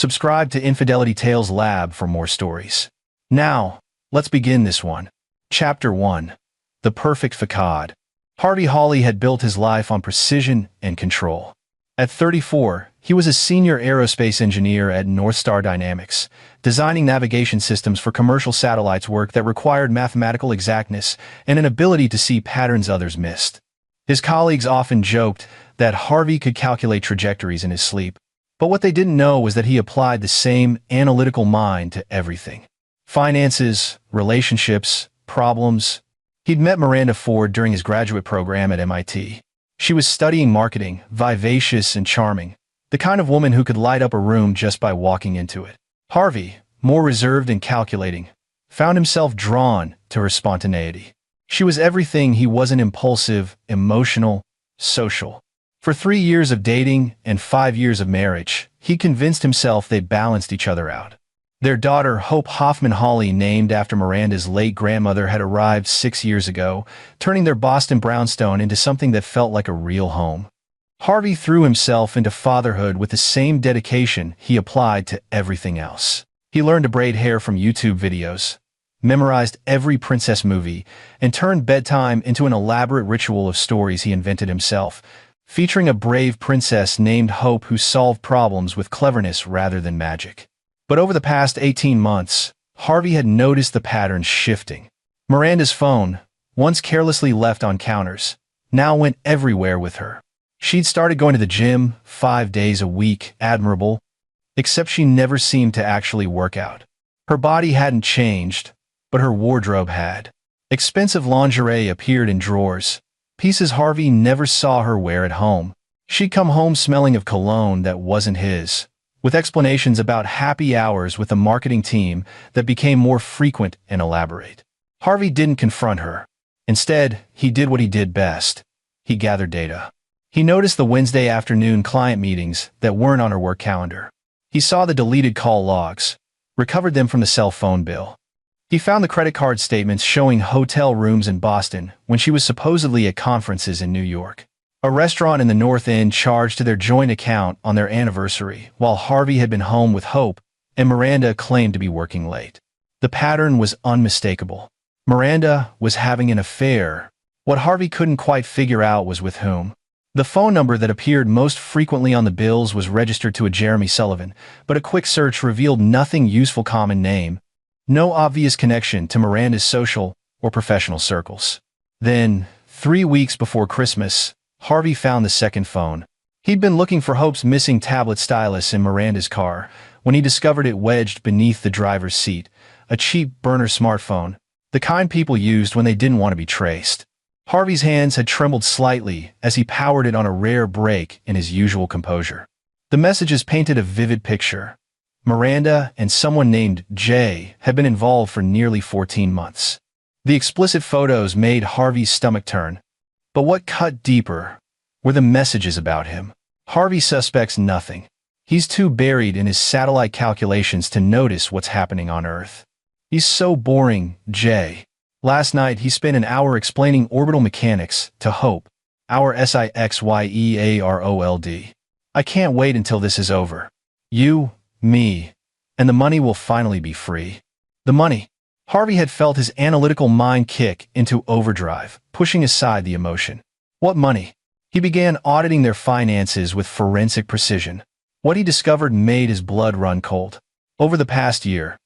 Subscribe to Infidelity Tales Lab for more stories. Now, let's begin this one. Chapter 1. The Perfect Facade. Harvey Hawley had built his life on precision and control. At 34, he was a senior aerospace engineer at North Star Dynamics, designing navigation systems for commercial satellites, work that required mathematical exactness and an ability to see patterns others missed. His colleagues often joked that Harvey could calculate trajectories in his sleep, but what they didn't know was that he applied the same analytical mind to everything. Finances, relationships, problems. He'd met Miranda Ford during his graduate program at MIT. She was studying marketing, vivacious and charming, the kind of woman who could light up a room just by walking into it. Harvey, more reserved and calculating, found himself drawn to her spontaneity. She was everything he wasn't: impulsive, emotional, social. For 3 years of dating and 5 years of marriage, he convinced himself they balanced each other out. Their daughter, Hope Hoffman Hawley, named after Miranda's late grandmother, had arrived 6 years ago, turning their Boston brownstone into something that felt like a real home. Harvey threw himself into fatherhood with the same dedication he applied to everything else. He learned to braid hair from YouTube videos, memorized every princess movie, and turned bedtime into an elaborate ritual of stories he invented himself, featuring a brave princess named Hope who solved problems with cleverness rather than magic. But over the past 18 months, Harvey had noticed the patterns shifting. Miranda's phone, once carelessly left on counters, now went everywhere with her. She'd started going to the gym 5 days a week, admirable, except she never seemed to actually work out. Her body hadn't changed, but her wardrobe had. Expensive lingerie appeared in drawers, pieces Harvey never saw her wear at home. She'd come home smelling of cologne that wasn't his, with explanations about happy hours with a marketing team that became more frequent and elaborate. Harvey didn't confront her. Instead, he did what he did best. He gathered data. He noticed the Wednesday afternoon client meetings that weren't on her work calendar. He saw the deleted call logs, recovered them from the cell phone bill. He found the credit card statements showing hotel rooms in Boston when she was supposedly at conferences in New York. A restaurant in the North End charged to their joint account on their anniversary, while Harvey had been home with Hope, and Miranda claimed to be working late. The pattern was unmistakable. Miranda was having an affair. What Harvey couldn't quite figure out was with whom. The phone number that appeared most frequently on the bills was registered to a Jeremy Sullivan, but a quick search revealed nothing useful: common name, no obvious connection to Miranda's social or professional circles. Then, 3 weeks before Christmas, Harvey found the second phone. He'd been looking for Hope's missing tablet stylus in Miranda's car when he discovered it wedged beneath the driver's seat, a cheap burner smartphone, the kind people used when they didn't want to be traced. Harvey's hands had trembled slightly as he powered it on a rare break in his usual composure. The messages painted a vivid picture. Miranda and someone named Jay had been involved for nearly 14 months. The explicit photos made Harvey's stomach turn. But what cut deeper were the messages about him. Harvey suspects nothing. He's too buried in his satellite calculations to notice what's happening on Earth. He's so boring, Jay. Last night he spent an hour explaining orbital mechanics to Hope, our SIXYEAROLD. I can't wait until this is over. You, me, and the money will finally be free. The money. Harvey had felt his analytical mind kick into overdrive, pushing aside the emotion. What money? He began auditing their finances with forensic precision. What he discovered made his blood run cold. Over the past year,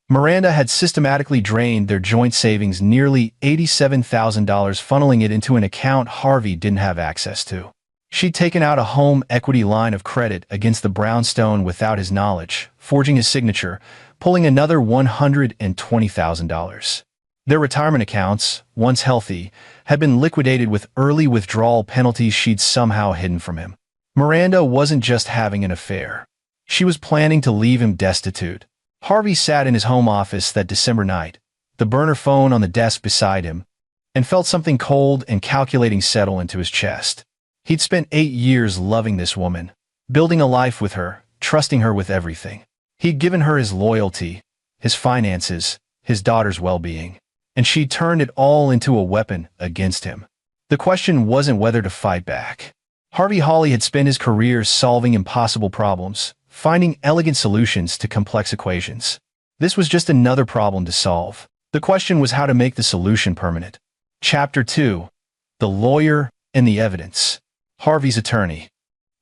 Miranda had systematically drained their joint savings nearly $87,000, funneling it into an account Harvey didn't have access to. She'd taken out a home equity line of credit against the brownstone without his knowledge, forging his signature, pulling another $120,000. Their retirement accounts, once healthy, had been liquidated with early withdrawal penalties she'd somehow hidden from him. Miranda wasn't just having an affair. She was planning to leave him destitute. Harvey sat in his home office that December night, the burner phone on the desk beside him, and felt something cold and calculating settle into his chest. He'd spent 8 years loving this woman, building a life with her, trusting her with everything. He'd given her his loyalty, his finances, his daughter's well-being, and she'd turned it all into a weapon against him. The question wasn't whether to fight back. Harvey Hawley had spent his career solving impossible problems, finding elegant solutions to complex equations. This was just another problem to solve. The question was how to make the solution permanent. Chapter 2. The Lawyer and the Evidence. Harvey's attorney,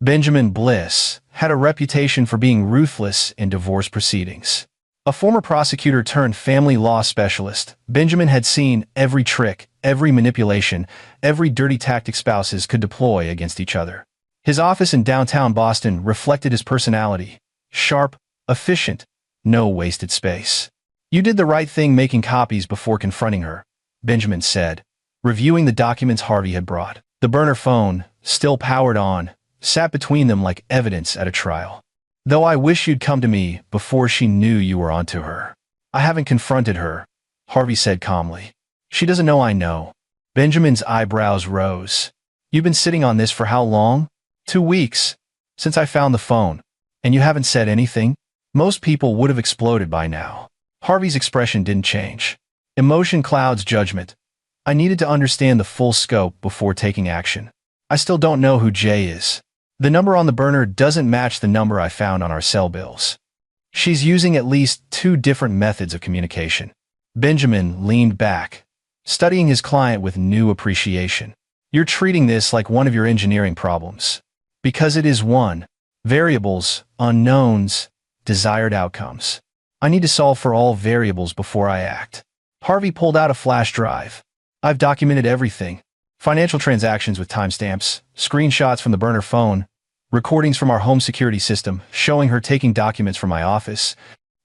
Benjamin Bliss, had a reputation for being ruthless in divorce proceedings. A former prosecutor turned family law specialist, Benjamin had seen every trick, every manipulation, every dirty tactic spouses could deploy against each other. His office in downtown Boston reflected his personality. Sharp, efficient, no wasted space. "You did the right thing making copies before confronting her," Benjamin said, reviewing the documents Harvey had brought. The burner phone, still powered on, sat between them like evidence at a trial. "Though I wish you'd come to me before she knew you were onto her." "I haven't confronted her," Harvey said calmly. "She doesn't know I know." Benjamin's eyebrows rose. "You've been sitting on this for how long?" 2 weeks. "Since I found the phone. And you haven't said anything?" Most people would have exploded by now. Harvey's expression didn't change. Emotion clouds judgment. "I needed to understand the full scope before taking action. I still don't know who Jay is. The number on the burner doesn't match the number I found on our cell bills. She's using at least 2 different methods of communication." Benjamin leaned back, studying his client with new appreciation. "You're treating this like one of your engineering problems. Because it is one. Variables, unknowns, desired outcomes. I need to solve for all variables before I act." Harvey pulled out a flash drive. "I've documented everything. Financial transactions with timestamps, screenshots from the burner phone, recordings from our home security system showing her taking documents from my office,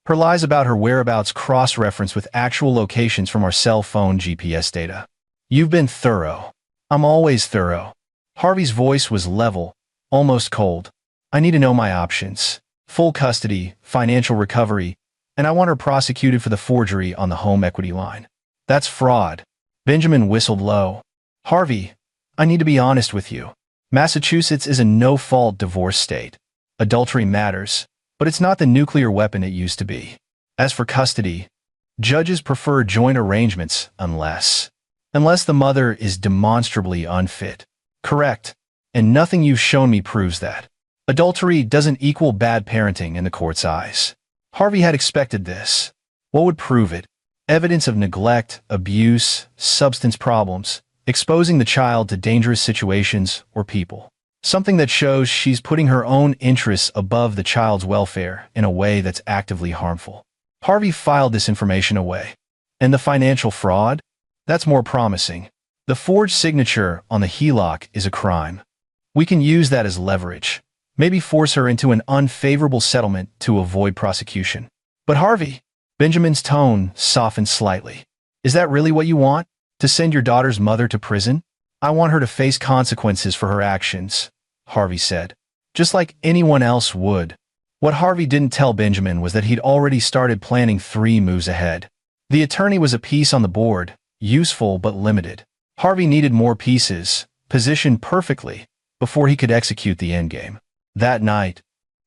her lies about her whereabouts cross-referenced with actual locations from our cell phone GPS data. You've been thorough." "I'm always thorough." Harvey's voice was level, almost cold. "I need to know my options. Full custody, financial recovery, and I want her prosecuted for the forgery on the home equity line." "That's fraud." Benjamin whistled low. "Harvey, I need to be honest with you. Massachusetts is a no-fault divorce state. Adultery matters, but it's not the nuclear weapon it used to be. As for custody, judges prefer joint arrangements unless the mother is demonstrably unfit." "Correct, and nothing you've shown me proves that. Adultery doesn't equal bad parenting in the court's eyes." Harvey had expected this. What would prove it? Evidence of neglect, abuse, substance problems, exposing the child to dangerous situations or people. Something that shows she's putting her own interests above the child's welfare in a way that's actively harmful. Harvey filed this information away. And the financial fraud? That's more promising. The forged signature on the HELOC is a crime. We can use that as leverage. Maybe force her into an unfavorable settlement to avoid prosecution. "But Harvey," Benjamin's tone softened slightly. "Is that really what you want? To send your daughter's mother to prison?" "I want her to face consequences for her actions," Harvey said. "Just like anyone else would." What Harvey didn't tell Benjamin was that he'd already started planning 3 moves ahead. The attorney was a piece on the board, useful but limited. Harvey needed more pieces, positioned perfectly, before he could execute the endgame. That night,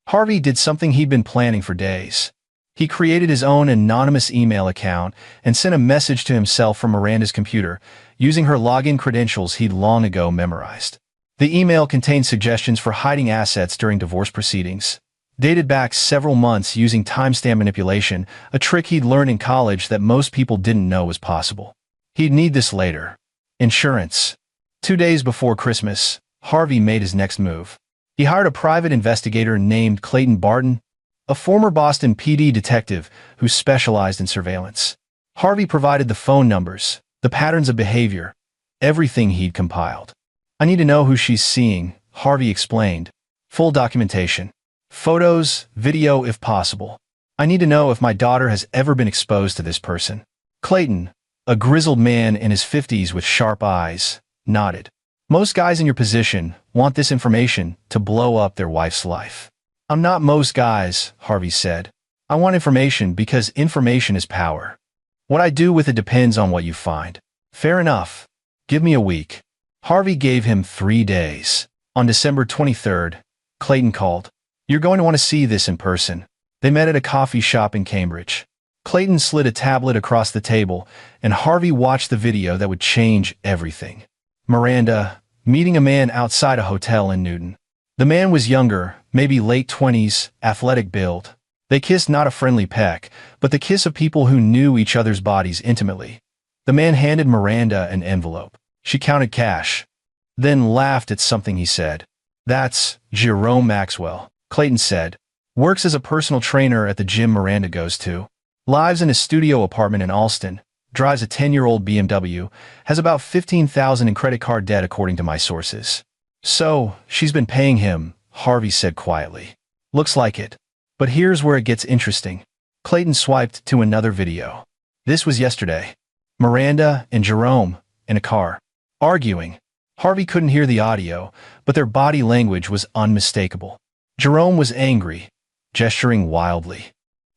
Harvey did something he'd been planning for days. He created his own anonymous email account and sent a message to himself from Miranda's computer, using her login credentials he'd long ago memorized. The email contained suggestions for hiding assets during divorce proceedings, dated back several months using timestamp manipulation, a trick he'd learned in college that most people didn't know was possible. He'd need this later. Insurance. 2 days before Christmas, Harvey made his next move. He hired a private investigator named Clayton Barton, a former Boston PD detective who specialized in surveillance. Harvey provided the phone numbers, the patterns of behavior, everything he'd compiled. "I need to know who she's seeing," Harvey explained. "Full documentation. Photos, video if possible. I need to know if my daughter has ever been exposed to this person." Clayton, a grizzled man in his 50s with sharp eyes, nodded. "Most guys in your position want this information to blow up their wife's life." "I'm not most guys," Harvey said. "I want information because information is power. What I do with it depends on what you find." "Fair enough. Give me a week." Harvey gave him 3 days. On December 23rd, Clayton called. "You're going to want to see this in person." They met at a coffee shop in Cambridge. Clayton slid a tablet across the table, and Harvey watched the video that would change everything. Miranda, meeting a man outside a hotel in Newton. The man was younger, maybe late 20s, athletic build. They kissed not a friendly peck, but the kiss of people who knew each other's bodies intimately. The man handed Miranda an envelope. She counted cash, then laughed at something he said. "That's Jerome Maxwell," Clayton said. "Works as a personal trainer at the gym Miranda goes to. Lives in a studio apartment in Alston. Drives a 10-year-old BMW. Has about $15,000 in credit card debt according to my sources." "So, she's been paying him," Harvey said quietly. "Looks like it. But here's where it gets interesting." Clayton swiped to another video. This was yesterday. Miranda and Jerome in a car, arguing. Harvey couldn't hear the audio, but their body language was unmistakable. Jerome was angry, gesturing wildly.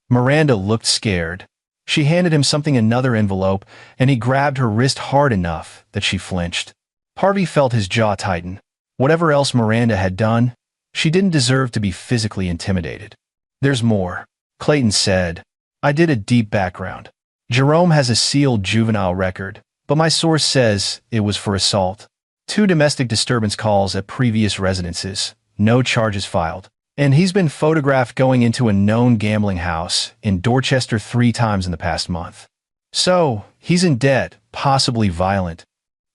Miranda looked scared. She handed him something in another envelope, and he grabbed her wrist hard enough that she flinched. Harvey felt his jaw tighten. Whatever else Miranda had done, she didn't deserve to be physically intimidated. "There's more," Clayton said. "I did a deep background. Jerome has a sealed juvenile record, but my source says it was for assault. 2 domestic disturbance calls at previous residences, no charges filed. And he's been photographed going into a known gambling house in Dorchester 3 times in the past month. So, he's in debt, possibly violent.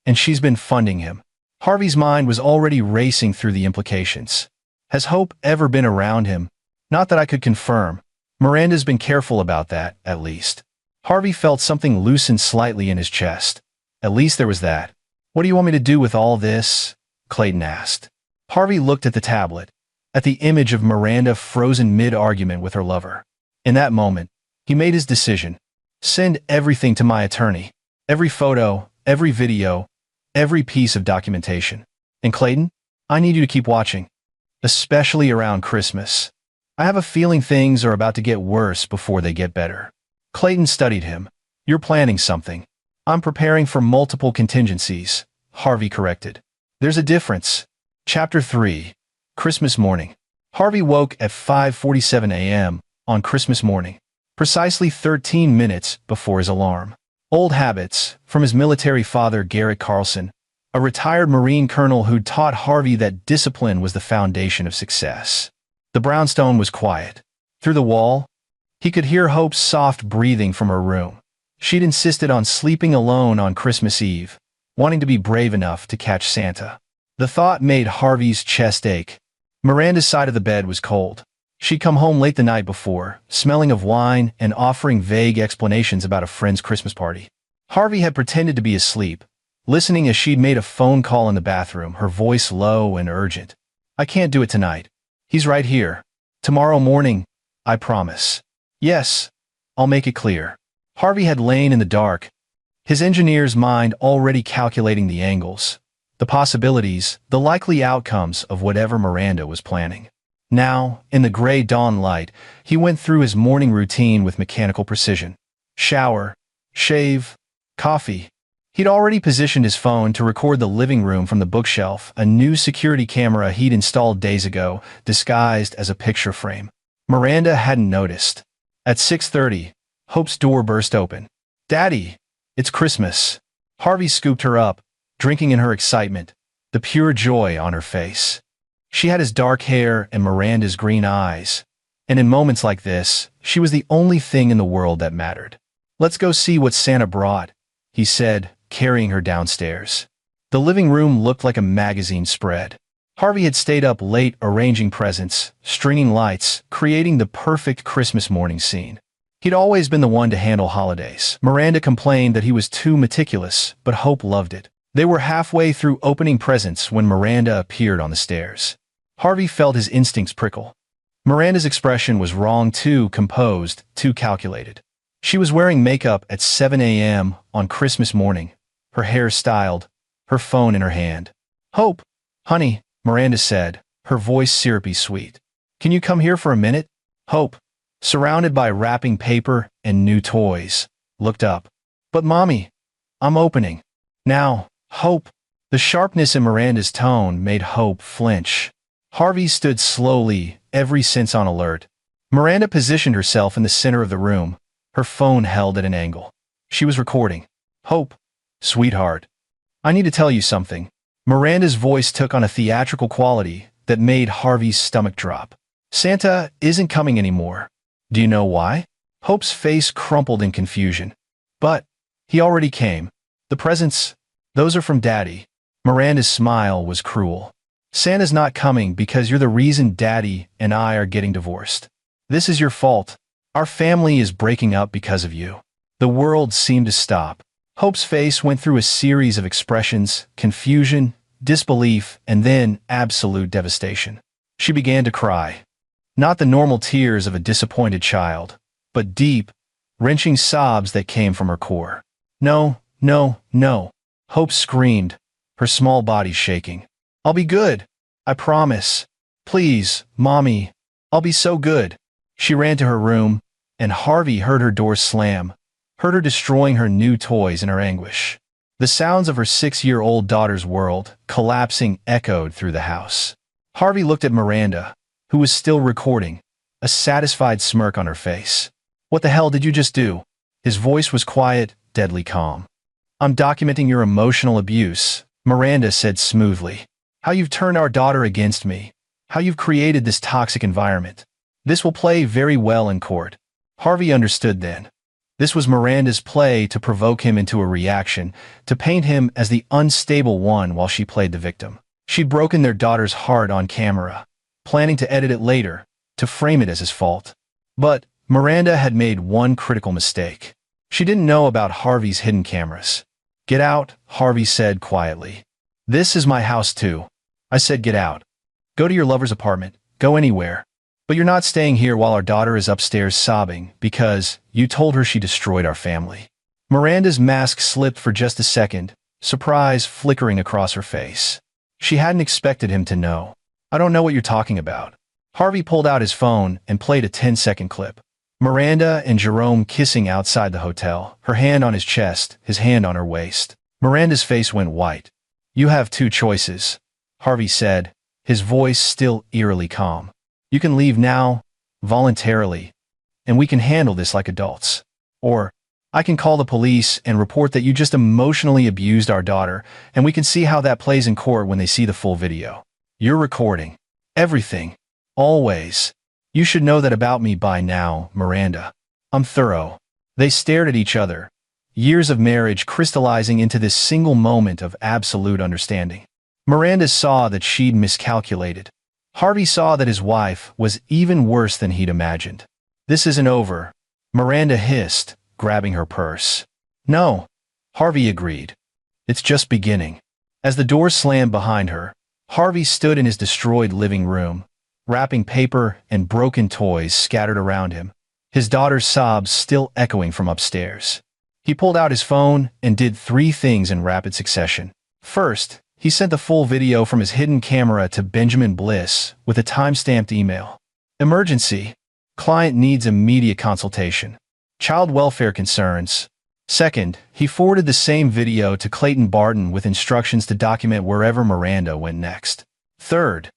And she's been funding him." Harvey's mind was already racing through the implications. Has Hope ever been around him? Not that I could confirm. Miranda's been careful about that, at least. Harvey felt something loosen slightly in his chest. At least there was that. "What do you want me to do with all this?" Clayton asked. Harvey looked at the tablet, at the image of Miranda frozen mid-argument with her lover. In that moment, he made his decision. "Send everything to my attorney. Every photo, every video, every piece of documentation. And Clayton, I need you to keep watching. Especially around Christmas. I have a feeling things are about to get worse before they get better." Clayton studied him. "You're planning something." "I'm preparing for multiple contingencies," Harvey corrected. "There's a difference." Chapter 3. Christmas morning. Harvey woke at 5:47 a.m. on Christmas morning, precisely 13 minutes before his alarm. Old habits, from his military father Garrett Carlson, a retired Marine colonel who'd taught Harvey that discipline was the foundation of success. The brownstone was quiet. Through the wall, he could hear Hope's soft breathing from her room. She'd insisted on sleeping alone on Christmas Eve, wanting to be brave enough to catch Santa. The thought made Harvey's chest ache. Miranda's side of the bed was cold. She'd come home late the night before, smelling of wine and offering vague explanations about a friend's Christmas party. Harvey had pretended to be asleep, listening as she'd made a phone call in the bathroom, her voice low and urgent. "I can't do it tonight. He's right here. Tomorrow morning, I promise." "Yes, I'll make it clear." Harvey had lain in the dark, his engineer's mind already calculating the angles, the possibilities, the likely outcomes of whatever Miranda was planning. Now, in the gray dawn light, he went through his morning routine with mechanical precision. Shower, shave, coffee. He'd already positioned his phone to record the living room from the bookshelf, a new security camera he'd installed days ago, disguised as a picture frame. Miranda hadn't noticed. At 6:30, Hope's door burst open. "Daddy, it's Christmas." Harvey scooped her up, drinking in her excitement, the pure joy on her face. She had his dark hair and Miranda's green eyes, and in moments like this, she was the only thing in the world that mattered. "Let's go see what Santa brought," he said, carrying her downstairs. The living room looked like a magazine spread. Harvey had stayed up late arranging presents, stringing lights, creating the perfect Christmas morning scene. He'd always been the one to handle holidays. Miranda complained that he was too meticulous, but Hope loved it. They were halfway through opening presents when Miranda appeared on the stairs. Harvey felt his instincts prickle. Miranda's expression was wrong, too composed, too calculated. She was wearing makeup at 7 a.m. on Christmas morning, her hair styled, her phone in her hand. "Hope, honey," Miranda said, her voice syrupy sweet. "Can you come here for a minute?" Hope, surrounded by wrapping paper and new toys, looked up. "But Mommy, I'm opening." "Now, Hope." The sharpness in Miranda's tone made Hope flinch. Harvey stood slowly, every sense on alert. Miranda positioned herself in the center of the room, her phone held at an angle. She was recording. "Hope, sweetheart, I need to tell you something." Miranda's voice took on a theatrical quality, that made Harvey's stomach drop. Santa isn't coming anymore. Do you know why? Hope's face crumpled in confusion. But he already came. The presents, those are from Daddy. Miranda's smile was cruel. Santa's not coming because you're the reason Daddy and I are getting divorced. This is your fault. Our family is breaking up because of you. The world seemed to stop. Hope's face went through a series of expressions: confusion, disbelief, and then absolute devastation. She began to cry. Not the normal tears of a disappointed child, but deep, wrenching sobs that came from her core. No, no, no. Hope screamed, her small body shaking. I'll be good. I promise. Please, Mommy. I'll be so good. She ran to her room, and Harvey heard her door slam, heard her destroying her new toys in her anguish. The sounds of her 6-year-old daughter's world collapsing echoed through the house. Harvey looked at Miranda, who was still recording, a satisfied smirk on her face. What the hell did you just do? His voice was quiet, deadly calm. I'm documenting your emotional abuse, Miranda said smoothly. How you've turned our daughter against me. How you've created this toxic environment. This will play very well in court. Harvey understood then. This was Miranda's play to provoke him into a reaction, to paint him as the unstable one while she played the victim. She'd broken their daughter's heart on camera, planning to edit it later, to frame it as his fault. But Miranda had made one critical mistake. She didn't know about Harvey's hidden cameras. Get out, Harvey said quietly. This is my house too. I said get out. Go to your lover's apartment. Go anywhere. But you're not staying here while our daughter is upstairs sobbing because you told her she destroyed our family. Miranda's mask slipped for just a second, surprise flickering across her face. She hadn't expected him to know. I don't know what you're talking about. Harvey pulled out his phone and played a 10-second clip. Miranda and Jerome kissing outside the hotel, her hand on his chest, his hand on her waist. Miranda's face went white. You have two choices, Harvey said, his voice still eerily calm. You can leave now, voluntarily, and we can handle this like adults. Or, I can call the police and report that you just emotionally abused our daughter, and we can see how that plays in court when they see the full video. You're recording. Everything. Always. You should know that about me by now, Miranda. I'm thorough. They stared at each other, years of marriage crystallizing into this single moment of absolute understanding. Miranda saw that she'd miscalculated. Harvey saw that his wife was even worse than he'd imagined. This isn't over, Miranda hissed, grabbing her purse. No, Harvey agreed. It's just beginning. As the door slammed behind her, Harvey stood in his destroyed living room, wrapping paper and broken toys scattered around him, his daughter's sobs still echoing from upstairs. He pulled out his phone and did 3 things in rapid succession. First, he sent the full video from his hidden camera to Benjamin Bliss with a time-stamped email. Emergency. Client needs immediate consultation. Child welfare concerns. Second, he forwarded the same video to Clayton Barton with instructions to document wherever Miranda went next. Third,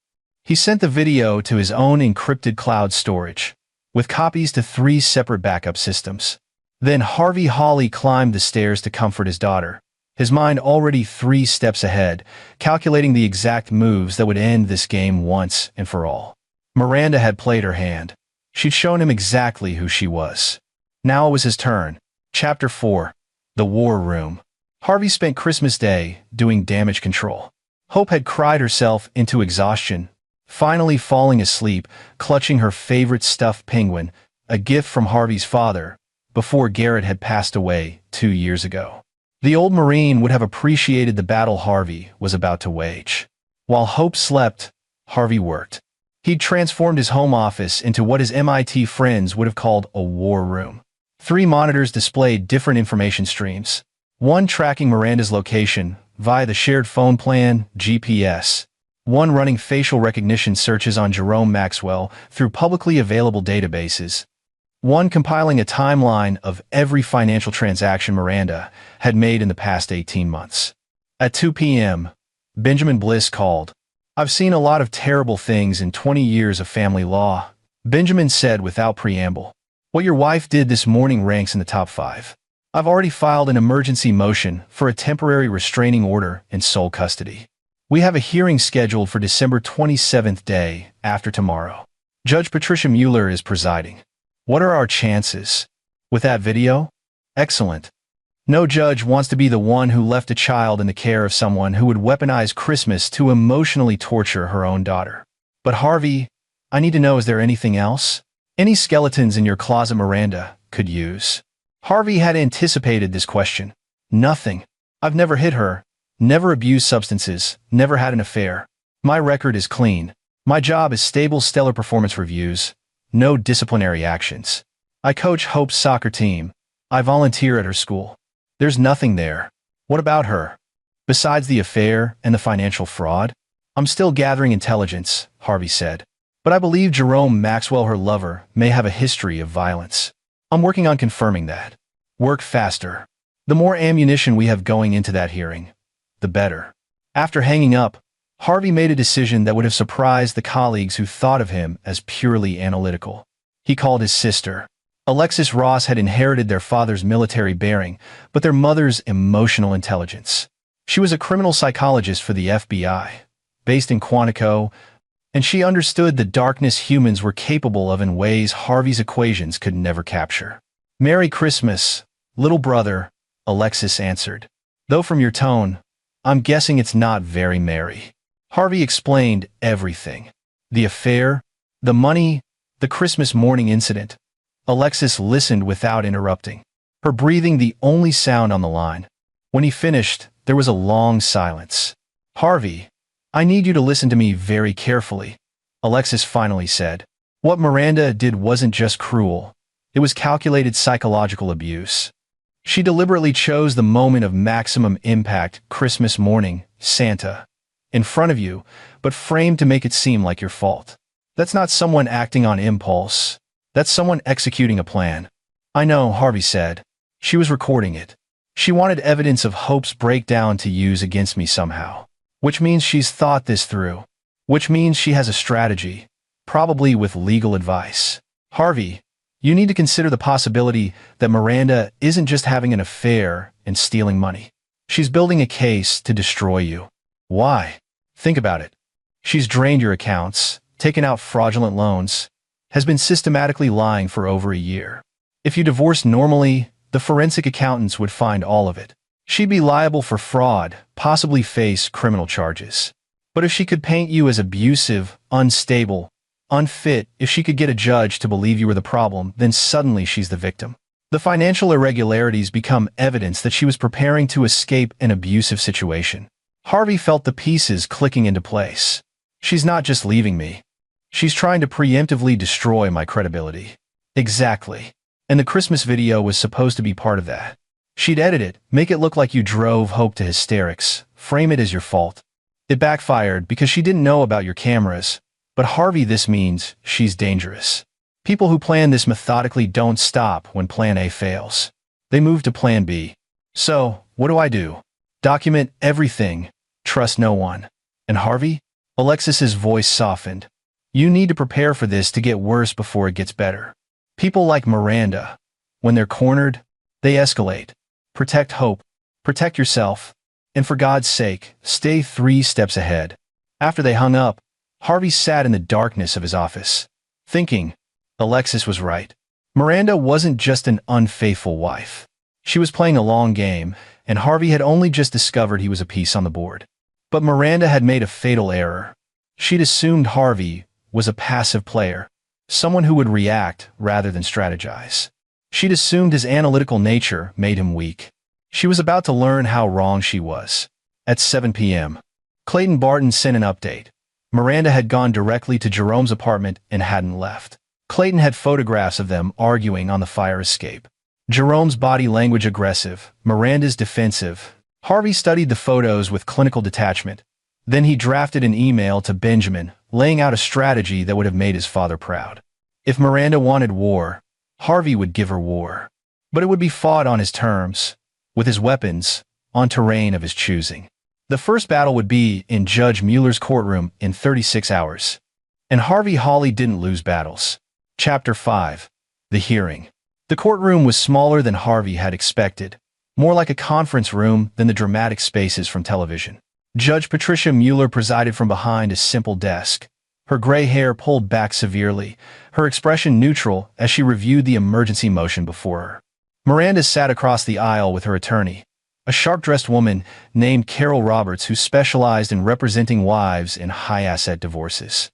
he sent the video to his own encrypted cloud storage, with copies to 3 separate backup systems. Then Harvey Hawley climbed the stairs to comfort his daughter, his mind already 3 steps ahead, calculating the exact moves that would end this game once and for all. Miranda had played her hand. She'd shown him exactly who she was. Now it was his turn. Chapter 4. The War Room. Harvey spent Christmas Day doing damage control. Hope had cried herself into exhaustion, finally falling asleep, clutching her favorite stuffed penguin, a gift from Harvey's father, before Garrett had passed away 2 years ago. The old Marine would have appreciated the battle Harvey was about to wage. While Hope slept, Harvey worked. He'd transformed his home office into what his MIT friends would have called a war room. 3 monitors displayed different information streams. One tracking Miranda's location via the shared phone plan, GPS. One running facial recognition searches on Jerome Maxwell through publicly available databases. One compiling a timeline of every financial transaction Miranda had made in the past 18 months. At 2 p.m., Benjamin Bliss called. I've seen a lot of terrible things in 20 years of family law, Benjamin said without preamble. What your wife did this morning ranks in the top 5. I've already filed an emergency motion for a temporary restraining order and sole custody. We have a hearing scheduled for December 27th, day after tomorrow. Judge Patricia Mueller is presiding. What are our chances? With that video? Excellent. No judge wants to be the one who left a child in the care of someone who would weaponize Christmas to emotionally torture her own daughter. But Harvey, I need to know, is there anything else? Any skeletons in your closet Miranda could use? Harvey had anticipated this question. Nothing. I've never hit her, never abused substances, never had an affair. My record is clean. My job is stable, stellar performance reviews, no disciplinary actions. I coach Hope's soccer team. I volunteer at her school. There's nothing there. What about her? Besides the affair and the financial fraud? I'm still gathering intelligence, Harvey said. But I believe Jerome Maxwell, her lover, may have a history of violence. I'm working on confirming that. Work faster. The more ammunition we have going into that hearing, the better. After hanging up, Harvey made a decision that would have surprised the colleagues who thought of him as purely analytical. He called his sister. Alexis Ross had inherited their father's military bearing, but their mother's emotional intelligence. She was a criminal psychologist for the FBI, based in Quantico, and she understood the darkness humans were capable of in ways Harvey's equations could never capture. "Merry Christmas, little brother," Alexis answered. "Though from your tone, I'm guessing it's not very merry." Harvey explained everything. The affair, the money, the Christmas morning incident. Alexis listened without interrupting, her breathing the only sound on the line. When he finished, there was a long silence. "Harvey, I need you to listen to me very carefully," Alexis finally said. "What Miranda did wasn't just cruel. It was calculated psychological abuse. She deliberately chose the moment of maximum impact, Christmas morning, Santa, in front of you, but framed to make it seem like your fault. That's not someone acting on impulse. That's someone executing a plan." "I know," Harvey said. "She was recording it. She wanted evidence of Hope's breakdown to use against me somehow. Which means she's thought this through. Which means she has a strategy, probably with legal advice. Harvey, you need to consider the possibility that Miranda isn't just having an affair and stealing money. She's building a case to destroy you. Why? Think about it. She's drained your accounts, taken out fraudulent loans, has been systematically lying for over a year. If you divorced normally, the forensic accountants would find all of it. She'd be liable for fraud, possibly face criminal charges. But if she could paint you as abusive, unstable, unfit, if she could get a judge to believe you were the problem, then suddenly she's the victim. The financial irregularities become evidence that she was preparing to escape an abusive situation." Harvey felt the pieces clicking into place. "She's not just leaving me. She's trying to preemptively destroy my credibility." Exactly. And the Christmas video was supposed to be part of that. She'd edit it, make it look like you drove Hope to hysterics, frame it as your fault. It backfired because she didn't know about your cameras. But Harvey, this means she's dangerous. People who plan this methodically don't stop when plan A fails. They move to plan B. "So, what do I do?" "Document everything. Trust no one." "And Harvey?" Alexis's voice softened. "You need to prepare for this to get worse before it gets better. People like Miranda, when they're cornered, they escalate. Protect Hope. Protect yourself. And for God's sake, stay 3 steps ahead." After they hung up, Harvey sat in the darkness of his office, thinking, Alexis was right. Miranda wasn't just an unfaithful wife. She was playing a long game, and Harvey had only just discovered he was a piece on the board. But Miranda had made a fatal error. She'd assumed Harvey was a passive player, someone who would react rather than strategize. She'd assumed his analytical nature made him weak. She was about to learn how wrong she was. At 7 p.m., Clayton Barton sent an update. Miranda had gone directly to Jerome's apartment and hadn't left. Clayton had photographs of them arguing on the fire escape. Jerome's body language aggressive, Miranda's defensive. Harvey studied the photos with clinical detachment. Then he drafted an email to Benjamin, laying out a strategy that would have made his father proud. If Miranda wanted war, Harvey would give her war. But it would be fought on his terms, with his weapons, on terrain of his choosing. The first battle would be in Judge Mueller's courtroom in 36 hours. And Harvey Hawley didn't lose battles. Chapter 5. The Hearing. The courtroom was smaller than Harvey had expected, more like a conference room than the dramatic spaces from television. Judge Patricia Mueller presided from behind a simple desk, her gray hair pulled back severely, her expression neutral as she reviewed the emergency motion before her. Miranda sat across the aisle with her attorney, a sharp-dressed woman named Carol Roberts who specialized in representing wives in high-asset divorces.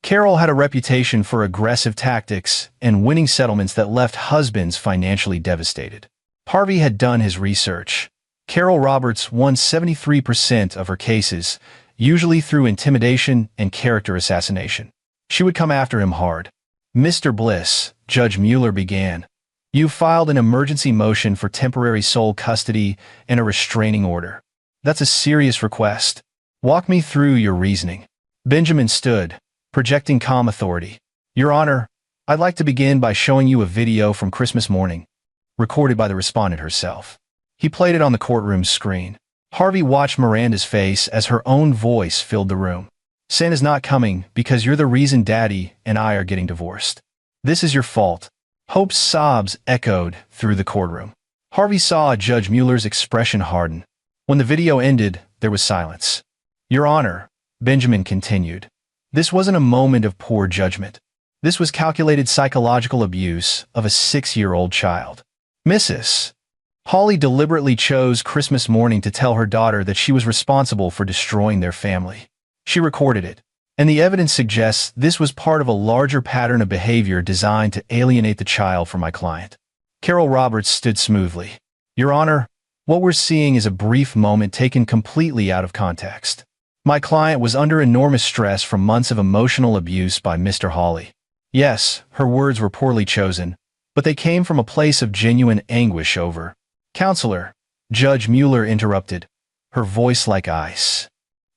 Carol had a reputation for aggressive tactics and winning settlements that left husbands financially devastated. Harvey had done his research. Carol Roberts won 73% of her cases, usually through intimidation and character assassination. She would come after him hard. "Mr. Bliss," Judge Mueller began, "you filed an emergency motion for temporary sole custody and a restraining order. That's a serious request. Walk me through your reasoning." Benjamin stood, projecting calm authority. "Your Honor, I'd like to begin by showing you a video from Christmas morning, recorded by the respondent herself." He played it on the courtroom screen. Harvey watched Miranda's face as her own voice filled the room. "Santa's not coming because you're the reason Daddy and I are getting divorced. This is your fault." Hope's sobs echoed through the courtroom. Harvey saw Judge Mueller's expression harden. When the video ended, there was silence. "Your Honor," Benjamin continued, "this wasn't a moment of poor judgment. This was calculated psychological abuse of a 6-year-old child. Mrs. Hawley deliberately chose Christmas morning to tell her daughter that she was responsible for destroying their family. She recorded it, and the evidence suggests this was part of a larger pattern of behavior designed to alienate the child from my client." Carol Roberts stood smoothly. "Your Honor, what we're seeing is a brief moment taken completely out of context. My client was under enormous stress from months of emotional abuse by Mr. Hawley. Yes, her words were poorly chosen, but they came from a place of genuine anguish over." "Counselor," Judge Mueller interrupted, her voice like ice.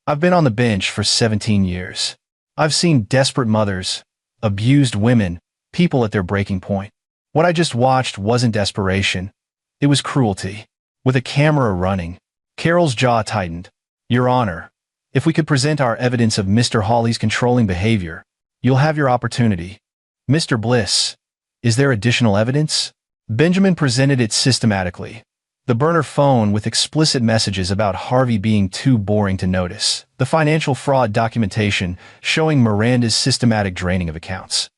"I've been on the bench for 17 years. I've seen desperate mothers, abused women, people at their breaking point. What I just watched wasn't desperation. It was cruelty. With a camera running." Carol's jaw tightened. "Your Honor, if we could present our evidence of Mr. Hawley's controlling behavior, you'll have your opportunity." "Mr. Bliss, is there additional evidence?" Benjamin presented it systematically. The burner phone with explicit messages about Harvey being too boring to notice. The financial fraud documentation showing Miranda's systematic draining of accounts.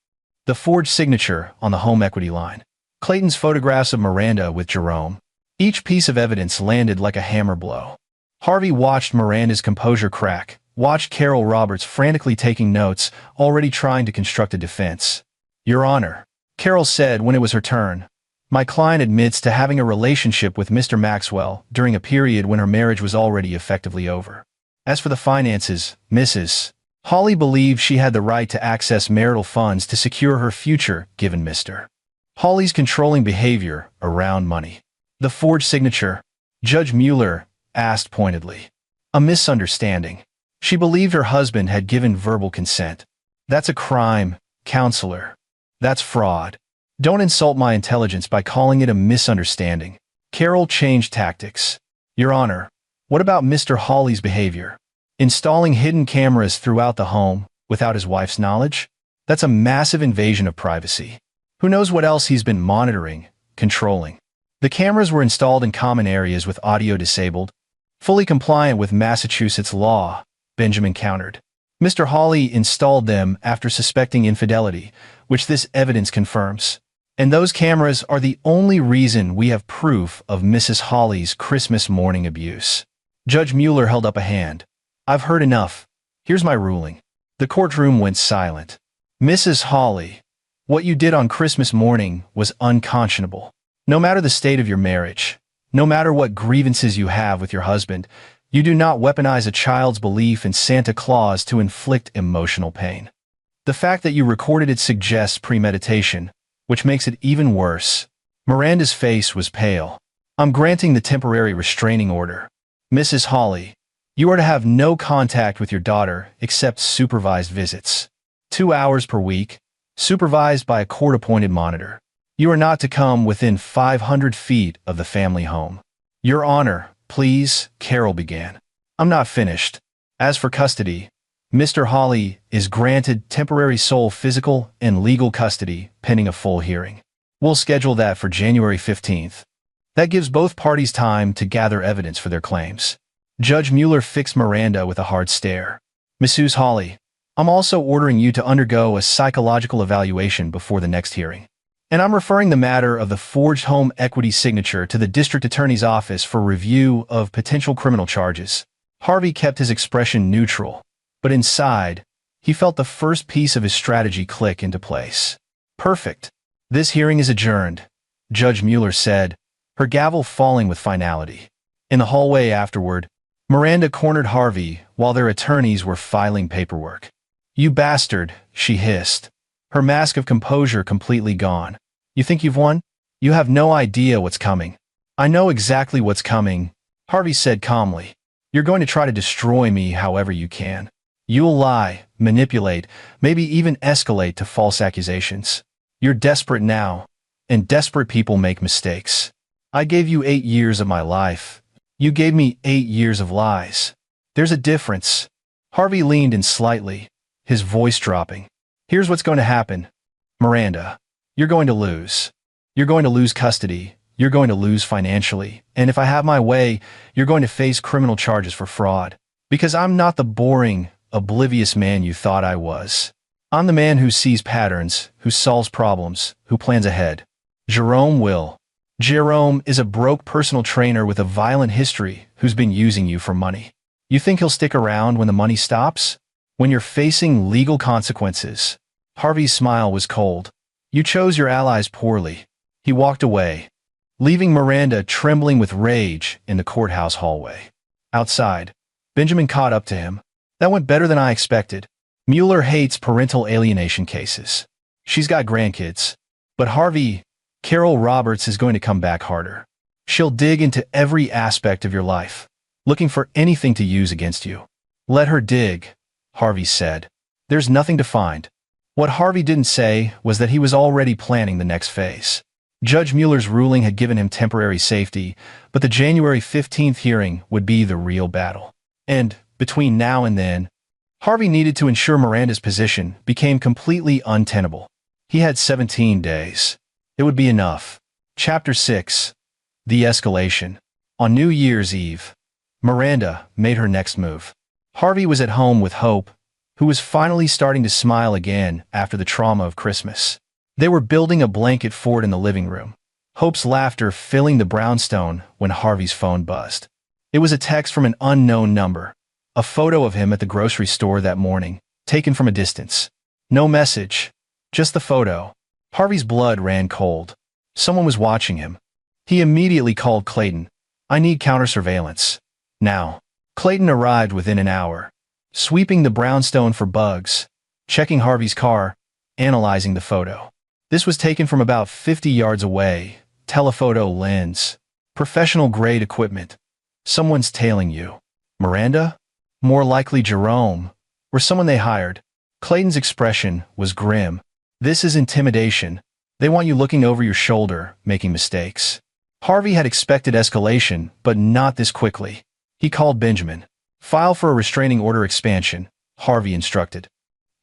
The forged signature on the home equity line. Clayton's photographs of Miranda with Jerome. Each piece of evidence landed like a hammer blow. Harvey watched Miranda's composure crack, watched Carol Roberts frantically taking notes, already trying to construct a defense. "Your Honor," Carol said when it was her turn, "my client admits to having a relationship with Mr. Maxwell during a period when her marriage was already effectively over. As for the finances, Mrs. Hawley believed she had the right to access marital funds to secure her future given Mr. Hawley's controlling behavior around money." "The forged signature?" Judge Mueller asked pointedly. "A misunderstanding. She believed her husband had given verbal consent. That's a crime, counselor. That's fraud. Don't insult my intelligence by calling it a misunderstanding." Carol changed tactics. "Your Honor, what about Mr. Hawley's behavior? Installing hidden cameras throughout the home without his wife's knowledge? That's a massive invasion of privacy. Who knows what else he's been monitoring, controlling?" "The cameras were installed in common areas with audio disabled, fully compliant with Massachusetts law," Benjamin countered. "Mr. Hawley installed them after suspecting infidelity, which this evidence confirms. And those cameras are the only reason we have proof of Mrs. Hawley's Christmas morning abuse." Judge Mueller held up a hand. "I've heard enough. Here's my ruling." The courtroom went silent. "Mrs. Hawley, what you did on Christmas morning was unconscionable. No matter the state of your marriage, no matter what grievances you have with your husband, you do not weaponize a child's belief in Santa Claus to inflict emotional pain. The fact that you recorded it suggests premeditation, which makes it even worse." Miranda's face was pale. "I'm granting the temporary restraining order. Mrs. Hawley, you are to have no contact with your daughter except supervised visits. 2 hours per week, supervised by a court-appointed monitor. You are not to come within 500 feet of the family home." "Your Honor, please," Carol began. "I'm not finished. As for custody, Mr. Hawley is granted temporary sole physical and legal custody pending a full hearing. We'll schedule that for January 15th. That gives both parties time to gather evidence for their claims. Judge Mueller fixed Miranda with a hard stare. Mrs. Hawley, I'm also ordering you to undergo a psychological evaluation before the next hearing. And I'm referring the matter of the forged home equity signature to the district attorney's office for review of potential criminal charges. Harvey kept his expression neutral, but inside, he felt the first piece of his strategy click into place. Perfect. This hearing is adjourned, Judge Mueller said, her gavel falling with finality. In the hallway afterward, Miranda cornered Harvey while their attorneys were filing paperwork. You bastard, she hissed, her mask of composure completely gone. You think you've won? You have no idea what's coming. I know exactly what's coming, Harvey said calmly. You're going to try to destroy me however you can. You'll lie, manipulate, maybe even escalate to false accusations. You're desperate now, and desperate people make mistakes. I gave you 8 years of my life. You gave me 8 years of lies. There's a difference. Harvey leaned in slightly, his voice dropping. Here's what's going to happen. Miranda, you're going to lose. You're going to lose custody. You're going to lose financially. And if I have my way, you're going to face criminal charges for fraud. Because I'm not the boring, oblivious man you thought I was. I'm the man who sees patterns, who solves problems, who plans ahead. Jerome will. Jerome is a broke personal trainer with a violent history who's been using you for money. You think he'll stick around when the money stops? When you're facing legal consequences? Harvey's smile was cold. You chose your allies poorly. He walked away, leaving Miranda trembling with rage in the courthouse hallway. Outside, Benjamin caught up to him. That went better than I expected. Mueller hates parental alienation cases. She's got grandkids. But Harvey, Carol Roberts is going to come back harder. She'll dig into every aspect of your life, looking for anything to use against you. Let her dig, Harvey said. There's nothing to find. What Harvey didn't say was that he was already planning the next phase. Judge Mueller's ruling had given him temporary safety, but the January 15th hearing would be the real battle. And, between now and then, Harvey needed to ensure Miranda's position became completely untenable. He had 17 days. It would be enough. Chapter 6. The Escalation. On New Year's Eve, Miranda made her next move. Harvey was at home with Hope, who was finally starting to smile again after the trauma of Christmas. They were building a blanket fort in the living room, Hope's laughter filling the brownstone when Harvey's phone buzzed. It was a text from an unknown number, a photo of him at the grocery store that morning, taken from a distance. No message, just the photo. Harvey's blood ran cold. Someone was watching him. He immediately called Clayton. I need counter-surveillance. Now. Clayton arrived within an hour, sweeping the brownstone for bugs, checking Harvey's car, analyzing the photo. This was taken from about 50 yards away, telephoto lens, professional-grade equipment. Someone's tailing you. Miranda? More likely Jerome, or someone they hired. Clayton's expression was grim. This is intimidation. They want you looking over your shoulder, making mistakes. Harvey had expected escalation, but not this quickly. He called Benjamin. File for a restraining order expansion, Harvey instructed.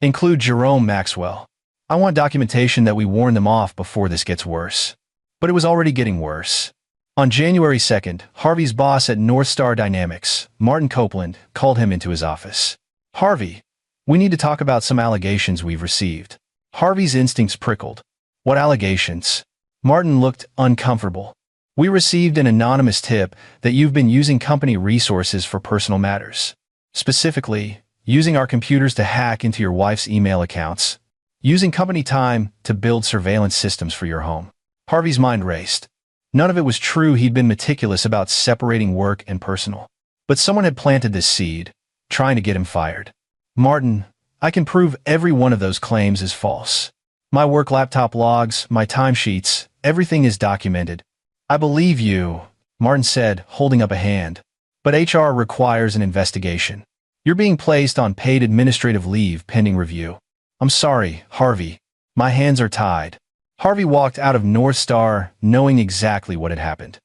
Include Jerome Maxwell. I want documentation that we warn them off before this gets worse. But it was already getting worse. On January 2nd, Harvey's boss at North Star Dynamics, Martin Copeland, called him into his office. Harvey, we need to talk about some allegations we've received. Harvey's instincts prickled. What allegations? Martin looked uncomfortable. We received an anonymous tip that you've been using company resources for personal matters. Specifically, using our computers to hack into your wife's email accounts. Using company time to build surveillance systems for your home. Harvey's mind raced. None of it was true. He'd been meticulous about separating work and personal. But someone had planted this seed, trying to get him fired. Martin, I can prove every one of those claims is false. My work laptop logs, my timesheets, everything is documented. I believe you, Martin said, holding up a hand. But HR requires an investigation. You're being placed on paid administrative leave pending review. I'm sorry, Harvey. My hands are tied. Harvey walked out of North Star knowing exactly what had happened.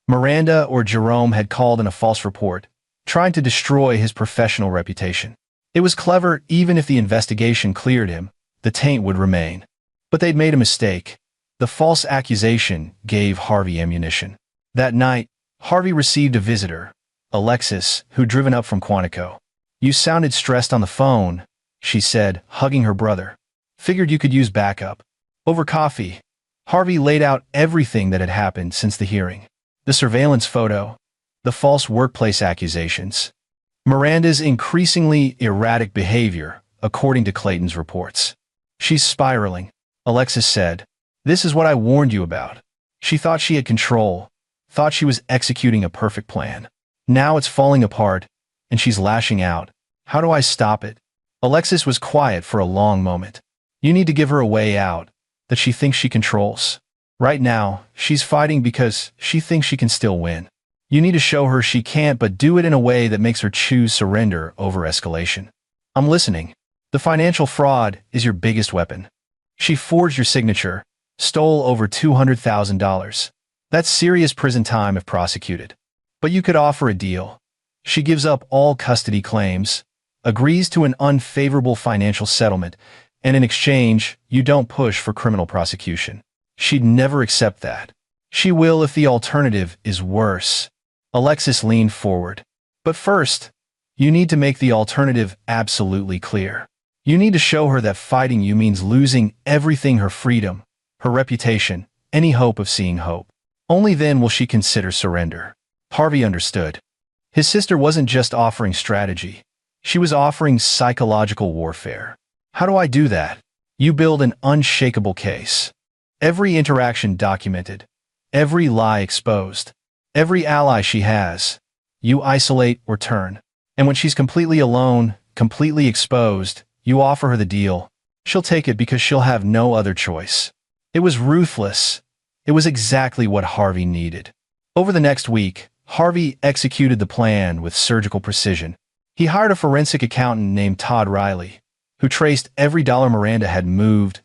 Miranda or Jerome had called in a false report, trying to destroy his professional reputation. It was clever. Even if the investigation cleared him, the taint would remain. But they'd made a mistake. The false accusation gave Harvey ammunition. That night, Harvey received a visitor, Alexis, who'd driven up from Quantico. "You sounded stressed on the phone," she said, hugging her brother. "Figured you could use backup." Over coffee, Harvey laid out everything that had happened since the hearing. The surveillance photo, the false workplace accusations, Miranda's increasingly erratic behavior, according to Clayton's reports. "She's spiraling," Alexis said. "This is what I warned you about. She thought she had control, thought she was executing a perfect plan. Now it's falling apart, and she's lashing out. How do I stop it?" Alexis was quiet for a long moment. "You need to give her a way out that she thinks she controls. Right now, she's fighting because she thinks she can still win. You need to show her she can't, but do it in a way that makes her choose surrender over escalation." "I'm listening." "The financial fraud is your biggest weapon. She forged your signature, stole over $200,000. That's serious prison time if prosecuted. But you could offer a deal. She gives up all custody claims, agrees to an unfavorable financial settlement, and in exchange, you don't push for criminal prosecution. She'd never accept that. She will if the alternative is worse." Alexis leaned forward. "But first, you need to make the alternative absolutely clear. You need to show her that fighting you means losing everything: her freedom, her reputation, any hope of seeing hope. Only then will she consider surrender." Harvey understood. His sister wasn't just offering strategy. She was offering psychological warfare. "How do I do that?" "You build an unshakable case. Every interaction documented, every lie exposed, every ally she has. You isolate or turn. And when she's completely alone, completely exposed, you offer her the deal. She'll take it because she'll have no other choice." It was ruthless. It was exactly what Harvey needed. Over the next week, Harvey executed the plan with surgical precision. He hired a forensic accountant named Todd Riley, who traced every dollar Miranda had moved,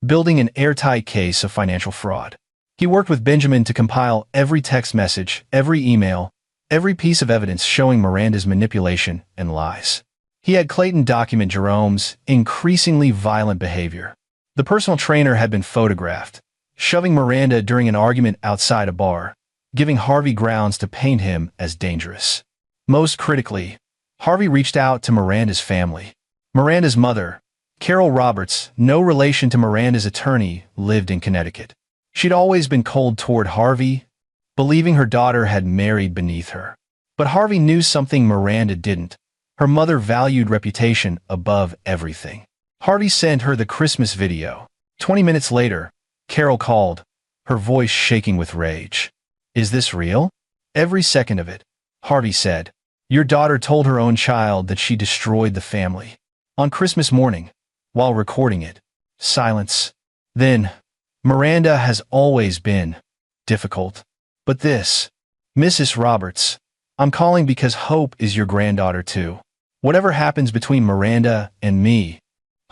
building an airtight case of financial fraud. He worked with Benjamin to compile every text message, every email, every piece of evidence showing Miranda's manipulation and lies. He had Clayton document Jerome's increasingly violent behavior. The personal trainer had been photographed, shoving Miranda during an argument outside a bar, giving Harvey grounds to paint him as dangerous. Most critically, Harvey reached out to Miranda's family. Miranda's mother, Carol Roberts, no relation to Miranda's attorney, lived in Connecticut. She'd always been cold toward Harvey, believing her daughter had married beneath her. But Harvey knew something Miranda didn't. Her mother valued reputation above everything. Harvey sent her the Christmas video. 20 minutes later, Carol called, her voice shaking with rage. "Is this real?" "Every second of it," Harvey said. "Your daughter told her own child that she destroyed the family. On Christmas morning, while recording it." Silence. Then, "Miranda has always been difficult. But this, Mrs. Roberts, I'm calling because Hope is your granddaughter too. Whatever happens between Miranda and me,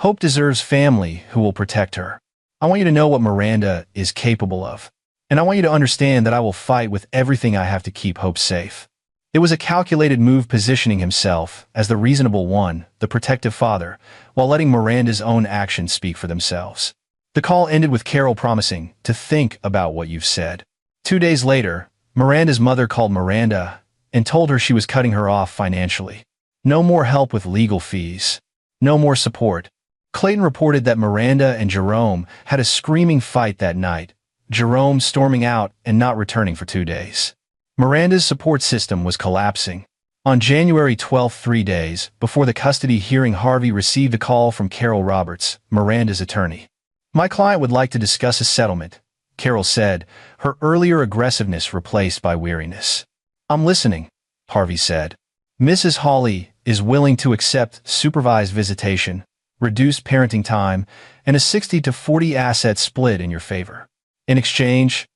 Hope deserves family who will protect her. I want you to know what Miranda is capable of. And I want you to understand that I will fight with everything I have to keep Hope safe." It was a calculated move, positioning himself as the reasonable one, the protective father, while letting Miranda's own actions speak for themselves. The call ended with Carol promising to think about what you've said. 2 days later, Miranda's mother called Miranda and told her she was cutting her off financially. No more help with legal fees. No more support. Clayton reported that Miranda and Jerome had a screaming fight that night, Jerome storming out and not returning for 2 days. Miranda's support system was collapsing. On January 12, 3 days before the custody hearing, Harvey received a call from Carol Roberts, Miranda's attorney. "My client would like to discuss a settlement," Carol said, her earlier aggressiveness replaced by weariness. "I'm listening," Harvey said. "Mrs. Hawley is willing to accept supervised visitation, reduced parenting time, and a 60-40 asset split in your favor. In exchange,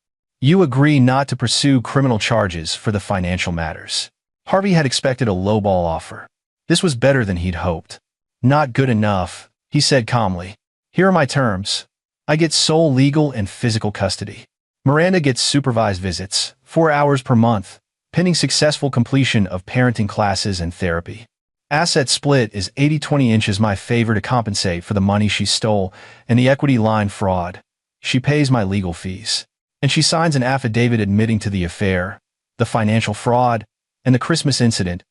you agree not to pursue criminal charges for the financial matters." Harvey had expected a lowball offer. This was better than he'd hoped. "Not good enough," he said calmly. "Here are my terms. I get sole legal and physical custody. Miranda gets supervised visits, 4 hours per month, pending successful completion of parenting classes and therapy. Asset split is 80-20 inches my favor to compensate for the money she stole and the equity line fraud. She pays my legal fees. And she signs an affidavit admitting to the affair, the financial fraud, and the Christmas incident,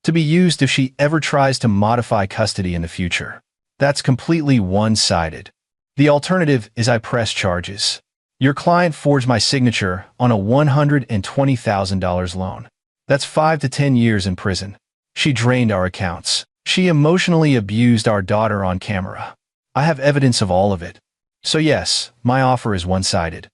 to be used if she ever tries to modify custody in the future. That's completely one-sided. The alternative is I press charges. Your client forged my signature on a $120,000 loan. That's 5 to 10 years in prison. She drained our accounts. She emotionally abused our daughter on camera. I have evidence of all of it. So yes, my offer is one-sided.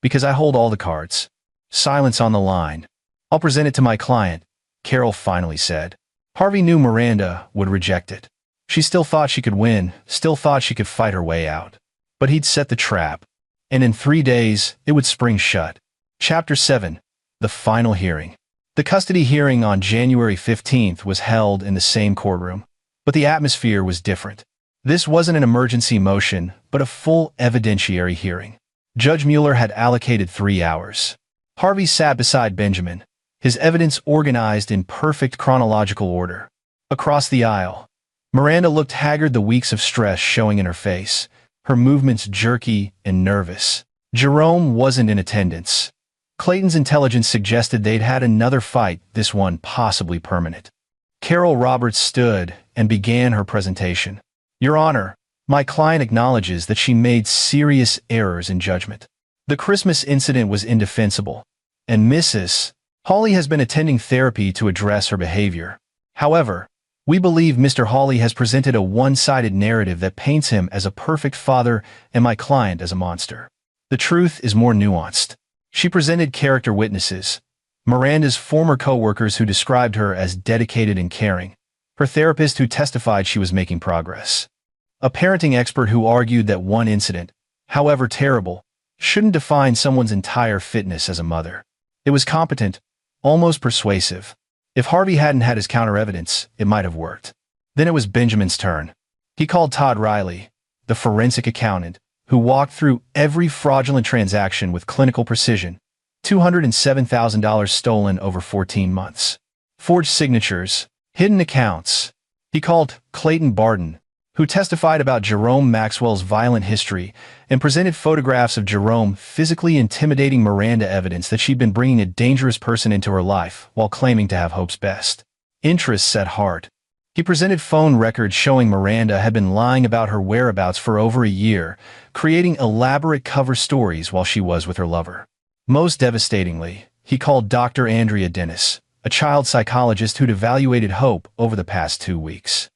Because I hold all the cards. Silence on the line. I'll present it to my client, Carol finally said. Harvey knew Miranda would reject it. She still thought she could win, still thought she could fight her way out. But he'd set the trap. And in 3 days, it would spring shut. Chapter 7. The Final Hearing. The custody hearing on January 15th was held in the same courtroom. But the atmosphere was different. This wasn't an emergency motion, but a full evidentiary hearing. Judge Mueller had allocated 3 hours. Harvey sat beside Benjamin, his evidence organized in perfect chronological order. Across the aisle, Miranda looked haggard, the weeks of stress showing in her face, her movements jerky and nervous. Jerome wasn't in attendance. Clayton's intelligence suggested they'd had another fight, this one possibly permanent. Carol Roberts stood and began her presentation. Your Honor, my client acknowledges that she made serious errors in judgment. The Christmas incident was indefensible, and Mrs. Hawley has been attending therapy to address her behavior. However, we believe Mr. Hawley has presented a one-sided narrative that paints him as a perfect father and my client as a monster. The truth is more nuanced. She presented character witnesses, Miranda's former co-workers who described her as dedicated and caring, her therapist who testified she was making progress, a parenting expert who argued that one incident, however terrible, shouldn't define someone's entire fitness as a mother. It was competent, almost persuasive. If Harvey hadn't had his counter-evidence, it might have worked. Then it was Benjamin's turn. He called Todd Riley, the forensic accountant, who walked through every fraudulent transaction with clinical precision, $207,000 stolen over 14 months. Forged signatures, hidden accounts. He called Clayton Barton, who testified about Jerome Maxwell's violent history and presented photographs of Jerome physically intimidating Miranda, evidence that she'd been bringing a dangerous person into her life while claiming to have Hope's best interests at heart. He presented phone records showing Miranda had been lying about her whereabouts for over a year, creating elaborate cover stories while she was with her lover. Most devastatingly, he called Dr. Andrea Dennis, a child psychologist who'd evaluated Hope over the past 2 weeks.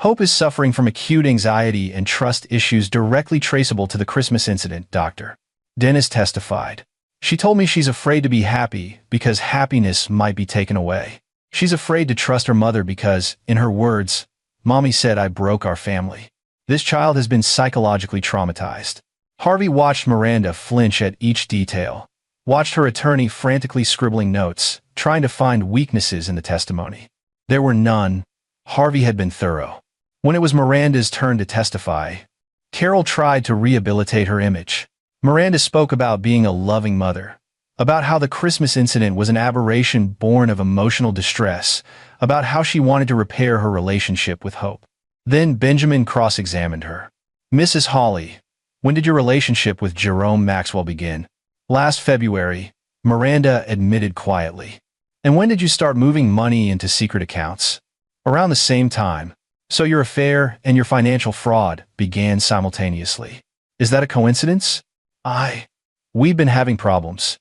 Hope is suffering from acute anxiety and trust issues directly traceable to the Christmas incident, Dr. Dennis testified. She told me she's afraid to be happy because happiness might be taken away. She's afraid to trust her mother because, in her words, Mommy said I broke our family. This child has been psychologically traumatized. Harvey watched Miranda flinch at each detail, watched her attorney frantically scribbling notes, trying to find weaknesses in the testimony. There were none. Harvey had been thorough. When it was Miranda's turn to testify, Carol tried to rehabilitate her image. Miranda spoke about being a loving mother, about how the Christmas incident was an aberration born of emotional distress, about how she wanted to repair her relationship with Hope. Then Benjamin cross-examined her. Mrs. Hawley, when did your relationship with Jerome Maxwell begin? Last February, Miranda admitted quietly. And when did you start moving money into secret accounts? Around the same time. So your affair and your financial fraud began simultaneously. Is that a coincidence? We've been having problems.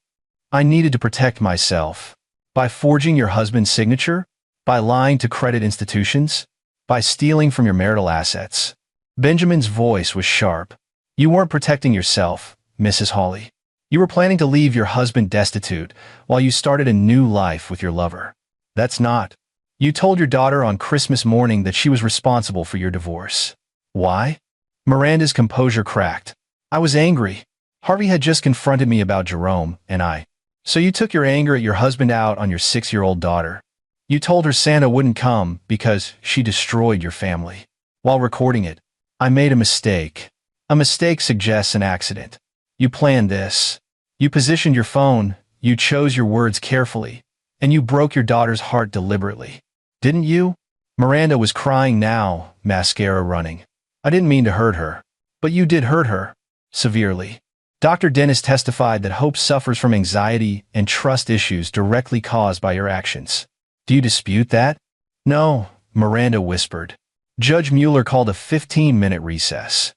I needed to protect myself. By forging your husband's signature? By lying to credit institutions? By stealing from your marital assets? Benjamin's voice was sharp. You weren't protecting yourself, Mrs. Hawley. You were planning to leave your husband destitute while you started a new life with your lover. That's not. You told your daughter on Christmas morning that she was responsible for your divorce. Why? Miranda's composure cracked. I was angry. Harvey had just confronted me about Jerome, and So you took your anger at your husband out on your 6-year-old daughter. You told her Santa wouldn't come because she destroyed your family. While recording it, I made a mistake. A mistake suggests an accident. You planned this. You positioned your phone, you chose your words carefully, and you broke your daughter's heart deliberately. Didn't you? Miranda was crying now, mascara running. I didn't mean to hurt her. But you did hurt her. Severely. Dr. Dennis testified that Hope suffers from anxiety and trust issues directly caused by your actions. Do you dispute that? No, Miranda whispered. Judge Mueller called a 15-minute recess.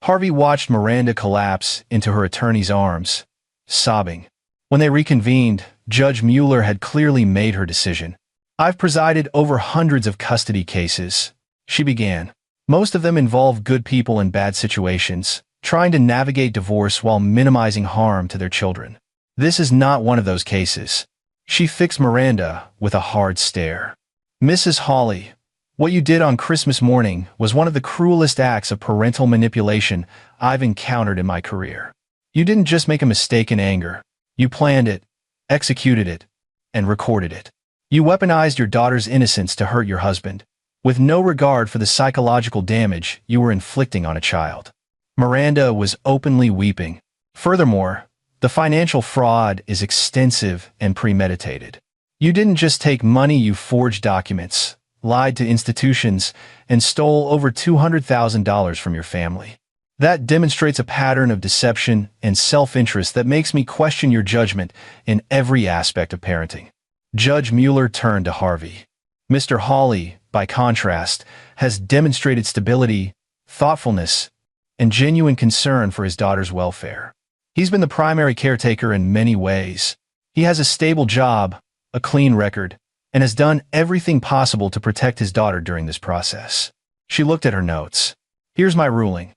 Harvey watched Miranda collapse into her attorney's arms, sobbing. When they reconvened, Judge Mueller had clearly made her decision. I've presided over hundreds of custody cases, she began. Most of them involve good people in bad situations, trying to navigate divorce while minimizing harm to their children. This is not one of those cases. She fixed Miranda with a hard stare. Mrs. Hawley, what you did on Christmas morning was one of the cruelest acts of parental manipulation I've encountered in my career. You didn't just make a mistake in anger. You planned it, executed it, and recorded it. You weaponized your daughter's innocence to hurt your husband, with no regard for the psychological damage you were inflicting on a child. Miranda was openly weeping. Furthermore, the financial fraud is extensive and premeditated. You didn't just take money, you forged documents, lied to institutions, and stole over $200,000 from your family. That demonstrates a pattern of deception and self-interest that makes me question your judgment in every aspect of parenting. Judge Mueller turned to Harvey. Mr. Hawley, by contrast, has demonstrated stability, thoughtfulness, and genuine concern for his daughter's welfare. He's been the primary caretaker in many ways. He has a stable job, a clean record, and has done everything possible to protect his daughter during this process. She looked at her notes. Here's my ruling.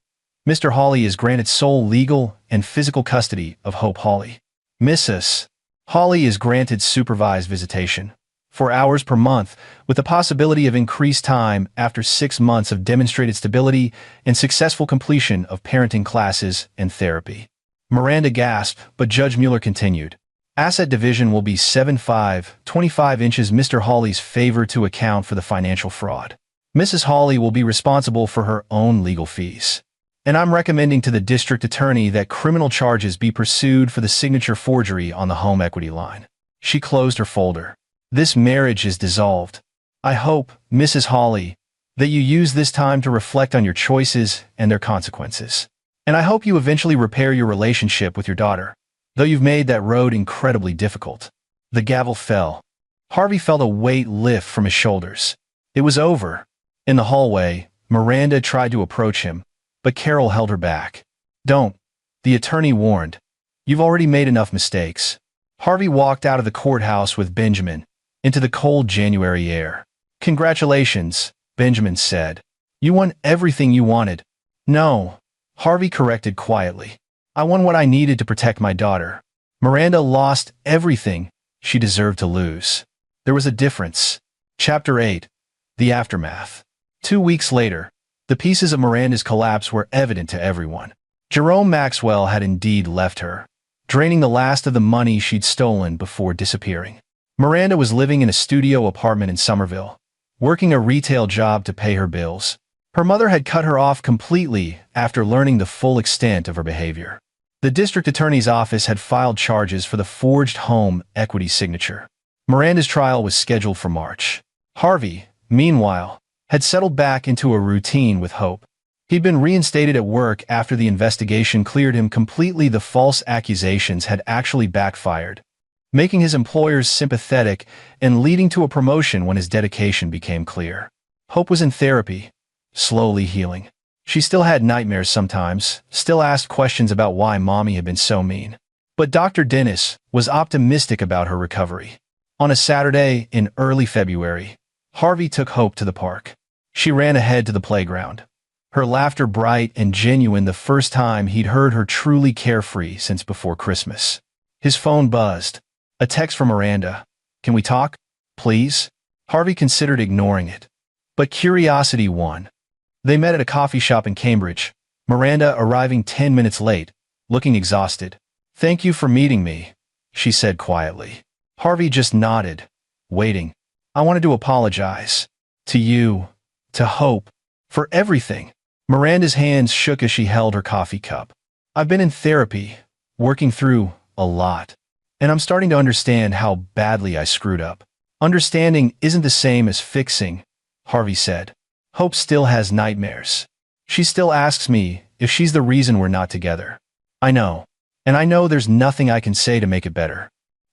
Mr. Hawley is granted sole legal and physical custody of Hope Hawley. Mrs. Hawley is granted supervised visitation, 4 hours per month, with the possibility of increased time after 6 months of demonstrated stability and successful completion of parenting classes and therapy. Miranda gasped, but Judge Mueller continued. Asset division will be 7-5, 25 inches Mr. Hawley's favor to account for the financial fraud. Mrs. Hawley will be responsible for her own legal fees. And I'm recommending to the district attorney that criminal charges be pursued for the signature forgery on the home equity line. She closed her folder. This marriage is dissolved. I hope, Mrs. Hawley, that you use this time to reflect on your choices and their consequences. And I hope you eventually repair your relationship with your daughter, though you've made that road incredibly difficult. The gavel fell. Harvey felt a weight lift from his shoulders. It was over. In the hallway, Miranda tried to approach him, but Carol held her back. Don't, the attorney warned. You've already made enough mistakes. Harvey walked out of the courthouse with Benjamin, into the cold January air. Congratulations, Benjamin said. You won everything you wanted. No, Harvey corrected quietly. I won what I needed to protect my daughter. Miranda lost everything she deserved to lose. There was a difference. Chapter 8. The Aftermath. 2 weeks later, the pieces of Miranda's collapse were evident to everyone. Jerome Maxwell had indeed left her, draining the last of the money she'd stolen before disappearing. Miranda was living in a studio apartment in Somerville, working a retail job to pay her bills. Her mother had cut her off completely after learning the full extent of her behavior. The district attorney's office had filed charges for the forged home equity signature. Miranda's trial was scheduled for March. Harvey, meanwhile, had settled back into a routine with Hope. He'd been reinstated at work after the investigation cleared him completely. The false accusations had actually backfired, making his employers sympathetic and leading to a promotion when his dedication became clear. Hope was in therapy, slowly healing. She still had nightmares sometimes, still asked questions about why Mommy had been so mean. But Dr. Dennis was optimistic about her recovery. On a Saturday in early February, Harvey took Hope to the park. She ran ahead to the playground, her laughter bright and genuine, the first time he'd heard her truly carefree since before Christmas. His phone buzzed. A text from Miranda. Can we talk, please? Harvey considered ignoring it, but curiosity won. They met at a coffee shop in Cambridge, Miranda arriving 10 minutes late, looking exhausted. Thank you for meeting me, she said quietly. Harvey just nodded, waiting. I wanted to apologize. To you, to Hope, for everything. Miranda's hands shook as she held her coffee cup. I've been in therapy, working through a lot, and I'm starting to understand how badly I screwed up. Understanding isn't the same as fixing, Harvey said. Hope still has nightmares. She still asks me if she's the reason we're not together. I know, and I know there's nothing I can say to make it better.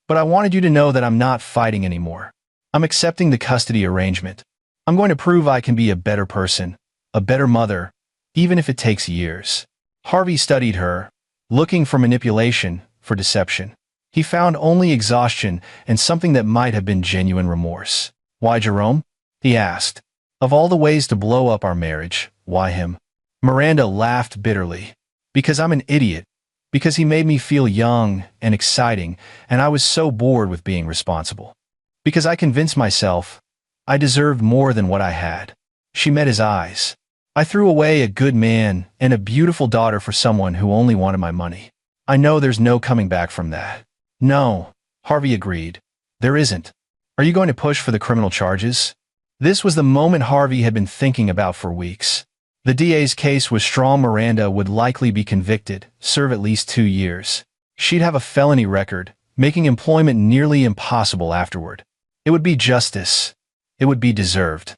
But I wanted you to know that I'm not fighting anymore. I'm accepting the custody arrangement. I'm going to prove I can be a better person, a better mother, even if it takes years. Harvey studied her, looking for manipulation, for deception. He found only exhaustion and something that might have been genuine remorse. Why Jerome? He asked. Of all the ways to blow up our marriage, why him? Miranda laughed bitterly. Because I'm an idiot. Because he made me feel young and exciting, and I was so bored with being responsible. Because I convinced myself I deserved more than what I had. She met his eyes. I threw away a good man and a beautiful daughter for someone who only wanted my money. I know there's no coming back from that. No, Harvey agreed. There isn't. Are you going to push for the criminal charges? This was the moment Harvey had been thinking about for weeks. The DA's case was strong. Miranda would likely be convicted, serve at least 2 years. She'd have a felony record, making employment nearly impossible afterward. It would be justice. It would be deserved.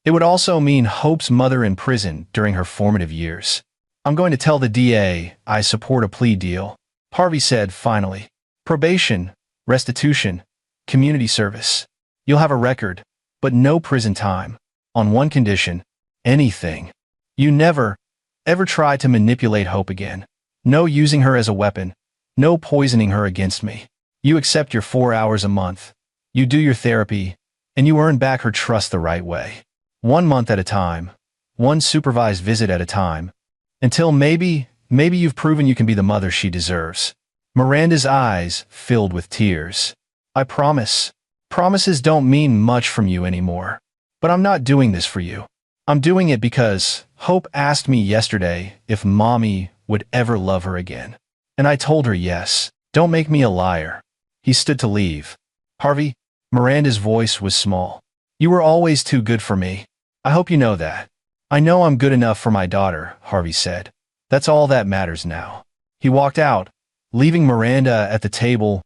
It would also mean Hope's mother in prison during her formative years. I'm going to tell the DA I support a plea deal, Harvey said finally. Probation, restitution, community service. You'll have a record, but no prison time. On one condition, anything. You never, ever try to manipulate Hope again. No using her as a weapon. No poisoning her against me. You accept your 4 hours a month. You do your therapy, and you earn back her trust the right way. 1 month at a time. 1 supervised visit at a time. Until maybe you've proven you can be the mother she deserves. Miranda's eyes filled with tears. I promise. Promises don't mean much from you anymore. But I'm not doing this for you. I'm doing it because Hope asked me yesterday if Mommy would ever love her again. And I told her yes. Don't make me a liar. He stood to leave. Harvey, Miranda's voice was small. You were always too good for me. I hope you know that. I know I'm good enough for my daughter, Harvey said. That's all that matters now. He walked out, leaving Miranda at the table,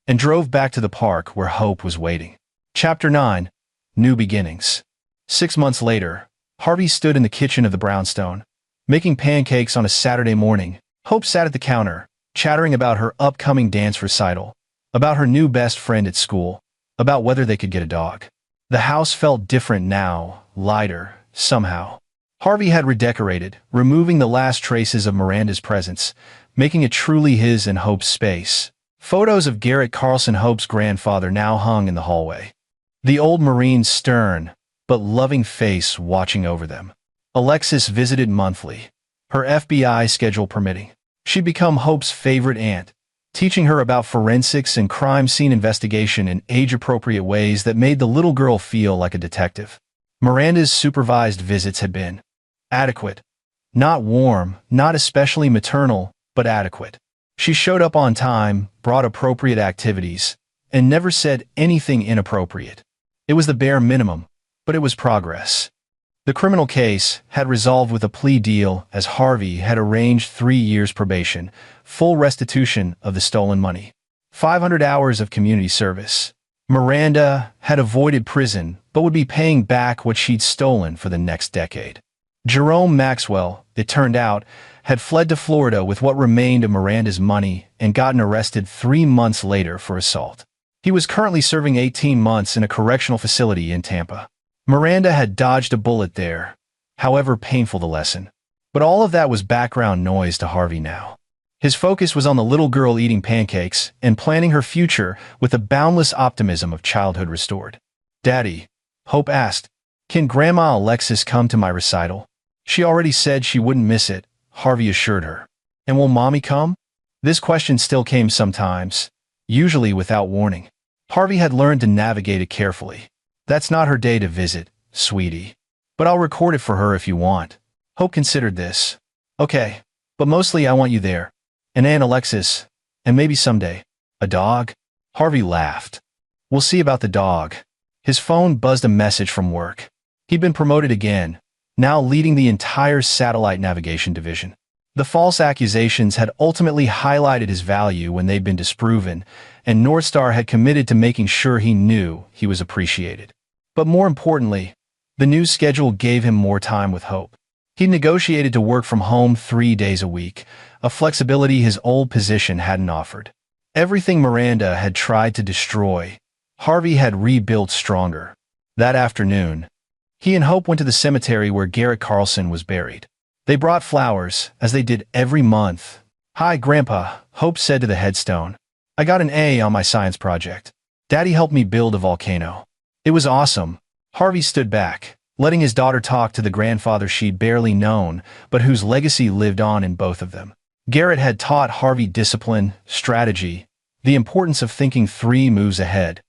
and drove back to the park where Hope was waiting. Chapter 9. New Beginnings. 6 months later, Harvey stood in the kitchen of the brownstone, making pancakes on a Saturday morning. Hope sat at the counter, chattering about her upcoming dance recital, about her new best friend at school, about whether they could get a dog. The house felt different now, lighter, somehow. Harvey had redecorated, removing the last traces of Miranda's presence, making it truly his and Hope's space. Photos of Garrett Carlson, Hope's grandfather, now hung in the hallway. The old Marine's stern, but loving face watching over them. Alexis visited monthly, her FBI schedule permitting. She'd become Hope's favorite aunt, teaching her about forensics and crime scene investigation in age-appropriate ways that made the little girl feel like a detective. Miranda's supervised visits had been adequate. Not warm, not especially maternal, but adequate. She showed up on time, brought appropriate activities, and never said anything inappropriate. It was the bare minimum, but it was progress. The criminal case had resolved with a plea deal as Harvey had arranged 3 years probation, full restitution of the stolen money, 500 hours of community service. Miranda had avoided prison but would be paying back what she'd stolen for the next decade. Jerome Maxwell, it turned out, had fled to Florida with what remained of Miranda's money and gotten arrested 3 months later for assault. He was currently serving 18 months in a correctional facility in Tampa. Miranda had dodged a bullet there, however painful the lesson. But all of that was background noise to Harvey now. His focus was on the little girl eating pancakes and planning her future with the boundless optimism of childhood restored. Daddy, Hope asked, can Grandma Alexis come to my recital? She already said she wouldn't miss it, Harvey assured her. And will Mommy come? This question still came sometimes, usually without warning. Harvey had learned to navigate it carefully. That's not her day to visit, sweetie. But I'll record it for her if you want. Hope considered this. Okay, but mostly I want you there. And Aunt Alexis, and maybe someday, a dog? Harvey laughed. We'll see about the dog. His phone buzzed a message from work. He'd been promoted again, now leading the entire satellite navigation division. The false accusations had ultimately highlighted his value when they'd been disproven, and Northstar had committed to making sure he knew he was appreciated. But more importantly, the new schedule gave him more time with Hope. He negotiated to work from home 3 days a week, a flexibility his old position hadn't offered. Everything Miranda had tried to destroy, Harvey had rebuilt stronger. That afternoon, he and Hope went to the cemetery where Garrett Carlson was buried. They brought flowers, as they did every month. "Hi, Grandpa," Hope said to the headstone. "I got an A on my science project. Daddy helped me build a volcano." It was awesome. Harvey stood back, letting his daughter talk to the grandfather she'd barely known, but whose legacy lived on in both of them. Garrett had taught Harvey discipline, strategy, the importance of thinking 3 moves ahead.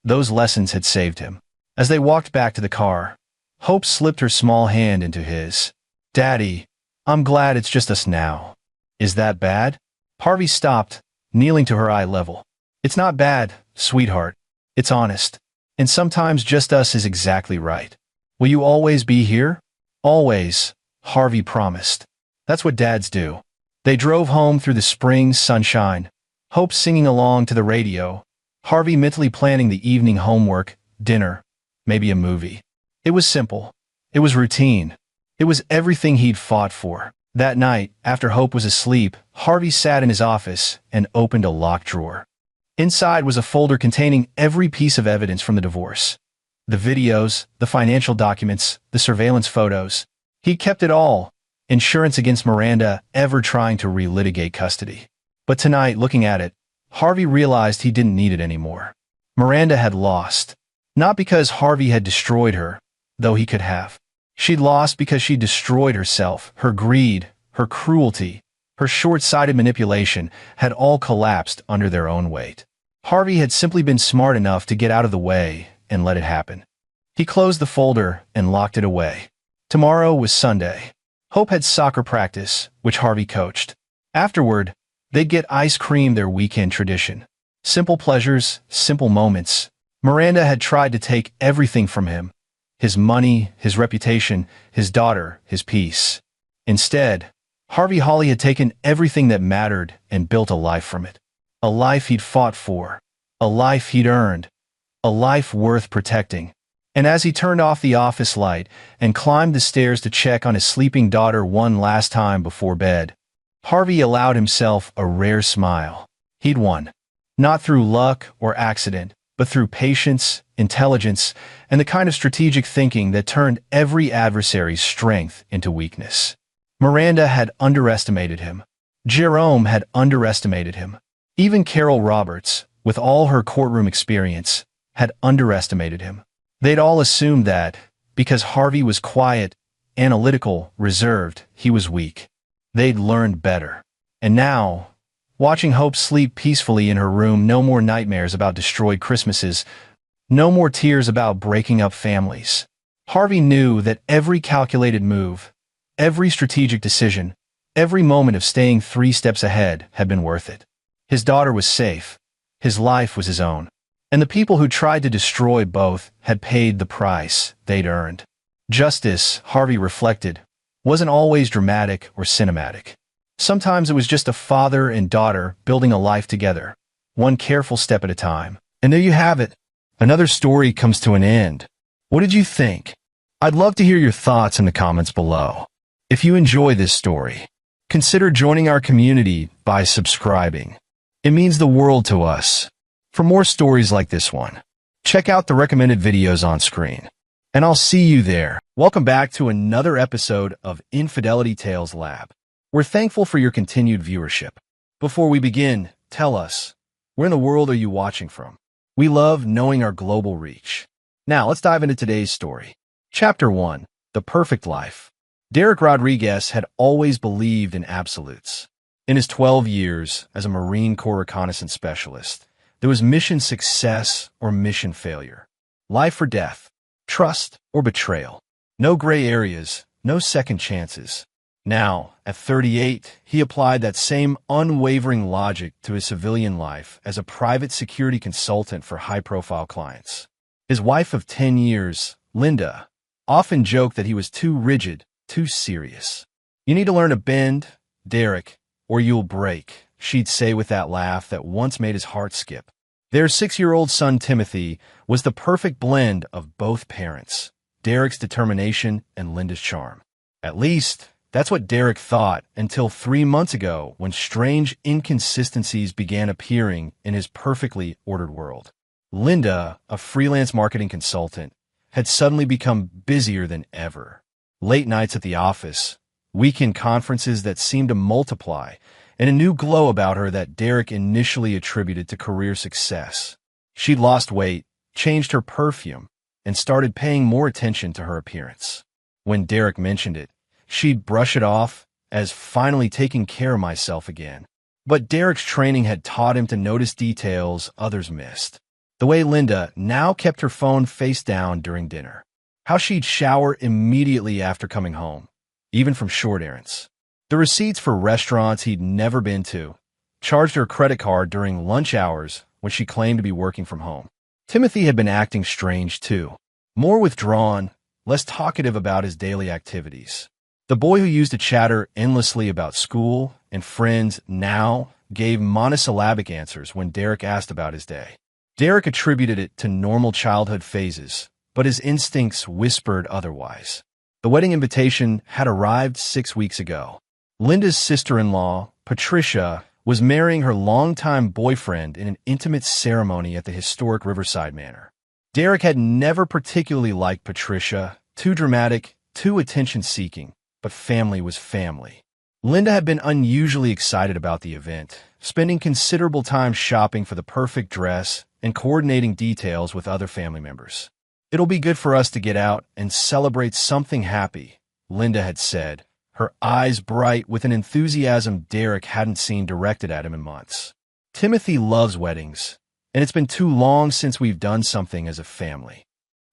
Those lessons had saved him. As they walked back to the car, Hope slipped her small hand into his. "Daddy, I'm glad it's just us now." "Is that bad?" Harvey stopped, kneeling to her eye level. "It's not bad, sweetheart. It's honest. And sometimes just us is exactly right. Will you always be here?" "Always," Harvey promised. "That's what dads do." They drove home through the spring sunshine, Hope singing along to the radio, Harvey mentally planning the evening homework, dinner, maybe a movie. It was simple. It was routine. It was everything he'd fought for. That night, after Hope was asleep, Harvey sat in his office and opened a locked drawer. Inside was a folder containing every piece of evidence from the divorce. The videos, the financial documents, the surveillance photos. He kept it all. Insurance against Miranda ever trying to relitigate custody. But tonight, looking at it, Harvey realized he didn't need it anymore. Miranda had lost. Not because Harvey had destroyed her, though he could have. She'd lost because she destroyed herself. Her greed, her cruelty, her short-sighted manipulation had all collapsed under their own weight. Harvey had simply been smart enough to get out of the way and let it happen. He closed the folder and locked it away. Tomorrow was Sunday. Hope had soccer practice, which Harvey coached. Afterward, they'd get ice cream, their weekend tradition. Simple pleasures, simple moments. Miranda had tried to take everything from him. His money, his reputation, his daughter, his peace. Instead, Harvey Hawley had taken everything that mattered and built a life from it. A life he'd fought for. A life he'd earned. A life worth protecting. And as he turned off the office light and climbed the stairs to check on his sleeping daughter one last time before bed, Harvey allowed himself a rare smile. He'd won. Not through luck or accident, but through patience, intelligence, and the kind of strategic thinking that turned every adversary's strength into weakness. Miranda had underestimated him. Jerome had underestimated him. Even Carol Roberts, with all her courtroom experience, had underestimated him. They'd all assumed that, because Harvey was quiet, analytical, reserved, he was weak. They'd learned better. And now, watching Hope sleep peacefully in her room, no more nightmares about destroyed Christmases, no more tears about breaking up families. Harvey knew that every calculated move, every strategic decision, every moment of staying 3 steps ahead had been worth it. His daughter was safe. His life was his own. And the people who tried to destroy both had paid the price they'd earned. Justice, Harvey reflected, wasn't always dramatic or cinematic. Sometimes it was just a father and daughter building a life together, one careful step at a time. And there you have it. Another story comes to an end. What did you think? I'd love to hear your thoughts in the comments below. If you enjoy this story, consider joining our community by subscribing. It means the world to us. For more stories like this one, check out the recommended videos on screen. And I'll see you there. Welcome back to another episode of Infidelity Tales Lab. We're thankful for your continued viewership. Before we begin, tell us, where in the world are you watching from? We love knowing our global reach. Now, let's dive into today's story. Chapter 1, The Perfect Life. Derek Rodriguez had always believed in absolutes. In his 12 years as a Marine Corps reconnaissance specialist, there was mission success or mission failure, life or death, trust or betrayal. No gray areas, no second chances. Now, at 38, he applied that same unwavering logic to his civilian life as a private security consultant for high-profile clients. His wife of 10 years, Linda, often joked that he was too rigid, too serious. "You need to learn to bend, Derek, or you'll break," she'd say with that laugh that once made his heart skip. Their 6-year-old son, Timothy, was the perfect blend of both parents, Derek's determination and Linda's charm. At least, that's what Derek thought until 3 months ago when strange inconsistencies began appearing in his perfectly ordered world. Linda, a freelance marketing consultant, had suddenly become busier than ever. Late nights at the office, weekend conferences that seemed to multiply, and a new glow about her that Derek initially attributed to career success. She'd lost weight, changed her perfume, and started paying more attention to her appearance. When Derek mentioned it, she'd brush it off as finally taking care of myself again. But Derek's training had taught him to notice details others missed. The way Linda now kept her phone face down during dinner. How she'd shower immediately after coming home, even from short errands. The receipts for restaurants he'd never been to. Charged her credit card during lunch hours when she claimed to be working from home. Timothy had been acting strange too. More withdrawn, less talkative about his daily activities. The boy who used to chatter endlessly about school and friends now gave monosyllabic answers when Derek asked about his day. Derek attributed it to normal childhood phases, but his instincts whispered otherwise. The wedding invitation had arrived 6 weeks ago. Linda's sister-in-law, Patricia, was marrying her longtime boyfriend in an intimate ceremony at the historic Riverside Manor. Derek had never particularly liked Patricia, too dramatic, too attention-seeking, but family was family. Linda had been unusually excited about the event, spending considerable time shopping for the perfect dress and coordinating details with other family members. "It'll be good for us to get out and celebrate something happy," Linda had said, her eyes bright with an enthusiasm Derek hadn't seen directed at him in months. "Timothy loves weddings, and it's been too long since we've done something as a family."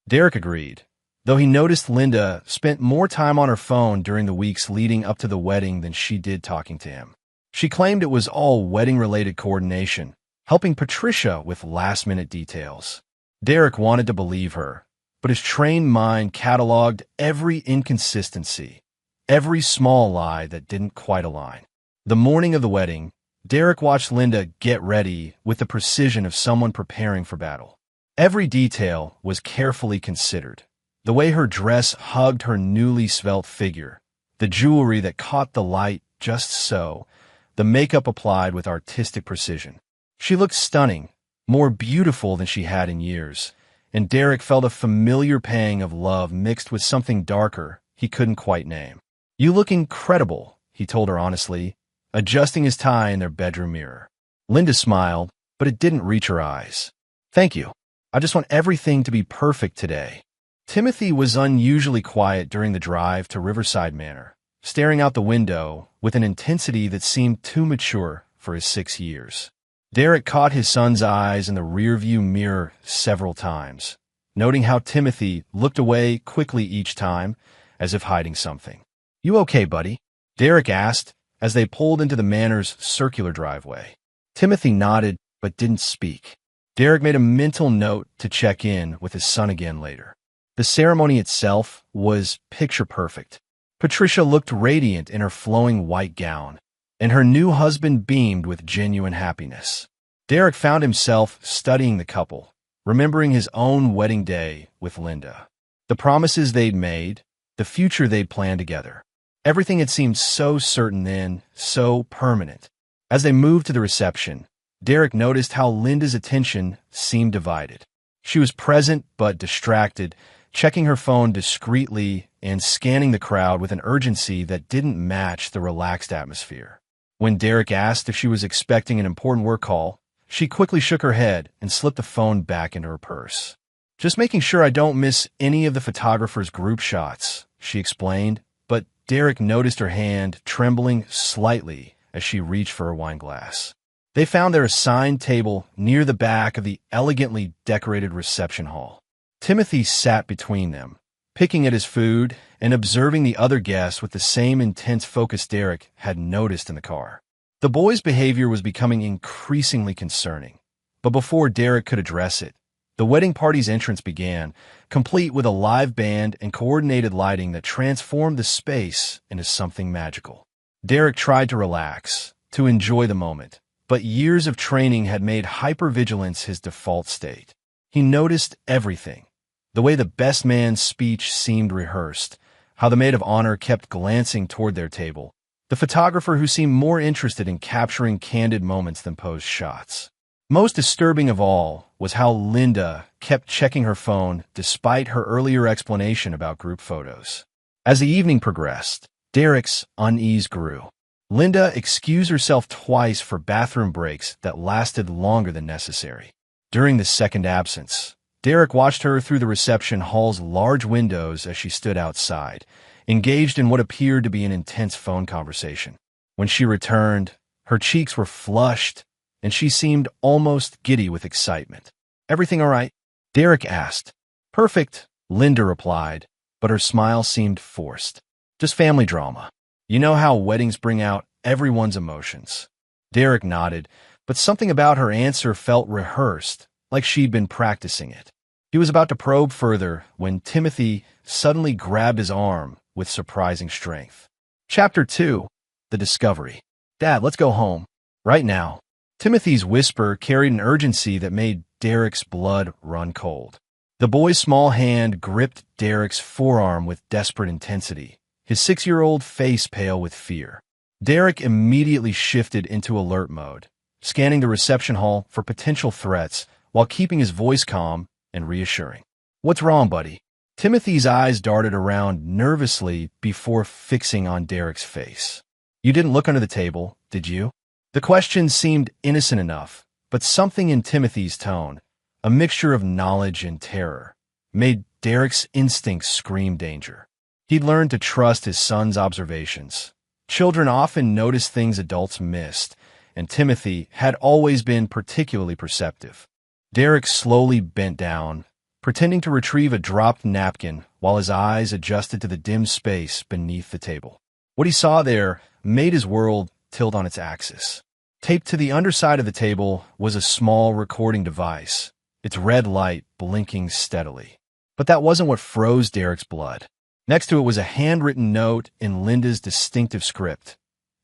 Derek agreed, though he noticed Linda spent more time on her phone during the weeks leading up to the wedding than she did talking to him. She claimed it was all wedding-related coordination, helping Patricia with last-minute details. Derek wanted to believe her, but his trained mind cataloged every inconsistency, every small lie that didn't quite align. The morning of the wedding, Derek watched Linda get ready with the precision of someone preparing for battle. Every detail was carefully considered. The way her dress hugged her newly svelte figure, the jewelry that caught the light just so, the makeup applied with artistic precision. She looked stunning, more beautiful than she had in years, and Derek felt a familiar pang of love mixed with something darker he couldn't quite name. "You look incredible," he told her honestly, adjusting his tie in their bedroom mirror. Linda smiled, but it didn't reach her eyes. "Thank you. I just want everything to be perfect today." Timothy was unusually quiet during the drive to Riverside Manor, staring out the window with an intensity that seemed too mature for his 6 years. Derek caught his son's eyes in the rearview mirror several times, noting how Timothy looked away quickly each time, as if hiding something. "You okay, buddy?" Derek asked as they pulled into the manor's circular driveway. Timothy nodded but didn't speak. Derek made a mental note to check in with his son again later. The ceremony itself was picture-perfect. Patricia looked radiant in her flowing white gown, and her new husband beamed with genuine happiness. Derek found himself studying the couple, remembering his own wedding day with Linda. The promises they'd made, the future they'd planned together. Everything had seemed so certain then, so permanent. As they moved to the reception, Derek noticed how Linda's attention seemed divided. She was present but distracted, checking her phone discreetly and scanning the crowd with an urgency that didn't match the relaxed atmosphere. When Derek asked if she was expecting an important work call, she quickly shook her head and slipped the phone back into her purse. "Just making sure I don't miss any of the photographer's group shots," she explained, but Derek noticed her hand trembling slightly as she reached for her wine glass. They found their assigned table near the back of the elegantly decorated reception hall. Timothy sat between them, picking at his food and observing the other guests with the same intense focus Derek had noticed in the car. The boy's behavior was becoming increasingly concerning, but before Derek could address it, the wedding party's entrance began, complete with a live band and coordinated lighting that transformed the space into something magical. Derek tried to relax, to enjoy the moment, but years of training had made hypervigilance his default state. He noticed everything. The way the best man's speech seemed rehearsed, how the maid of honor kept glancing toward their table, the photographer who seemed more interested in capturing candid moments than posed shots. Most disturbing of all was how Linda kept checking her phone despite her earlier explanation about group photos. As the evening progressed, Derek's unease grew. Linda excused herself twice for bathroom breaks that lasted longer than necessary. During this second absence, Derek watched her through the reception hall's large windows as she stood outside, engaged in what appeared to be an intense phone conversation. When she returned, her cheeks were flushed, and she seemed almost giddy with excitement. "Everything all right?" Derek asked. "Perfect," Linda replied, but her smile seemed forced. "Just family drama. You know how weddings bring out everyone's emotions." Derek nodded, but something about her answer felt rehearsed, like she'd been practicing it. He was about to probe further when Timothy suddenly grabbed his arm with surprising strength. Chapter 2. The Discovery. "Dad, let's go home. Right now." Timothy's whisper carried an urgency that made Derek's blood run cold. The boy's small hand gripped Derek's forearm with desperate intensity, his 6-year-old face pale with fear. Derek immediately shifted into alert mode, scanning the reception hall for potential threats while keeping his voice calm and reassuring. "What's wrong, buddy?" Timothy's eyes darted around nervously before fixing on Derek's face. "You didn't look under the table, did you?" The question seemed innocent enough, but something in Timothy's tone, a mixture of knowledge and terror, made Derek's instincts scream danger. He'd learned to trust his son's observations. Children often notice things adults missed, and Timothy had always been particularly perceptive. Derek slowly bent down, pretending to retrieve a dropped napkin while his eyes adjusted to the dim space beneath the table. What he saw there made his world tilt on its axis. Taped to the underside of the table was a small recording device, its red light blinking steadily. But that wasn't what froze Derek's blood. Next to it was a handwritten note in Linda's distinctive script.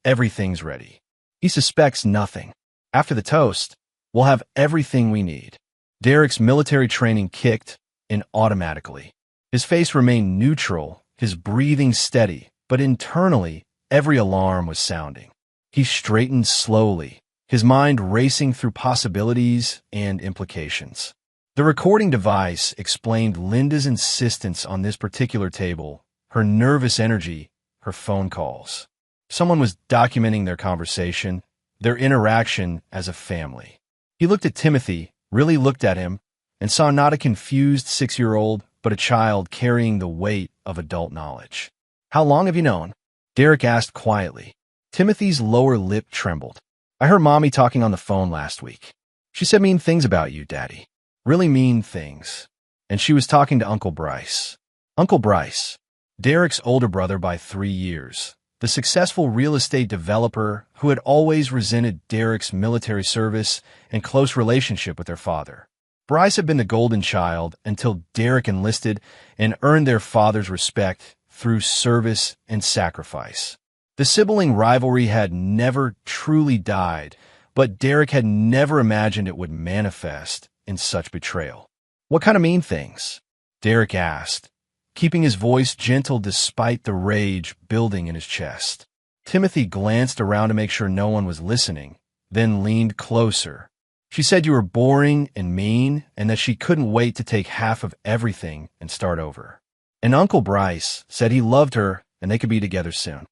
"Everything's ready. He suspects nothing. After the toast, we'll have everything we need." Derek's military training kicked in automatically. His face remained neutral, his breathing steady, but internally, every alarm was sounding. He straightened slowly, his mind racing through possibilities and implications. The recording device explained Linda's insistence on this particular table, her nervous energy, her phone calls. Someone was documenting their conversation, their interaction as a family. He looked at Timothy, really looked at him, and saw not a confused 6-year-old, but a child carrying the weight of adult knowledge. "How long have you known?" Derek asked quietly. Timothy's lower lip trembled. "I heard Mommy talking on the phone last week. She said mean things about you, Daddy. Really mean things. And she was talking to Uncle Bryce." Uncle Bryce, Derek's older brother by 3 years, the successful real estate developer who had always resented Derek's military service and close relationship with their father. Bryce had been the golden child until Derek enlisted and earned their father's respect through service and sacrifice. The sibling rivalry had never truly died, but Derek had never imagined it would manifest in such betrayal. "What kind of mean things?" Derek asked, keeping his voice gentle despite the rage building in his chest. Timothy glanced around to make sure no one was listening, then leaned closer. "She said you were boring and mean, and that she couldn't wait to take half of everything and start over. And Uncle Bryce said he loved her and they could be together soon."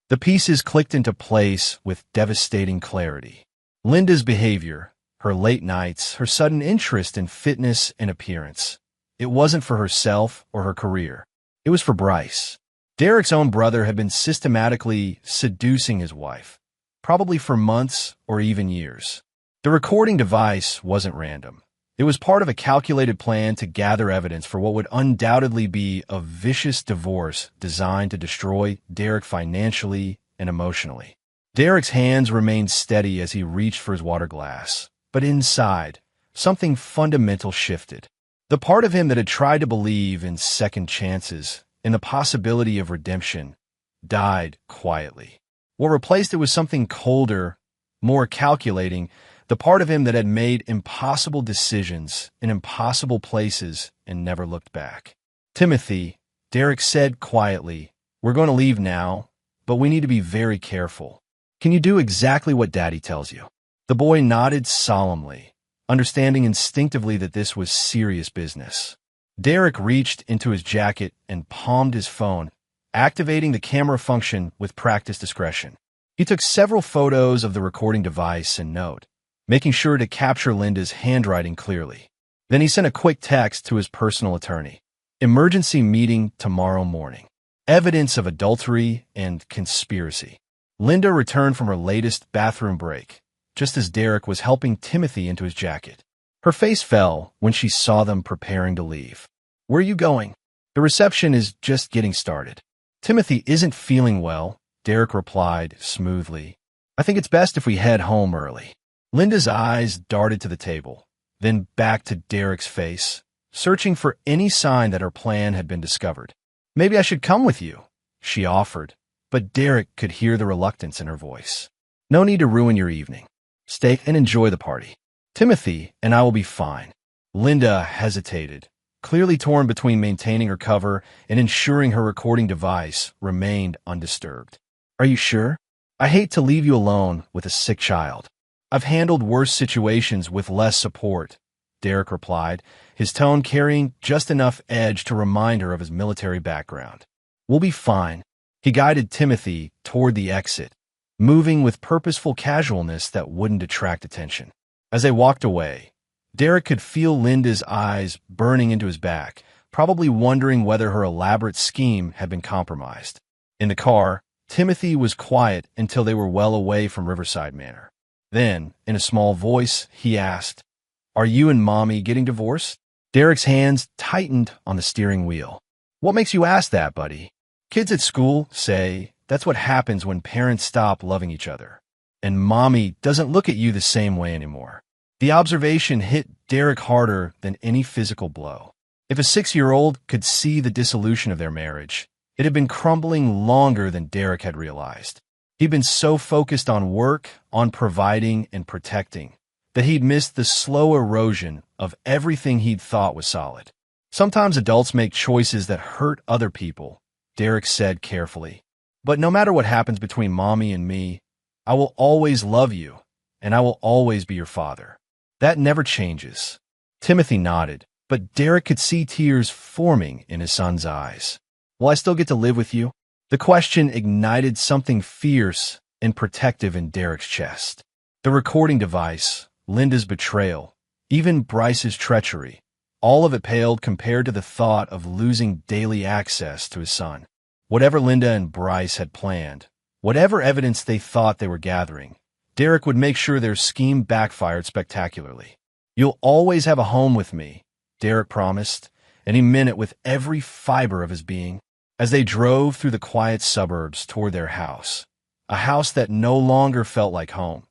The pieces clicked into place with devastating clarity. Linda's behavior, her late nights, her sudden interest in fitness and appearance. It wasn't for herself or her career. It was for Bryce. Derek's own brother had been systematically seducing his wife, probably for months or even years. The recording device wasn't random. It was part of a calculated plan to gather evidence for what would undoubtedly be a vicious divorce designed to destroy Derek financially and emotionally. Derek's hands remained steady as he reached for his water glass. But inside, something fundamental shifted. The part of him that had tried to believe in second chances, in the possibility of redemption, died quietly. What replaced it was something colder, more calculating, the part of him that had made impossible decisions in impossible places and never looked back. "Timothy," Derek said quietly, "we're going to leave now, but we need to be very careful. Can you do exactly what Daddy tells you?" The boy nodded solemnly, understanding instinctively that this was serious business. Derek reached into his jacket and palmed his phone, activating the camera function with practiced discretion. He took several photos of the recording device and note, making sure to capture Linda's handwriting clearly. Then he sent a quick text to his personal attorney. Emergency meeting tomorrow morning. Evidence of adultery and conspiracy. Linda returned from her latest bathroom break, just as Derek was helping Timothy into his jacket. Her face fell when she saw them preparing to leave. Where are you going? The reception is just getting started. Timothy isn't feeling well, Derek replied smoothly. I think it's best if we head home early. Linda's eyes darted to the table, then back to Derek's face, searching for any sign that her plan had been discovered. Maybe I should come with you, she offered, but Derek could hear the reluctance in her voice. No need to ruin your evening. Stay and enjoy the party. Timothy and I will be fine. Linda hesitated, clearly torn between maintaining her cover and ensuring her recording device remained undisturbed. Are you sure? I hate to leave you alone with a sick child. I've handled worse situations with less support, Derek replied, his tone carrying just enough edge to remind her of his military background. We'll be fine. He guided Timothy toward the exit, moving with purposeful casualness that wouldn't attract attention. As they walked away, Derek could feel Linda's eyes burning into his back, probably wondering whether her elaborate scheme had been compromised. In the car, Timothy was quiet until they were well away from Riverside Manor. Then, in a small voice, he asked, Are you and Mommy getting divorced? Derek's hands tightened on the steering wheel. What makes you ask that, buddy? Kids at school say that's what happens when parents stop loving each other. And Mommy doesn't look at you the same way anymore. The observation hit Derek harder than any physical blow. If a 6-year-old could see the dissolution of their marriage, it had been crumbling longer than Derek had realized. He'd been so focused on work, on providing and protecting, that he'd missed the slow erosion of everything he'd thought was solid. Sometimes adults make choices that hurt other people, Derek said carefully. But no matter what happens between Mommy and me, I will always love you, and I will always be your father. That never changes. Timothy nodded, but Derek could see tears forming in his son's eyes. Will I still get to live with you? The question ignited something fierce and protective in Derek's chest. The recording device, Linda's betrayal, even Bryce's treachery, all of it paled compared to the thought of losing daily access to his son. Whatever Linda and Bryce had planned, whatever evidence they thought they were gathering, Derek would make sure their scheme backfired spectacularly. You'll always have a home with me, Derek promised, and he meant it with every fiber of his being. As they drove through the quiet suburbs toward their house, a house that no longer felt like home,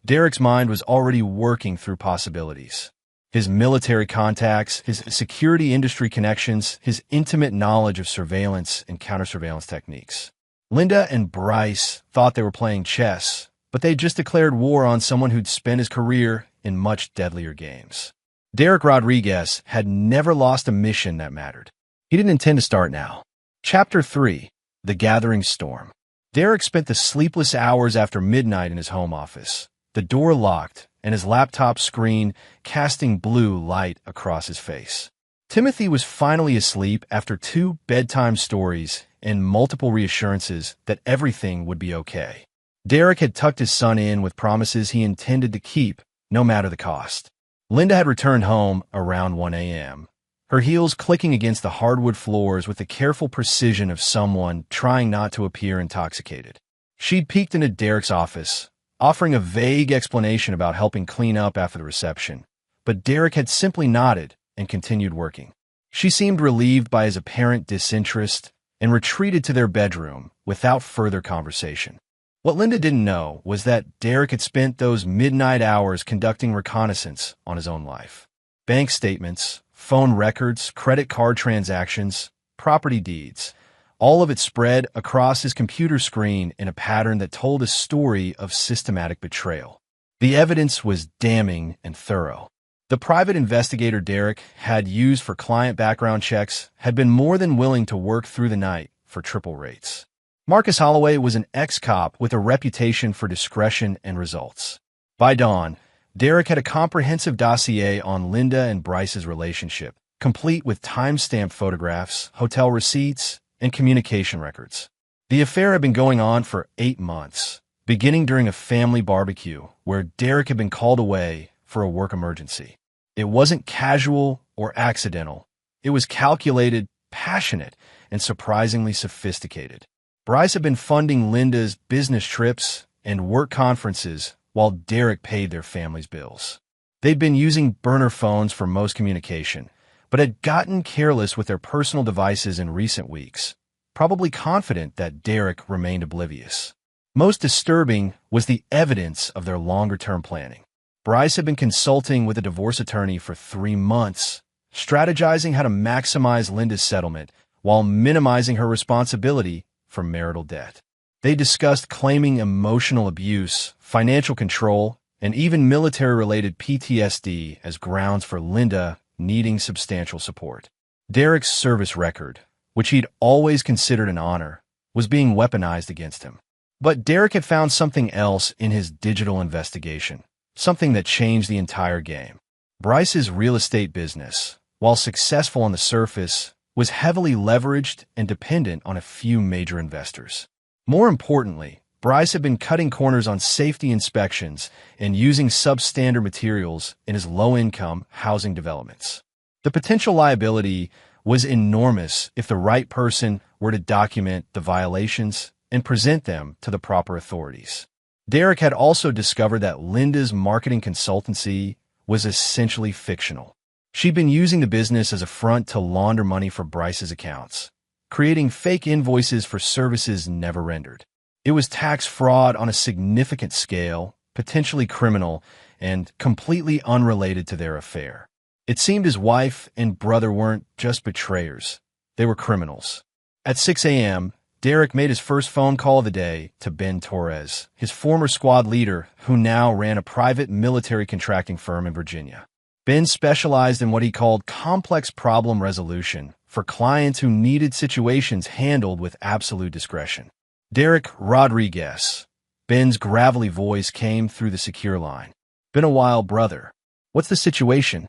Derek's mind was already working through possibilities. His military contacts, his security industry connections, his intimate knowledge of surveillance and counter-surveillance techniques. Linda and Bryce thought they were playing chess, but they just declared war on someone who'd spent his career in much deadlier games. Derek Rodriguez had never lost a mission that mattered. He didn't intend to start now. Chapter 3. The Gathering Storm. Derek spent the sleepless hours after midnight in his home office, the door locked and his laptop screen casting blue light across his face. Timothy was finally asleep after 2 bedtime stories and multiple reassurances that everything would be okay. Derek had tucked his son in with promises he intended to keep, no matter the cost. Linda had returned home around 1 a.m., her heels clicking against the hardwood floors with the careful precision of someone trying not to appear intoxicated. She'd peeked into Derek's office, offering a vague explanation about helping clean up after the reception, but Derek had simply nodded and continued working. She seemed relieved by his apparent disinterest and retreated to their bedroom without further conversation. What Linda didn't know was that Derek had spent those midnight hours conducting reconnaissance on his own life. Bank statements, phone records, credit card transactions, property deeds, all of it spread across his computer screen in a pattern that told a story of systematic betrayal. The evidence was damning and thorough. The private investigator Derek had used for client background checks had been more than willing to work through the night for triple rates. Marcus Holloway was an ex-cop with a reputation for discretion and results. By dawn, Derek had a comprehensive dossier on Linda and Bryce's relationship, complete with time-stamped photographs, hotel receipts, and communication records. The affair had been going on for 8 months, beginning during a family barbecue where Derek had been called away for a work emergency. It wasn't casual or accidental. It was calculated, passionate, and surprisingly sophisticated. Bryce had been funding Linda's business trips and work conferences while Derek paid their family's bills. They'd been using burner phones for most communication, but had gotten careless with their personal devices in recent weeks, probably confident that Derek remained oblivious. Most disturbing was the evidence of their longer-term planning. Bryce had been consulting with a divorce attorney for 3 months, strategizing how to maximize Linda's settlement while minimizing her responsibility for marital debt. They discussed claiming emotional abuse, financial control, and even military-related PTSD as grounds for Linda needing substantial support. Derek's service record, which he'd always considered an honor, was being weaponized against him. But Derek had found something else in his digital investigation, something that changed the entire game. Bryce's real estate business, while successful on the surface, was heavily leveraged and dependent on a few major investors. More importantly, Bryce had been cutting corners on safety inspections and using substandard materials in his low-income housing developments. The potential liability was enormous if the right person were to document the violations and present them to the proper authorities. Derek had also discovered that Linda's marketing consultancy was essentially fictional. She'd been using the business as a front to launder money for Bryce's accounts, creating fake invoices for services never rendered. It was tax fraud on a significant scale, potentially criminal, and completely unrelated to their affair. It seemed his wife and brother weren't just betrayers, they were criminals. At 6 a.m., Derek made his first phone call of the day to Ben Torres, his former squad leader who now ran a private military contracting firm in Virginia. Ben specialized in what he called complex problem resolution for clients who needed situations handled with absolute discretion. Derek Rodriguez. Ben's gravelly voice came through the secure line. Been a while, brother. What's the situation?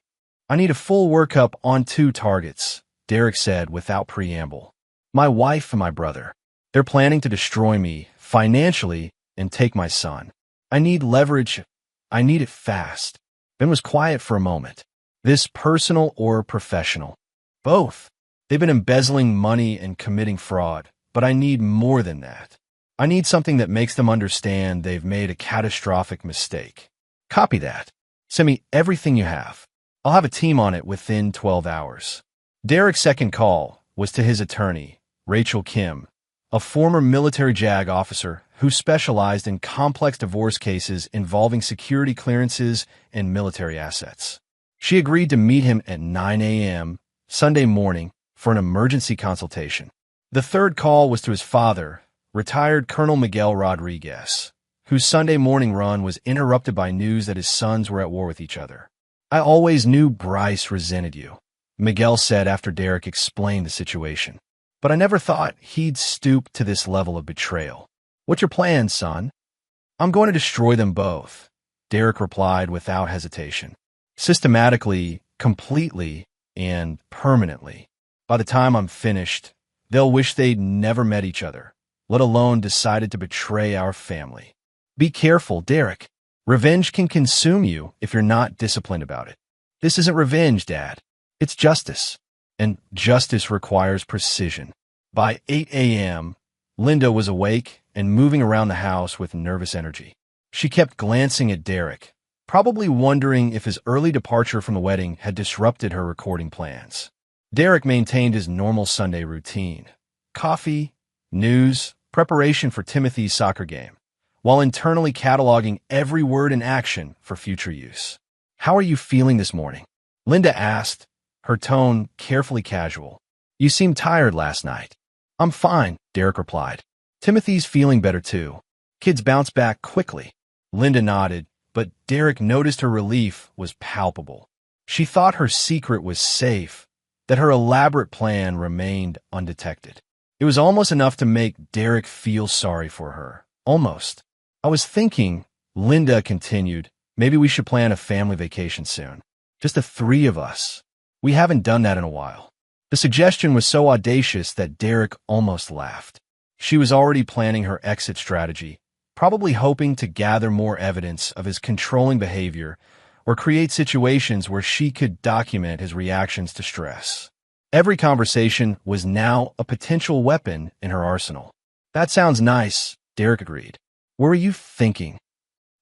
I need a full workup on 2 targets, Derek said without preamble. My wife and my brother. They're planning to destroy me financially and take my son. I need leverage. I need it fast. Ben was quiet for a moment. This personal or professional? Both. They've been embezzling money and committing fraud, but I need more than that. I need something that makes them understand they've made a catastrophic mistake. Copy that. Send me everything you have. I'll have a team on it within 12 hours. Derek's second call was to his attorney, Rachel Kim, a former military JAG officer who specialized in complex divorce cases involving security clearances and military assets. She agreed to meet him at 9 a.m. Sunday morning for an emergency consultation. The third call was to his father, retired Colonel Miguel Rodriguez, whose Sunday morning run was interrupted by news that his sons were at war with each other. I always knew Bryce resented you, Miguel said after Derek explained the situation. But I never thought he'd stoop to this level of betrayal. What's your plan, son? I'm going to destroy them both, Derek replied without hesitation. Systematically, completely, and permanently. By the time I'm finished, they'll wish they'd never met each other, let alone decided to betray our family. Be careful, Derek. Revenge can consume you if you're not disciplined about it. This isn't revenge, Dad. It's justice. And justice requires precision. By 8 a.m., Linda was awake and moving around the house with nervous energy. She kept glancing at Derek, probably wondering if his early departure from the wedding had disrupted her recording plans. Derek maintained his normal Sunday routine. Coffee, news, preparation for Timothy's soccer game, while internally cataloging every word and action for future use. How are you feeling this morning? Linda asked, her tone carefully casual. You seemed tired last night. I'm fine, Derek replied. Timothy's feeling better too. Kids bounce back quickly. Linda nodded, but Derek noticed her relief was palpable. She thought her secret was safe, that her elaborate plan remained undetected. It was almost enough to make Derek feel sorry for her. Almost. I was thinking, Linda continued, Maybe we should plan a family vacation soon. Just the three of us. We haven't done that in a while." The suggestion was so audacious that Derek almost laughed. She was already planning her exit strategy, probably hoping to gather more evidence of his controlling behavior or create situations where she could document his reactions to stress. Every conversation was now a potential weapon in her arsenal. "That sounds nice," Derek agreed. "Where were you thinking?"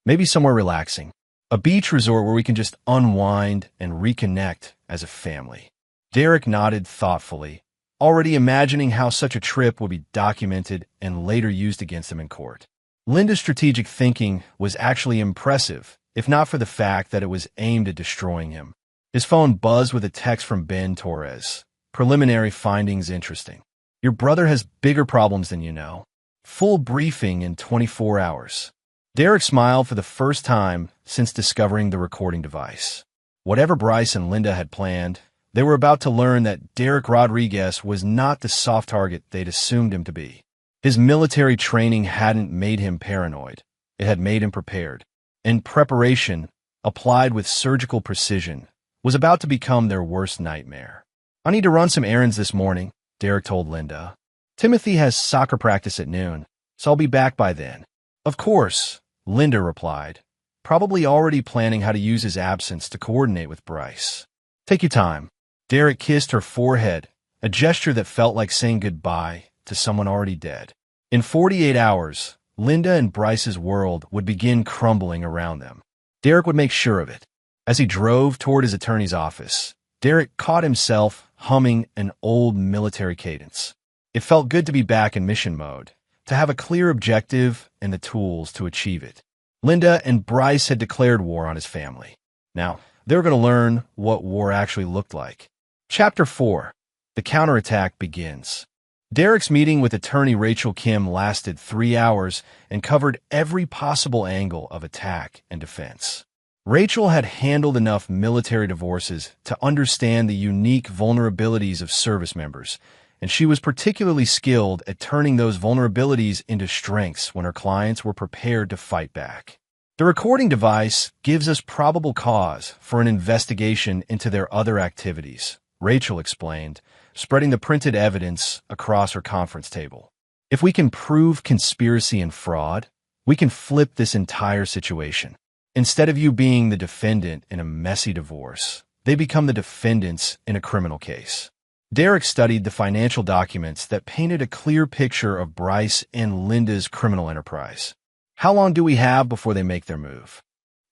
"Maybe somewhere relaxing. A beach resort where we can just unwind and reconnect as a family." Derek nodded thoughtfully, already imagining how such a trip would be documented and later used against him in court. Linda's strategic thinking was actually impressive, if not for the fact that it was aimed at destroying him. His phone buzzed with a text from Ben Torres. Preliminary findings interesting. "Your brother has bigger problems than you know. Full briefing in 24 hours. Derek smiled for the first time since discovering the recording device. Whatever Bryce and Linda had planned, they were about to learn that Derek Rodriguez was not the soft target they'd assumed him to be. His military training hadn't made him paranoid. It had made him prepared. And preparation, applied with surgical precision, was about to become their worst nightmare. "I need to run some errands this morning," Derek told Linda. "Timothy has soccer practice at noon, so I'll be back by then." "Of course," Linda replied, probably already planning how to use his absence to coordinate with Bryce. "Take your time." Derek kissed her forehead, a gesture that felt like saying goodbye to someone already dead. In 48 hours, Linda and Bryce's world would begin crumbling around them. Derek would make sure of it. As he drove toward his attorney's office, Derek caught himself humming an old military cadence. It felt good to be back in mission mode, to have a clear objective and the tools to achieve it. Linda and Bryce had declared war on his family. Now, they were going to learn what war actually looked like. Chapter 4. The counterattack begins. Derek's meeting with attorney Rachel Kim lasted 3 hours and covered every possible angle of attack and defense. Rachel had handled enough military divorces to understand the unique vulnerabilities of service members, and she was particularly skilled at turning those vulnerabilities into strengths when her clients were prepared to fight back. The recording device gives us probable cause for an investigation into their other activities, Rachel explained, spreading the printed evidence across her conference table. "If we can prove conspiracy and fraud, we can flip this entire situation. Instead of you being the defendant in a messy divorce, they become the defendants in a criminal case." Derek studied the financial documents that painted a clear picture of Bryce and Linda's criminal enterprise. "How long do we have before they make their move?"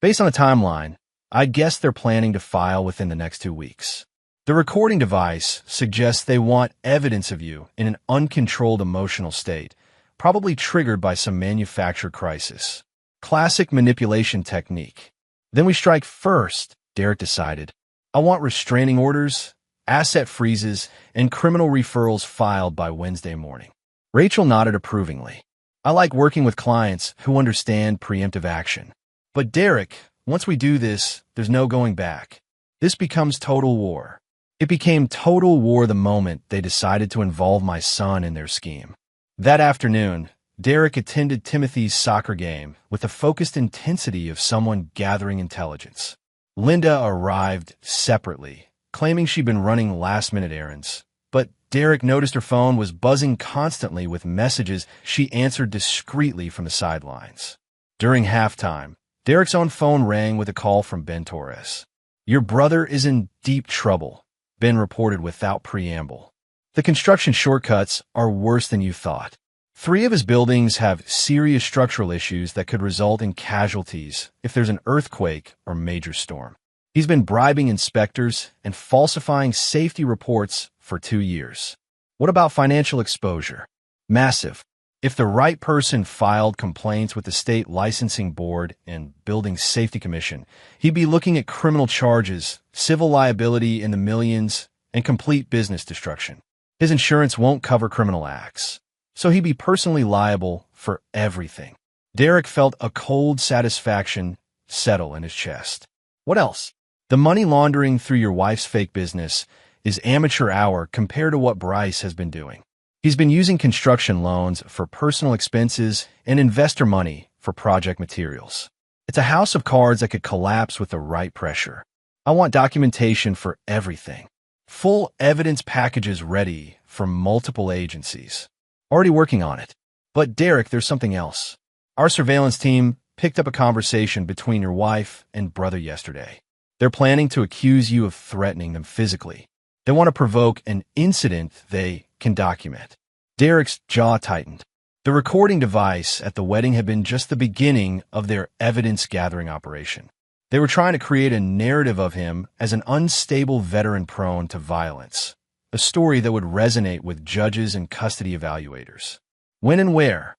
"Based on a timeline, I guess they're planning to file within the next 2 weeks. The recording device suggests they want evidence of you in an uncontrolled emotional state, probably triggered by some manufactured crisis. Classic manipulation technique. Then we strike first," Derek decided. "I want restraining orders, asset freezes, and criminal referrals filed by Wednesday morning." Rachel nodded approvingly. "I like working with clients who understand preemptive action. But Derek, once we do this, there's no going back. This becomes total war." It became total war the moment they decided to involve my son in their scheme. That afternoon, Derek attended Timothy's soccer game with the focused intensity of someone gathering intelligence. Linda arrived separately, claiming she'd been running last-minute errands. But Derek noticed her phone was buzzing constantly with messages she answered discreetly from the sidelines. During halftime, Derek's own phone rang with a call from Ben Torres. "Your brother is in deep trouble," Ben reported without preamble. "The construction shortcuts are worse than you thought. 3 of his buildings have serious structural issues that could result in casualties if there's an earthquake or major storm. He's been bribing inspectors and falsifying safety reports for 2 years. What about financial exposure? Massive. If the right person filed complaints with the state licensing board and building safety commission, he'd be looking at criminal charges, civil liability in the millions, and complete business destruction. His insurance won't cover criminal acts, so he'd be personally liable for everything." Derek felt a cold satisfaction settle in his chest. "What else?" "The money laundering through your wife's fake business is amateur hour compared to what Bryce has been doing. He's been using construction loans for personal expenses and investor money for project materials. It's a house of cards that could collapse with the right pressure. I want documentation for everything. Full evidence packages ready from multiple agencies. Already working on it. But Derek, there's something else. Our surveillance team picked up a conversation between your wife and brother yesterday. They're planning to accuse you of threatening them physically. They want to provoke an incident they can document. Derek's jaw tightened. The recording device at the wedding had been just the beginning of their evidence-gathering operation. They were trying to create a narrative of him as an unstable veteran prone to violence, a story that would resonate with judges and custody evaluators. When and where?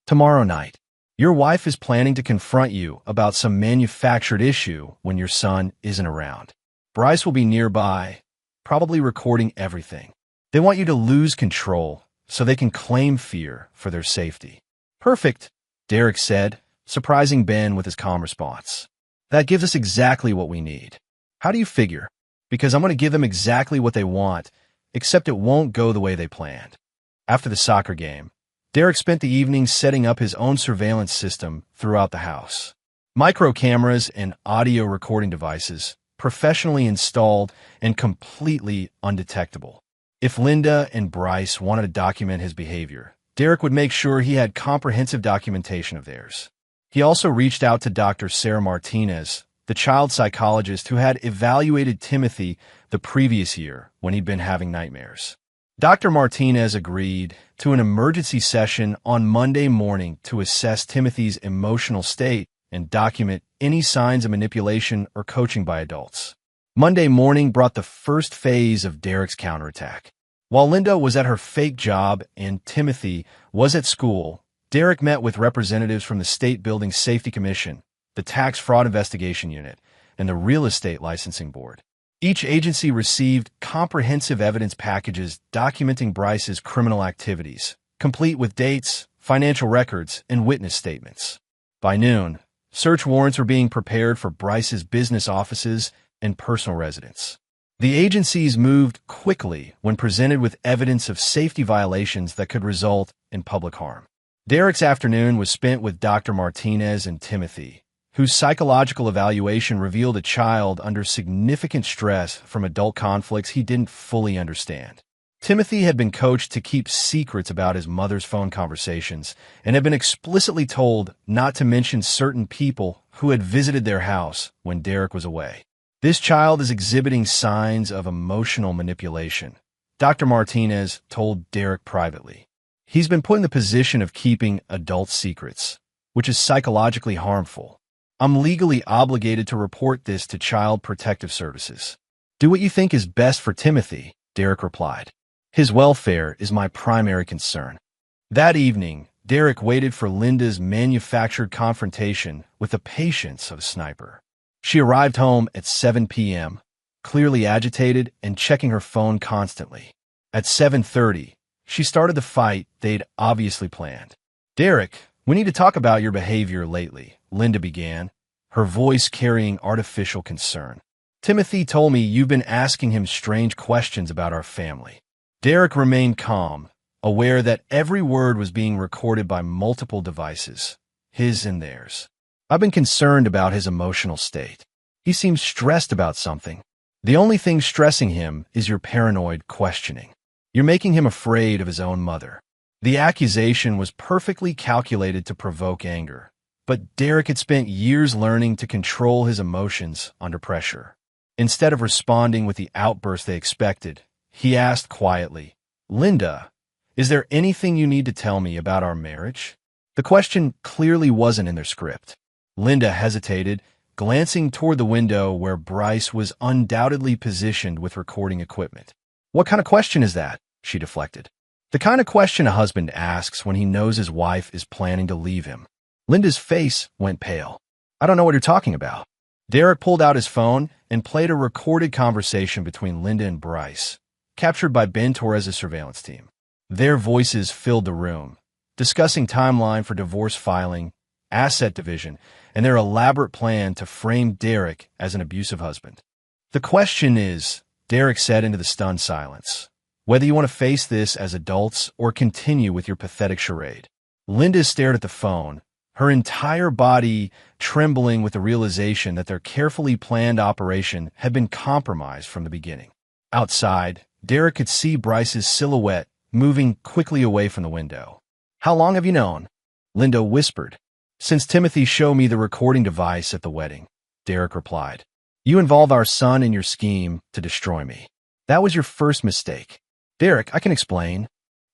Tomorrow night. Your wife is planning to confront you about some manufactured issue when your son isn't around. Bryce will be nearby, probably recording everything. They want you to lose control so they can claim fear for their safety. Perfect, Derek said, surprising Ben with his calm response. That gives us exactly what we need. How do you figure? Because I'm going to give them exactly what they want, except it won't go the way they planned. After the soccer game, Derek spent the evening setting up his own surveillance system throughout the house. Micro cameras and audio recording devices, professionally installed and completely undetectable. If Linda and Bryce wanted to document his behavior, Derek would make sure he had comprehensive documentation of theirs. He also reached out to Dr. Sarah Martinez, the child psychologist who had evaluated Timothy the previous year when he'd been having nightmares. Dr. Martinez agreed to an emergency session on Monday morning to assess Timothy's emotional state and document any signs of manipulation or coaching by adults. Monday morning brought the first phase of Derek's counterattack. While Linda was at her fake job and Timothy was at school, Derek met with representatives from the State Building Safety Commission, the Tax Fraud Investigation Unit, and the Real Estate Licensing Board. Each agency received comprehensive evidence packages documenting Bryce's criminal activities, complete with dates, financial records, and witness statements. By noon, search warrants were being prepared for Bryce's business offices and personal residence. The agencies moved quickly when presented with evidence of safety violations that could result in public harm. Derek's afternoon was spent with Dr. Martinez and Timothy, whose psychological evaluation revealed a child under significant stress from adult conflicts he didn't fully understand. Timothy had been coached to keep secrets about his mother's phone conversations and had been explicitly told not to mention certain people who had visited their house when Derek was away. This child is exhibiting signs of emotional manipulation, Dr. Martinez told Derek privately. He's been put in the position of keeping adult secrets, which is psychologically harmful. I'm legally obligated to report this to Child Protective Services. Do what you think is best for Timothy, Derek replied. His welfare is my primary concern. That evening, Derek waited for Linda's manufactured confrontation with the patience of a sniper. She arrived home at 7 p.m., clearly agitated and checking her phone constantly. At 7:30, she started the fight they'd obviously planned. Derek, we need to talk about your behavior lately, Linda began, her voice carrying artificial concern. Timothy told me you've been asking him strange questions about our family. Derek remained calm, aware that every word was being recorded by multiple devices, his and theirs. I've been concerned about his emotional state. He seems stressed about something. The only thing stressing him is your paranoid questioning. You're making him afraid of his own mother. The accusation was perfectly calculated to provoke anger, but Derek had spent years learning to control his emotions under pressure. Instead of responding with the outburst they expected, he asked quietly, Linda, is there anything you need to tell me about our marriage? The question clearly wasn't in their script. Linda hesitated, glancing toward the window where Bryce was undoubtedly positioned with recording equipment. What kind of question is that? She deflected. The kind of question a husband asks when he knows his wife is planning to leave him. Linda's face went pale. I don't know what you're talking about. Derek pulled out his phone and played a recorded conversation between Linda and Bryce, captured by Ben Torres' surveillance team. Their voices filled the room, discussing timeline for divorce filing, asset division, and their elaborate plan to frame Derek as an abusive husband. The question is, Derek said into the stunned silence, whether you want to face this as adults or continue with your pathetic charade. Linda stared at the phone, her entire body trembling with the realization that their carefully planned operation had been compromised from the beginning. Outside, Derek could see Bryce's silhouette moving quickly away from the window. "How long have you known?" Linda whispered. "Since Timothy showed me the recording device at the wedding," Derek replied. "You involved our son in your scheme to destroy me. That was your first mistake." "Derek, I can explain."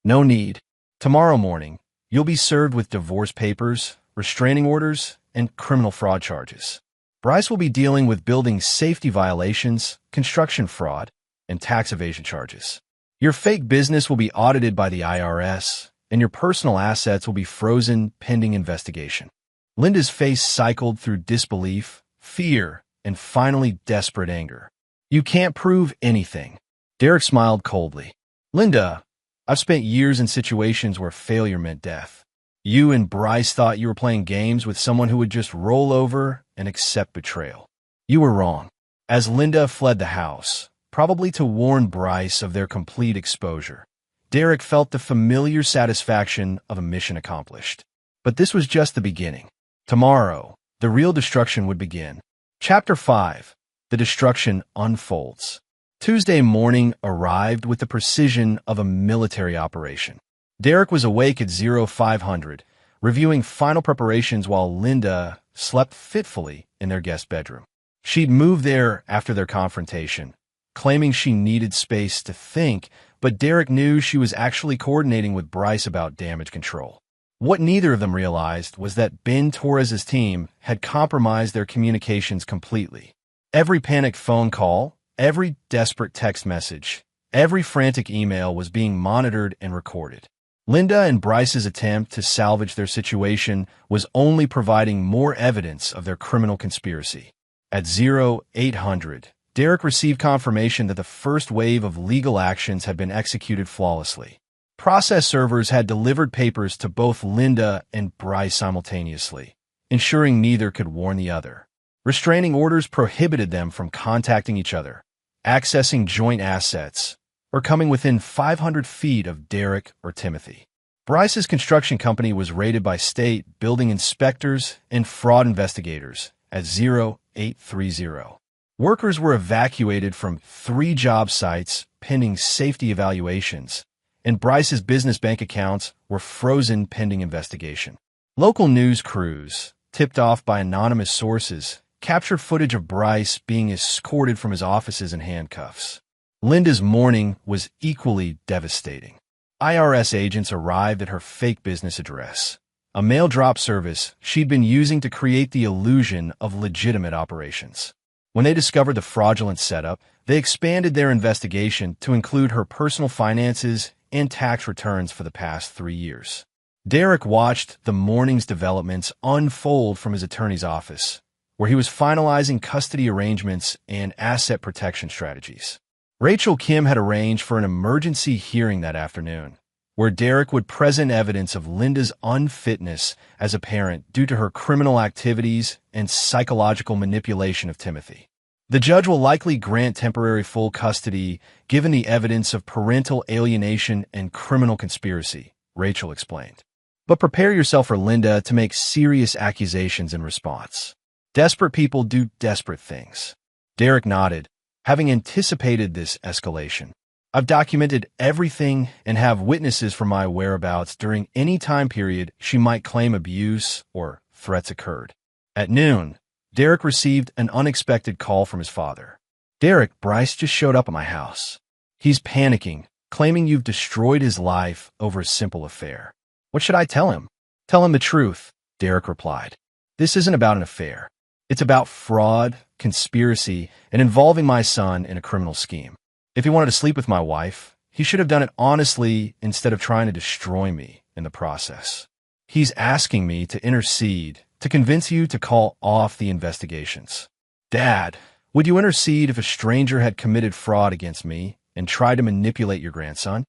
"No need. Tomorrow morning, you'll be served with divorce papers, restraining orders, and criminal fraud charges. Bryce will be dealing with building safety violations, construction fraud, and tax evasion charges. Your fake business will be audited by the IRS, and your personal assets will be frozen pending investigation." Linda's face cycled through disbelief, fear, and finally desperate anger. "You can't prove anything." Derek smiled coldly. "Linda, I've spent years in situations where failure meant death. You and Bryce thought you were playing games with someone who would just roll over and accept betrayal. You were wrong." As Linda fled the house, probably to warn Bryce of their complete exposure, Derek felt the familiar satisfaction of a mission accomplished. But this was just the beginning. Tomorrow, the real destruction would begin. Chapter 5. The Destruction Unfolds. Tuesday morning arrived with the precision of a military operation. Derek was awake at 0500, reviewing final preparations while Linda slept fitfully in their guest bedroom. She'd moved there after their confrontation, claiming she needed space to think, but Derek knew she was actually coordinating with Bryce about damage control. What neither of them realized was that Ben Torres's team had compromised their communications completely. Every panicked phone call, every desperate text message, every frantic email was being monitored and recorded. Linda and Bryce's attempt to salvage their situation was only providing more evidence of their criminal conspiracy. At 0800, Derek received confirmation that the first wave of legal actions had been executed flawlessly. Process servers had delivered papers to both Linda and Bryce simultaneously, ensuring neither could warn the other. Restraining orders prohibited them from contacting each other, accessing joint assets, or coming within 500 feet of Derek or Timothy. Bryce's construction company was raided by state building inspectors and fraud investigators at 0830. Workers were evacuated from 3 job sites pending safety evaluations, and Bryce's business bank accounts were frozen pending investigation. Local news crews, tipped off by anonymous sources, captured footage of Bryce being escorted from his offices in handcuffs. Linda's morning was equally devastating. IRS agents arrived at her fake business address, a mail drop service she'd been using to create the illusion of legitimate operations. When they discovered the fraudulent setup, they expanded their investigation to include her personal finances and tax returns for the past 3 years. Derek watched the morning's developments unfold from his attorney's office, where he was finalizing custody arrangements and asset protection strategies. Rachel Kim had arranged for an emergency hearing that afternoon, where Derek would present evidence of Linda's unfitness as a parent due to her criminal activities and psychological manipulation of Timothy. The judge will likely grant temporary full custody given the evidence of parental alienation and criminal conspiracy, Rachel explained. But prepare yourself for Linda to make serious accusations in response. Desperate people do desperate things. Derek nodded, having anticipated this escalation. I've documented everything and have witnesses for my whereabouts during any time period she might claim abuse or threats occurred. At noon, Derek received an unexpected call from his father. "Derek, Bryce just showed up at my house. He's panicking, claiming you've destroyed his life over a simple affair." "What should I tell him?" "Tell him the truth," Derek replied. "This isn't about an affair. It's about fraud, conspiracy, and involving my son in a criminal scheme. If he wanted to sleep with my wife, he should have done it honestly instead of trying to destroy me in the process. He's asking me to intercede to convince you to call off the investigations. Dad, would you intercede if a stranger had committed fraud against me and tried to manipulate your grandson?"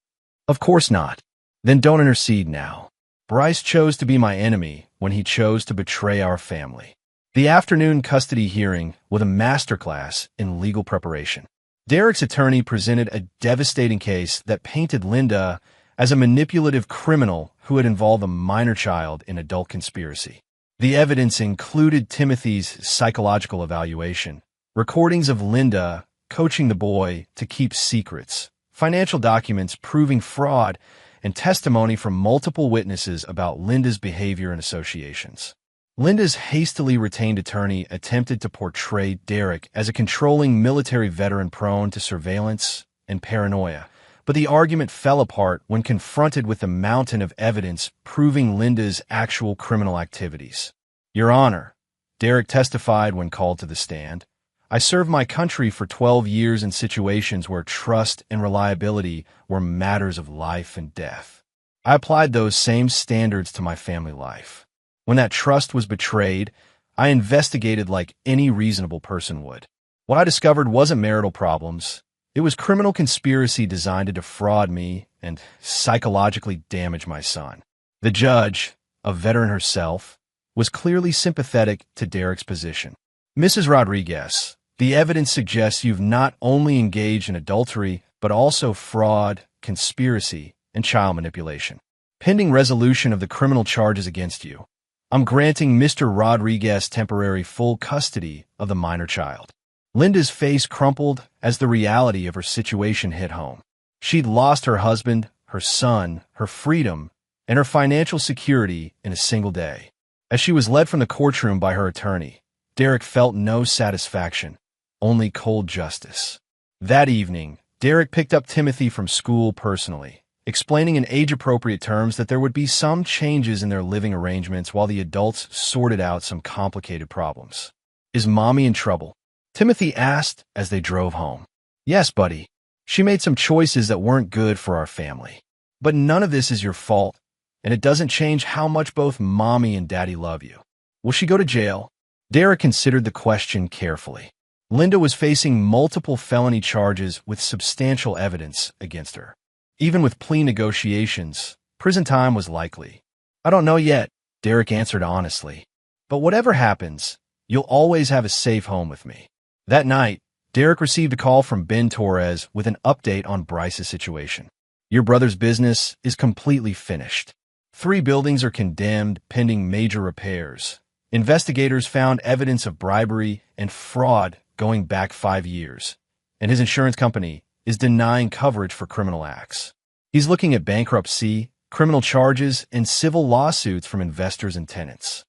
"Of course not." "Then don't intercede now. Bryce chose to be my enemy when he chose to betray our family." The afternoon custody hearing was a masterclass in legal preparation. Derek's attorney presented a devastating case that painted Linda as a manipulative criminal who had involved a minor child in adult conspiracy. The evidence included Timothy's psychological evaluation, recordings of Linda coaching the boy to keep secrets, financial documents proving fraud, and testimony from multiple witnesses about Linda's behavior and associations. Linda's hastily retained attorney attempted to portray Derek as a controlling military veteran prone to surveillance and paranoia, but the argument fell apart when confronted with the mountain of evidence proving Linda's actual criminal activities. "Your Honor," Derek testified when called to the stand, "I served my country for 12 years in situations where trust and reliability were matters of life and death. I applied those same standards to my family life. When that trust was betrayed, I investigated like any reasonable person would. What I discovered wasn't marital problems. It was criminal conspiracy designed to defraud me and psychologically damage my son." The judge, a veteran herself, was clearly sympathetic to Derek's position. "Mrs. Rodriguez, the evidence suggests you've not only engaged in adultery, but also fraud, conspiracy, and child manipulation. Pending resolution of the criminal charges against you, I'm granting Mr. Rodriguez temporary full custody of the minor child." Linda's face crumpled as the reality of her situation hit home. She'd lost her husband, her son, her freedom, and her financial security in a single day. As she was led from the courtroom by her attorney, Derek felt no satisfaction, only cold justice. That evening, Derek picked up Timothy from school personally, explaining in age-appropriate terms that there would be some changes in their living arrangements while the adults sorted out some complicated problems. "Is Mommy in trouble?" Timothy asked as they drove home. "Yes, buddy. She made some choices that weren't good for our family. But none of this is your fault, and it doesn't change how much both Mommy and Daddy love you. Will she go to jail?" Derek considered the question carefully. Linda was facing multiple felony charges with substantial evidence against her. Even with plea negotiations, prison time was likely. "I don't know yet," Derek answered honestly. "But whatever happens, you'll always have a safe home with me." That night, Derek received a call from Ben Torres with an update on Bryce's situation. "Your brother's business is completely finished. 3 buildings are condemned pending major repairs. Investigators found evidence of bribery and fraud going back 5 years, and his insurance company is denying coverage for criminal acts. He's looking at bankruptcy, criminal charges, and civil lawsuits from investors and tenants."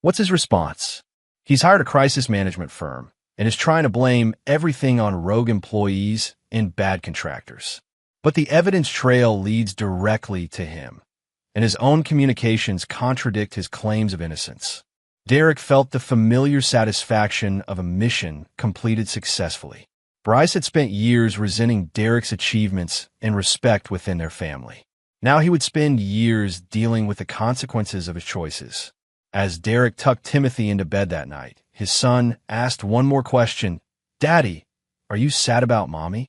What's his response? He's hired a crisis management firm and is trying to blame everything on rogue employees and bad contractors. But the evidence trail leads directly to him, and his own communications contradict his claims of innocence. Derek felt the familiar satisfaction of a mission completed successfully. Bryce had spent years resenting Derek's achievements and respect within their family. Now he would spend years dealing with the consequences of his choices. As Derek tucked Timothy into bed that night, his son asked one more question. "Daddy, are you sad about Mommy?"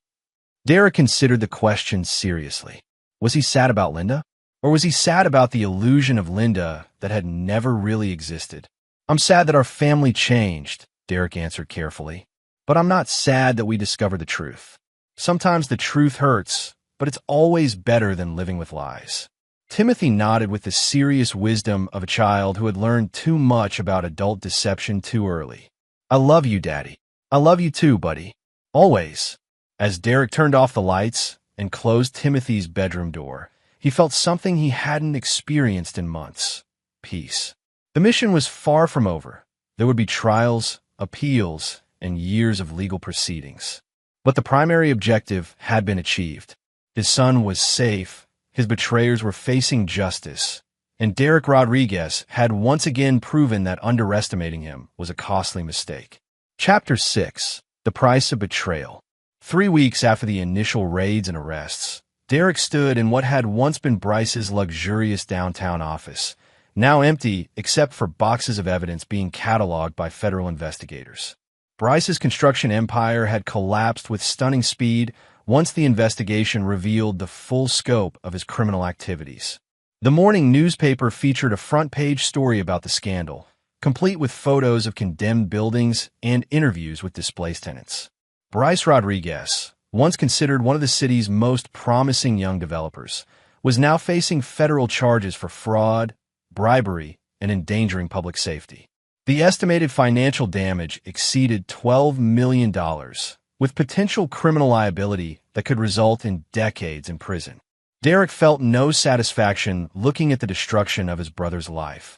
Derek considered the question seriously. Was he sad about Linda? Or was he sad about the illusion of Linda that had never really existed? "I'm sad that our family changed," Derek answered carefully. "But I'm not sad that we discovered the truth. Sometimes the truth hurts, but it's always better than living with lies." Timothy nodded with the serious wisdom of a child who had learned too much about adult deception too early. "I love you, Daddy. I love you too, buddy. Always." As Derek turned off the lights and closed Timothy's bedroom door, he felt something he hadn't experienced in months: peace. The mission was far from over. There would be trials, appeals, and years of legal proceedings. But the primary objective had been achieved. His son was safe, his betrayers were facing justice, and Derek Rodriguez had once again proven that underestimating him was a costly mistake. Chapter 6: The Price of Betrayal. 3 weeks after the initial raids and arrests, Derek stood in what had once been Bryce's luxurious downtown office, now empty except for boxes of evidence being cataloged by federal investigators. Bryce's construction empire had collapsed with stunning speed once the investigation revealed the full scope of his criminal activities. The morning newspaper featured a front-page story about the scandal, complete with photos of condemned buildings and interviews with displaced tenants. Bryce Rodriguez, once considered one of the city's most promising young developers, was now facing federal charges for fraud, bribery, and endangering public safety. The estimated financial damage exceeded $12 million, with potential criminal liability that could result in decades in prison. Derek felt no satisfaction looking at the destruction of his brother's life,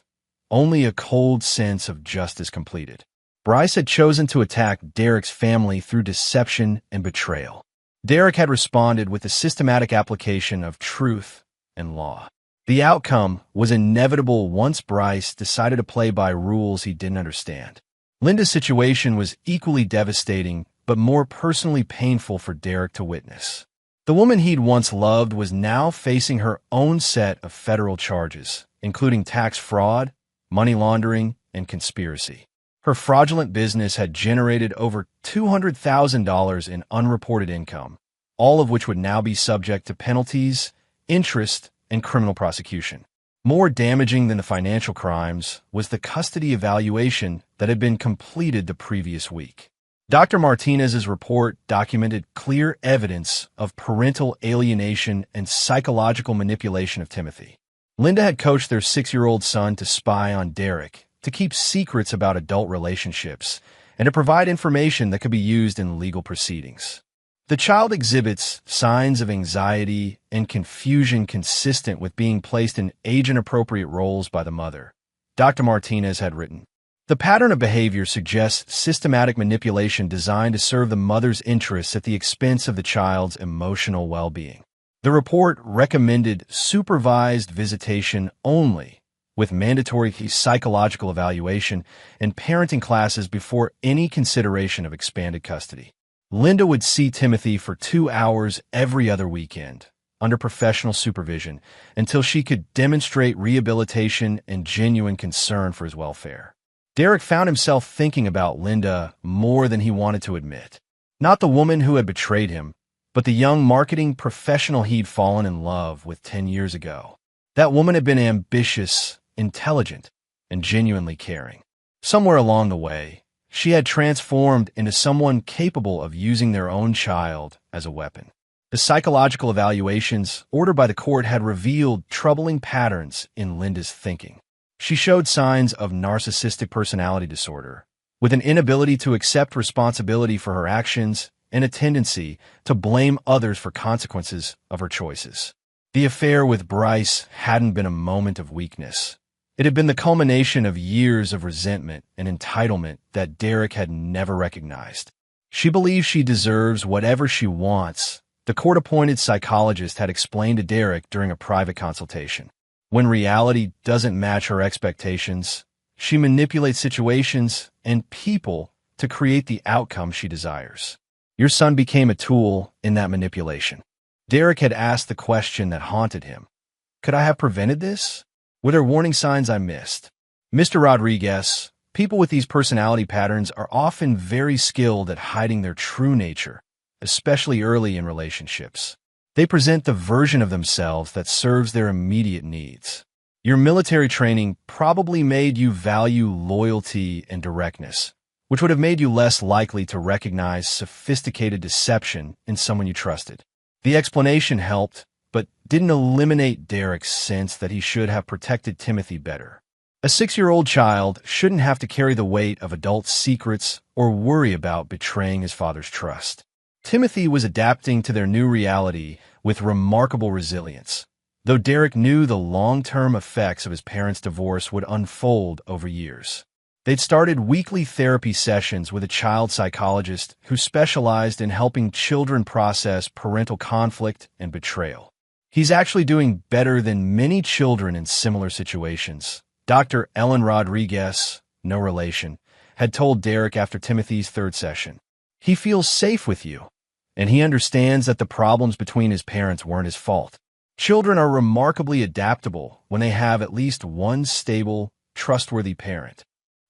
only a cold sense of justice completed. Bryce had chosen to attack Derek's family through deception and betrayal. Derek had responded with a systematic application of truth and law. The outcome was inevitable once Bryce decided to play by rules he didn't understand. Linda's situation was equally devastating, but more personally painful for Derek to witness. The woman he'd once loved was now facing her own set of federal charges, including tax fraud, money laundering, and conspiracy. Her fraudulent business had generated over $200,000 in unreported income, all of which would now be subject to penalties, interest, and criminal prosecution. More damaging than the financial crimes was the custody evaluation that had been completed the previous week. Dr. Martinez's report documented clear evidence of parental alienation and psychological manipulation of Timothy. Linda had coached their 6-year-old son to spy on Derek, to keep secrets about adult relationships, and to provide information that could be used in legal proceedings. The child exhibits signs of anxiety and confusion consistent with being placed in age-inappropriate roles by the mother, Dr. Martinez had written. The pattern of behavior suggests systematic manipulation designed to serve the mother's interests at the expense of the child's emotional well-being. The report recommended supervised visitation only, with mandatory psychological evaluation and parenting classes before any consideration of expanded custody. Linda would see Timothy for 2 hours every other weekend, under professional supervision, until she could demonstrate rehabilitation and genuine concern for his welfare. Derek found himself thinking about Linda more than he wanted to admit. Not the woman who had betrayed him, but the young marketing professional he'd fallen in love with 10 years ago. That woman had been ambitious, intelligent, and genuinely caring. Somewhere along the way, she had transformed into someone capable of using their own child as a weapon. The psychological evaluations ordered by the court had revealed troubling patterns in Linda's thinking. She showed signs of narcissistic personality disorder, with an inability to accept responsibility for her actions and a tendency to blame others for consequences of her choices. The affair with Bryce hadn't been a moment of weakness. It had been the culmination of years of resentment and entitlement that Derek had never recognized. She believes she deserves whatever she wants, the court-appointed psychologist had explained to Derek during a private consultation. When reality doesn't match her expectations, she manipulates situations and people to create the outcome she desires. Your son became a tool in that manipulation. Derek had asked the question that haunted him. Could I have prevented this? Were there warning signs I missed? Mr. Rodriguez, people with these personality patterns are often very skilled at hiding their true nature, especially early in relationships. They present the version of themselves that serves their immediate needs. Your military training probably made you value loyalty and directness, which would have made you less likely to recognize sophisticated deception in someone you trusted. The explanation helped, but didn't eliminate Derek's sense that he should have protected Timothy better. A 6-year-old child shouldn't have to carry the weight of adult secrets or worry about betraying his father's trust. Timothy was adapting to their new reality with remarkable resilience, though Derek knew the long-term effects of his parents' divorce would unfold over years. They'd started weekly therapy sessions with a child psychologist who specialized in helping children process parental conflict and betrayal. He's actually doing better than many children in similar situations. Dr. Ellen Rodriguez, no relation, had told Derek after Timothy's 3rd session. He feels safe with you, and he understands that the problems between his parents weren't his fault. Children are remarkably adaptable when they have at least one stable, trustworthy parent.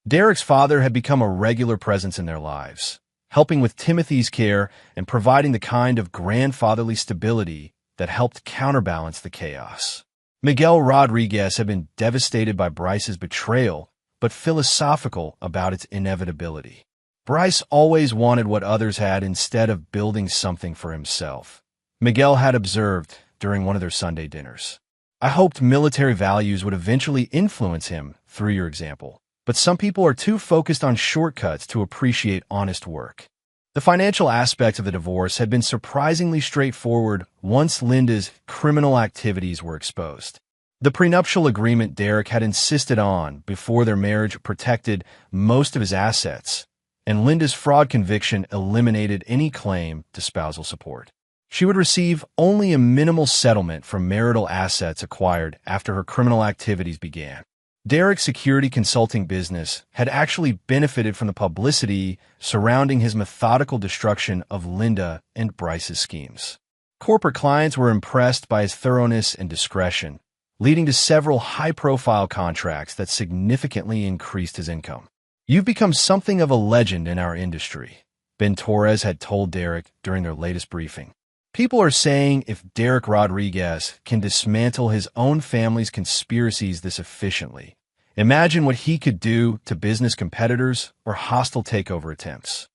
Derek's father had become a regular presence in their lives, helping with Timothy's care and providing the kind of grandfatherly stability that helped counterbalance the chaos. Miguel Rodriguez had been devastated by Bryce's betrayal, but philosophical about its inevitability. Bryce always wanted what others had instead of building something for himself. Miguel had observed during one of their Sunday dinners. I hoped military values would eventually influence him through your example. But some people are too focused on shortcuts to appreciate honest work. The financial aspects of the divorce had been surprisingly straightforward once Linda's criminal activities were exposed. The prenuptial agreement Derek had insisted on before their marriage protected most of his assets, and Linda's fraud conviction eliminated any claim to spousal support. She would receive only a minimal settlement from marital assets acquired after her criminal activities began. Derek's security consulting business had actually benefited from the publicity surrounding his methodical destruction of Linda and Bryce's schemes. Corporate clients were impressed by his thoroughness and discretion, leading to several high-profile contracts that significantly increased his income. "You've become something of a legend in our industry," Ben Torres had told Derek during their latest briefing. "People are saying if Derek Rodriguez can dismantle his own family's conspiracies this efficiently, imagine what he could do to business competitors or hostile takeover attempts."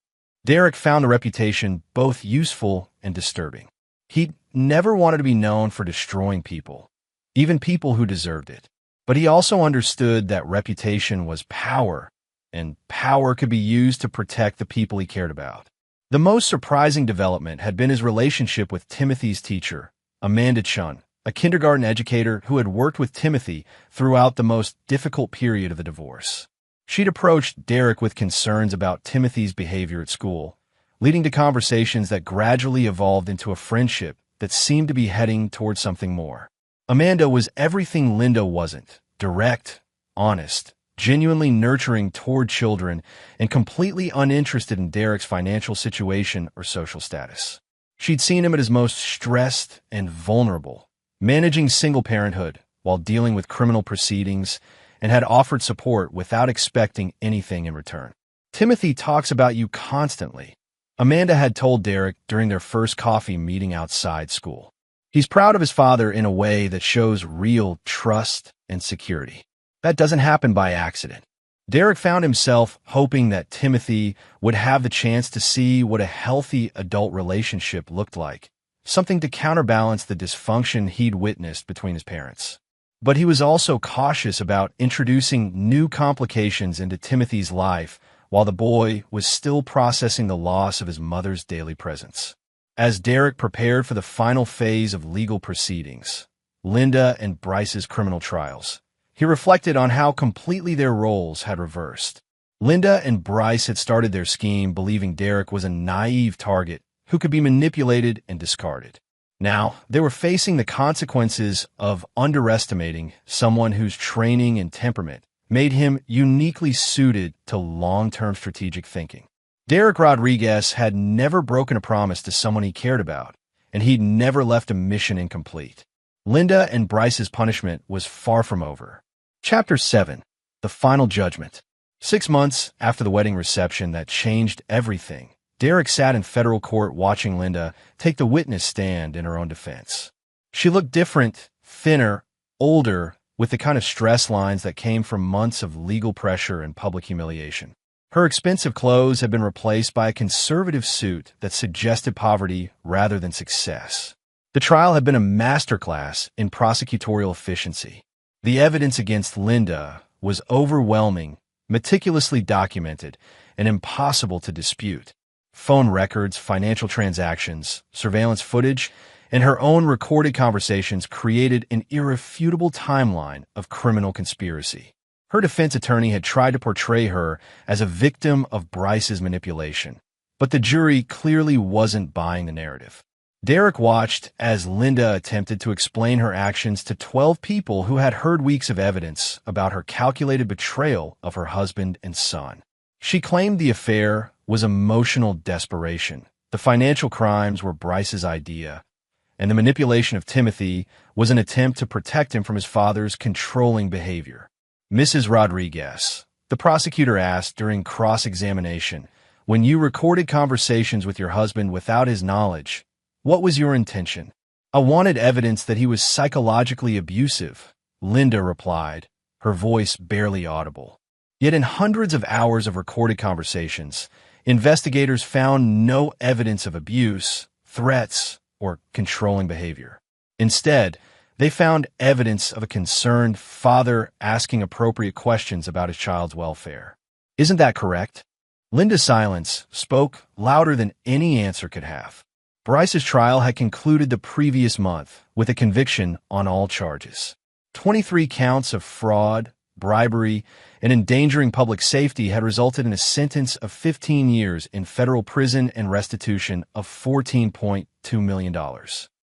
Derek found the reputation both useful and disturbing. He never wanted to be known for destroying people, even people who deserved it. But he also understood that reputation was power, and power could be used to protect the people he cared about. The most surprising development had been his relationship with Timothy's teacher, Amanda Chun, a kindergarten educator who had worked with Timothy throughout the most difficult period of the divorce. She'd approached Derek with concerns about Timothy's behavior at school, leading to conversations that gradually evolved into a friendship that seemed to be heading towards something more. Amanda was everything Linda wasn't: direct, honest, genuinely nurturing toward children, and completely uninterested in Derek's financial situation or social status. She'd seen him at his most stressed and vulnerable, managing single parenthood while dealing with criminal proceedings, and had offered support without expecting anything in return. "Timothy talks about you constantly," Amanda had told Derek during their first coffee meeting outside school. "He's proud of his father in a way that shows real trust and security. That doesn't happen by accident." Derek found himself hoping that Timothy would have the chance to see what a healthy adult relationship looked like, something to counterbalance the dysfunction he'd witnessed between his parents. But he was also cautious about introducing new complications into Timothy's life while the boy was still processing the loss of his mother's daily presence. As Derek prepared for the final phase of legal proceedings, Linda and Bryce's criminal trials, he reflected on how completely their roles had reversed. Linda and Bryce had started their scheme believing Derek was a naive target who could be manipulated and discarded. Now, they were facing the consequences of underestimating someone whose training and temperament made him uniquely suited to long-term strategic thinking. Derek Rodriguez had never broken a promise to someone he cared about, and he'd never left a mission incomplete. Linda and Bryce's punishment was far from over. Chapter 7. The Final Judgment. 6 months after the wedding reception that changed everything, Derek sat in federal court watching Linda take the witness stand in her own defense. She looked different, thinner, older, with the kind of stress lines that came from months of legal pressure and public humiliation. Her expensive clothes had been replaced by a conservative suit that suggested poverty rather than success. The trial had been a masterclass in prosecutorial efficiency. The evidence against Linda was overwhelming, meticulously documented, and impossible to dispute. Phone records, financial transactions, surveillance footage, and her own recorded conversations created an irrefutable timeline of criminal conspiracy. Her defense attorney had tried to portray her as a victim of Bryce's manipulation, but the jury clearly wasn't buying the narrative. Derek watched as Linda attempted to explain her actions to 12 people who had heard weeks of evidence about her calculated betrayal of her husband and son. She claimed the affair was emotional desperation, the financial crimes were Bryce's idea, and the manipulation of Timothy was an attempt to protect him from his father's controlling behavior. "Mrs. Rodriguez," the prosecutor asked during cross-examination, "when you recorded conversations with your husband without his knowledge, what was your intention?" "I wanted evidence that he was psychologically abusive," Linda replied, her voice barely audible. Yet in hundreds of hours of recorded conversations, investigators found no evidence of abuse, threats, or controlling behavior. Instead, They found evidence of a concerned father asking appropriate questions about his child's welfare. Isn't that correct? Linda's silence spoke louder than any answer could have. Bryce's trial had concluded the previous month with a conviction on all charges. 23 counts of fraud, bribery, and endangering public safety had resulted in a sentence of 15 years in federal prison and restitution of $14.2 million.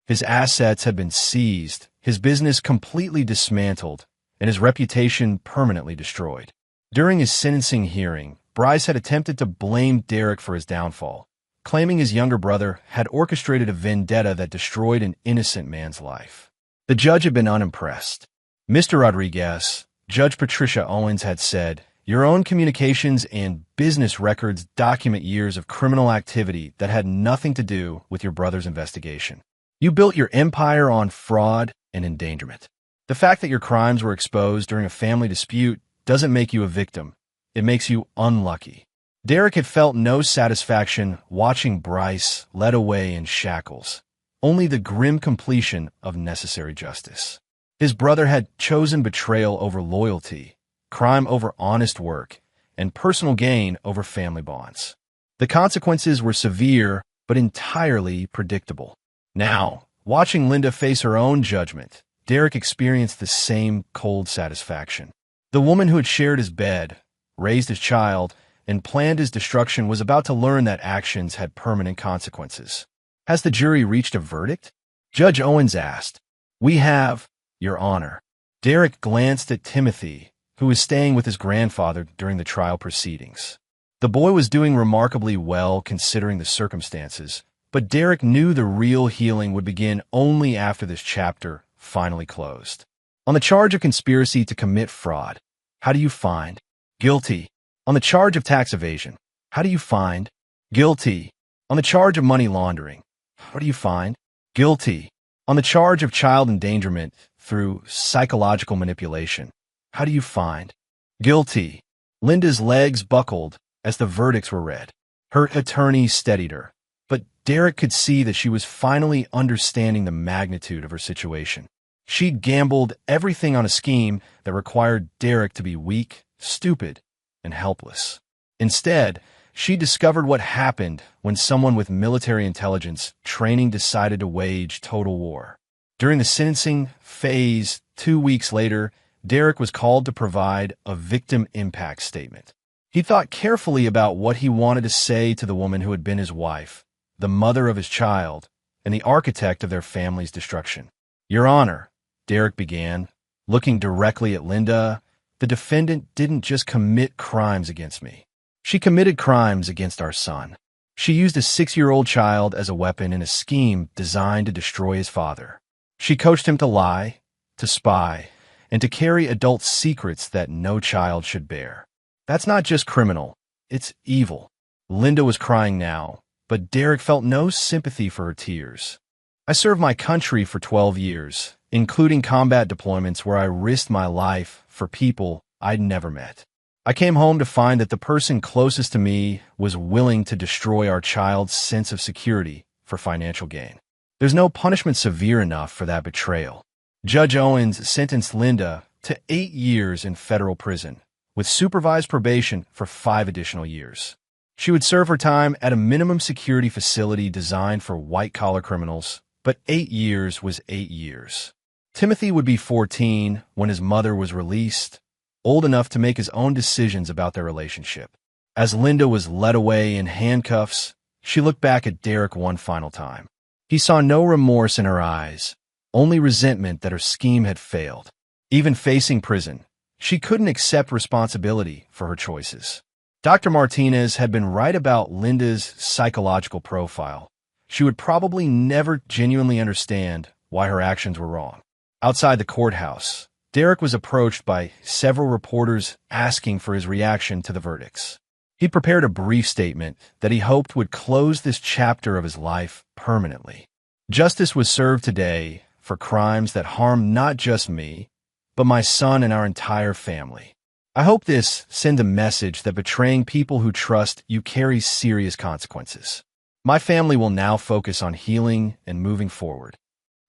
His assets had been seized, his business completely dismantled, and his reputation permanently destroyed. During his sentencing hearing, Bryce had attempted to blame Derek for his downfall, claiming his younger brother had orchestrated a vendetta that destroyed an innocent man's life. The judge had been unimpressed. "Mr. Rodriguez," Judge Patricia Owens had said, "your own communications and business records document years of criminal activity that had nothing to do with your brother's investigation. You built your empire on fraud and endangerment. The fact that your crimes were exposed during a family dispute doesn't make you a victim. It makes you unlucky." Derek had felt no satisfaction watching Bryce led away in shackles, only the grim completion of necessary justice. His brother had chosen betrayal over loyalty, crime over honest work, and personal gain over family bonds. The consequences were severe but entirely predictable. Now, watching Linda face her own judgment, Derek experienced the same cold satisfaction. The woman who had shared his bed, raised his child, and planned his destruction was about to learn that actions had permanent consequences. "Has the jury reached a verdict?" Judge Owens asked. "We have, Your Honor." Derek glanced at Timothy, who was staying with his grandfather during the trial proceedings. The boy was doing remarkably well considering the circumstances, but Derek knew the real healing would begin only after this chapter finally closed. "On the charge of conspiracy to commit fraud, how do you find?" "Guilty." "On the charge of tax evasion, how do you find?" "Guilty." "On the charge of money laundering, what do you find?" "Guilty." "On the charge of child endangerment through psychological manipulation, how do you find?" "Guilty." Linda's legs buckled as the verdicts were read. Her attorney steadied her, but Derek could see that she was finally understanding the magnitude of her situation. She'd gambled everything on a scheme that required Derek to be weak, stupid, and helpless. Instead, she discovered what happened when someone with military intelligence training decided to wage total war. During the sentencing phase 2 weeks later, Derek was called to provide a victim impact statement. He thought carefully about what he wanted to say to the woman who had been his wife, the mother of his child, and the architect of their family's destruction. "Your Honor," Derek began, looking directly at Linda, "the defendant didn't just commit crimes against me. She committed crimes against our son. She used a 6-year-old child as a weapon in a scheme designed to destroy his father. She coached him to lie, to spy, and to carry adult secrets that no child should bear. That's not just criminal, it's evil." Linda was crying now, but Derek felt no sympathy for her tears. "I served my country for 12 years, including combat deployments where I risked my life for people I'd never met. I came home to find that the person closest to me was willing to destroy our child's sense of security for financial gain. There's no punishment severe enough for that betrayal." Judge Owens sentenced Linda to 8 years in federal prison, with supervised probation for 5 additional years. She would serve her time at a minimum security facility designed for white-collar criminals, but 8 years was 8 years. Timothy would be 14 when his mother was released, old enough to make his own decisions about their relationship. As Linda was led away in handcuffs, she looked back at Derek one final time. He saw no remorse in her eyes, only resentment that her scheme had failed. Even facing prison, she couldn't accept responsibility for her choices. Dr. Martinez had been right about Linda's psychological profile. She would probably never genuinely understand why her actions were wrong. Outside the courthouse, Derek was approached by several reporters asking for his reaction to the verdicts. He prepared a brief statement that he hoped would close this chapter of his life permanently. "Justice was served today for crimes that harmed not just me, but my son and our entire family. I hope this sends a message that betraying people who trust you carries serious consequences. My family will now focus on healing and moving forward."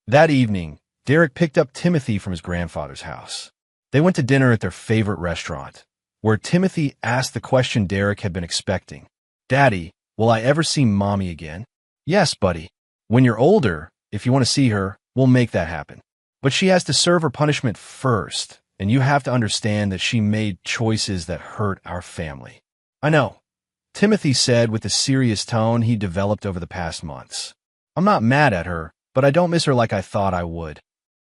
That evening, Derek picked up Timothy from his grandfather's house. They went to dinner at their favorite restaurant, where Timothy asked the question Derek had been expecting. "Daddy, will I ever see Mommy again?" "Yes, buddy. When you're older, if you want to see her, we'll make that happen. But she has to serve her punishment first, and you have to understand that she made choices that hurt our family." "I know," Timothy said with the serious tone he developed over the past months. "I'm not mad at her, but I don't miss her like I thought I would."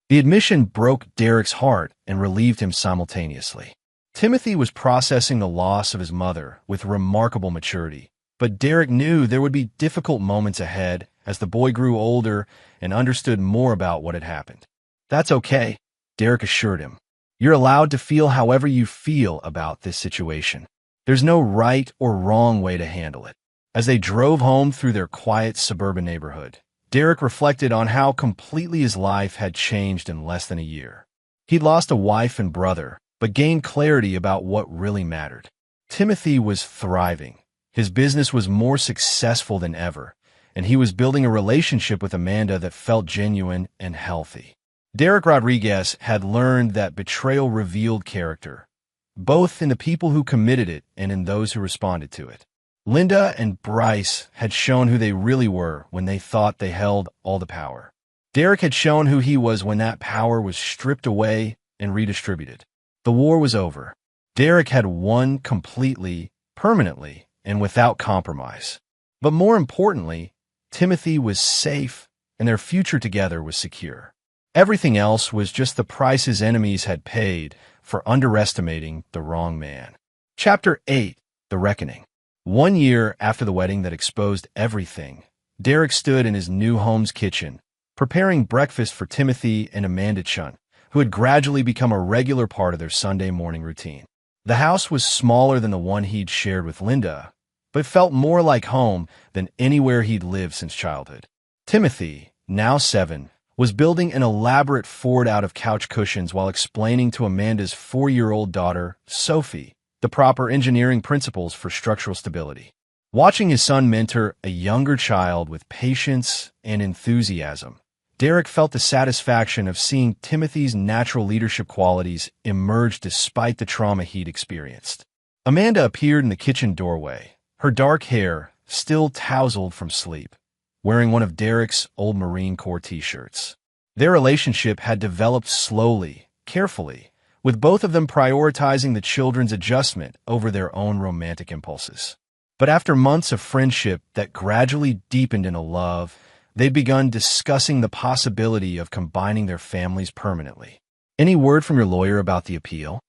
The admission broke Derek's heart and relieved him simultaneously. Timothy was processing the loss of his mother with remarkable maturity, but Derek knew there would be difficult moments ahead as the boy grew older and understood more about what had happened. "That's okay," Derek assured him. "You're allowed to feel however you feel about this situation. There's no right or wrong way to handle it." As they drove home through their quiet suburban neighborhood, Derek reflected on how completely his life had changed in less than a year. He'd lost a wife and brother, but gained clarity about what really mattered. Timothy was thriving. His business was more successful than ever, and he was building a relationship with Amanda that felt genuine and healthy. Derek Rodriguez had learned that betrayal revealed character, both in the people who committed it and in those who responded to it. Linda and Bryce had shown who they really were when they thought they held all the power. Derek had shown who he was when that power was stripped away and redistributed. The war was over. Derek had won completely, permanently, and without compromise. But more importantly, Timothy was safe, and their future together was secure. Everything else was just the price his enemies had paid for underestimating the wrong man. Chapter 8. The Reckoning. 1 year after the wedding that exposed everything, Derek stood in his new home's kitchen, preparing breakfast for Timothy and Amanda Chun, who had gradually become a regular part of their Sunday morning routine. The house was smaller than the one he'd shared with Linda, but felt more like home than anywhere he'd lived since childhood. Timothy, now 7, was building an elaborate fort out of couch cushions while explaining to Amanda's 4-year-old daughter, Sophie, the proper engineering principles for structural stability. Watching his son mentor a younger child with patience and enthusiasm, Derek felt the satisfaction of seeing Timothy's natural leadership qualities emerge despite the trauma he'd experienced. Amanda appeared in the kitchen doorway, her dark hair still tousled from sleep, wearing one of Derek's old Marine Corps t-shirts. Their relationship had developed slowly, carefully, with both of them prioritizing the children's adjustment over their own romantic impulses. But after months of friendship that gradually deepened into love, they'd begun discussing the possibility of combining their families permanently. "Any word from your lawyer about the appeal?"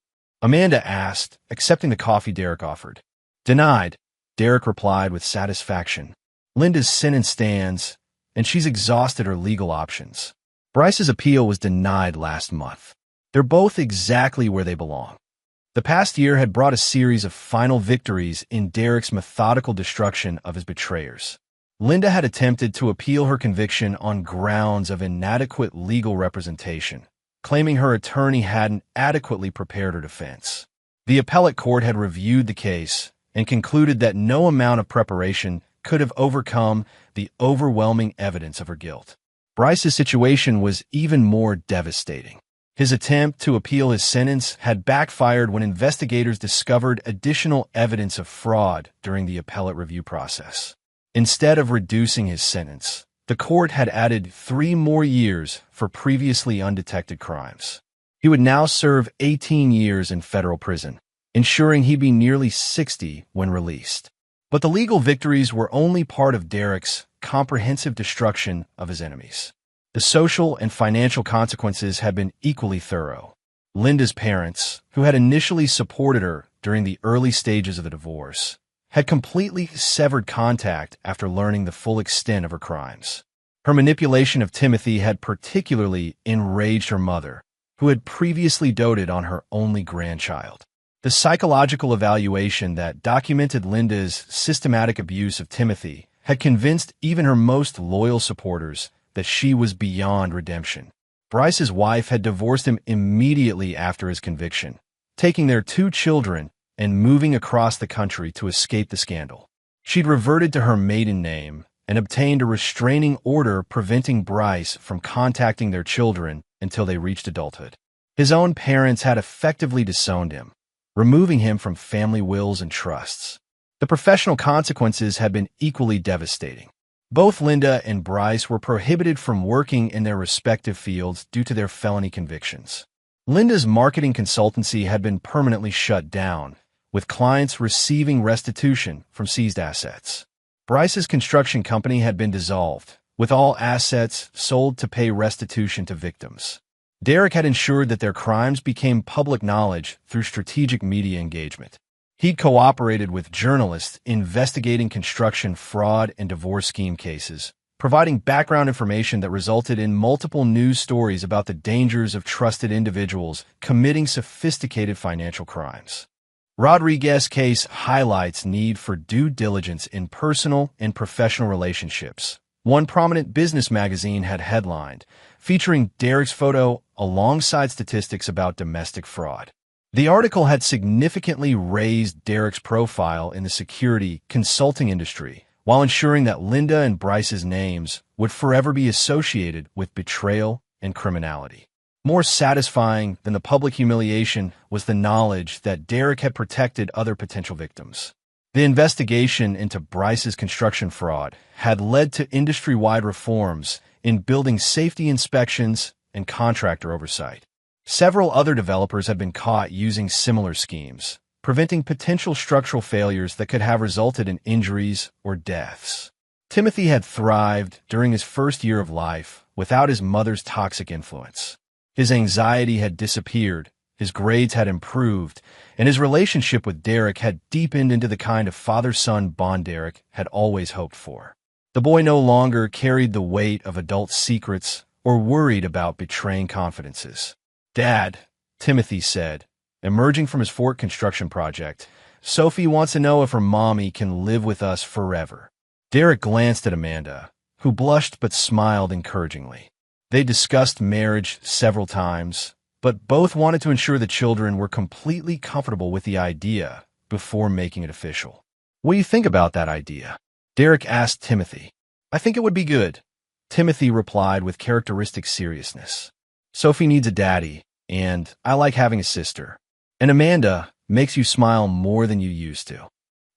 Amanda asked, accepting the coffee Derek offered. "Denied," Derek replied with satisfaction. "Linda's sentence stands, and she's exhausted her legal options. Bryce's appeal was denied last month. They're both exactly where they belong." The past year had brought a series of final victories in Derek's methodical destruction of his betrayers. Linda had attempted to appeal her conviction on grounds of inadequate legal representation, claiming her attorney hadn't adequately prepared her defense. The appellate court had reviewed the case and concluded that no amount of preparation could have overcome the overwhelming evidence of her guilt. Bryce's situation was even more devastating. His attempt to appeal his sentence had backfired when investigators discovered additional evidence of fraud during the appellate review process. Instead of reducing his sentence, the court had added 3 more years for previously undetected crimes. He would now serve 18 years in federal prison, ensuring he'd be nearly 60 when released. But the legal victories were only part of Derek's comprehensive destruction of his enemies. The social and financial consequences had been equally thorough. Linda's parents, who had initially supported her during the early stages of the divorce, had completely severed contact after learning the full extent of her crimes. Her manipulation of Timothy had particularly enraged her mother, who had previously doted on her only grandchild. The psychological evaluation that documented Linda's systematic abuse of Timothy had convinced even her most loyal supporters that she was beyond redemption. Bryce's wife had divorced him immediately after his conviction, taking their 2 children and moving across the country to escape the scandal. She'd reverted to her maiden name and obtained a restraining order preventing Bryce from contacting their children until they reached adulthood. His own parents had effectively disowned him, removing him from family wills and trusts. The professional consequences had been equally devastating. Both Linda and Bryce were prohibited from working in their respective fields due to their felony convictions. Linda's marketing consultancy had been permanently shut down, with clients receiving restitution from seized assets. Bryce's construction company had been dissolved, with all assets sold to pay restitution to victims. Derek had ensured that their crimes became public knowledge through strategic media engagement. He'd cooperated with journalists investigating construction fraud and divorce scheme cases, providing background information that resulted in multiple news stories about the dangers of trusted individuals committing sophisticated financial crimes. Rodriguez's case highlights need for due diligence in personal and professional relationships. One prominent business magazine had headlined, featuring Derek's photo alongside statistics about domestic fraud. The article had significantly raised Derek's profile in the security consulting industry, while ensuring that Linda and Bryce's names would forever be associated with betrayal and criminality. More satisfying than the public humiliation was the knowledge that Derek had protected other potential victims. The investigation into Bryce's construction fraud had led to industry-wide reforms in building safety inspections and contractor oversight. Several other developers had been caught using similar schemes, preventing potential structural failures that could have resulted in injuries or deaths. Timothy had thrived during his first year of life without his mother's toxic influence. His anxiety had disappeared, his grades had improved, and his relationship with Derek had deepened into the kind of father-son bond Derek had always hoped for. The boy no longer carried the weight of adult secrets or worried about betraying confidences. "Dad," Timothy said, emerging from his fort construction project, "Sophie wants to know if her mommy can live with us forever." Derek glanced at Amanda, who blushed but smiled encouragingly. They discussed marriage several times, but both wanted to ensure the children were completely comfortable with the idea before making it official. "What do you think about that idea?" Derek asked Timothy. "I think it would be good," Timothy replied with characteristic seriousness. "Sophie needs a daddy, and I like having a sister. And Amanda makes you smile more than you used to."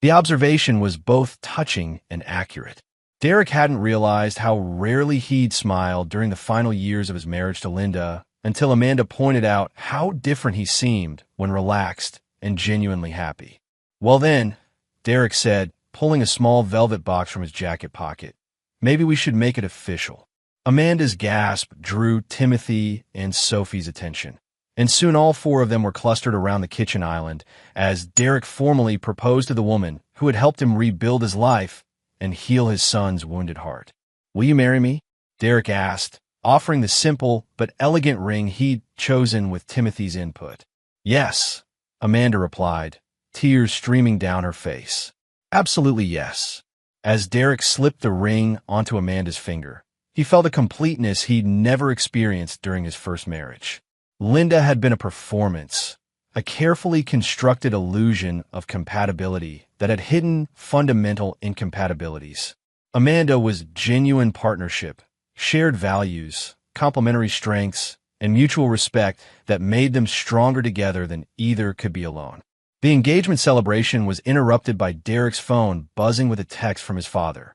The observation was both touching and accurate. Derek hadn't realized how rarely he'd smiled during the final years of his marriage to Linda until Amanda pointed out how different he seemed when relaxed and genuinely happy. "Well then," Derek said, pulling a small velvet box from his jacket pocket, "maybe we should make it official." Amanda's gasp drew Timothy and Sophie's attention, and soon all four of them were clustered around the kitchen island as Derek formally proposed to the woman who had helped him rebuild his life and heal his son's wounded heart. "Will you marry me?" Derek asked, offering the simple but elegant ring he'd chosen with Timothy's input. "Yes," Amanda replied, tears streaming down her face. "Absolutely yes." As Derek slipped the ring onto Amanda's finger, he felt a completeness he'd never experienced during his first marriage. Linda had been a performance, a carefully constructed illusion of compatibility that had hidden fundamental incompatibilities. Amanda was genuine partnership, shared values, complementary strengths, and mutual respect that made them stronger together than either could be alone. The engagement celebration was interrupted by Derek's phone buzzing with a text from his father.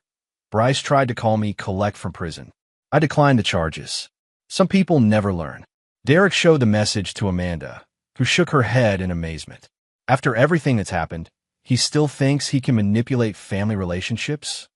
"Bryce tried to call me collect from prison. I declined the charges. Some people never learn." Derek showed the message to Amanda, who shook her head in amazement. After everything that's happened, he still thinks he can manipulate family relationships?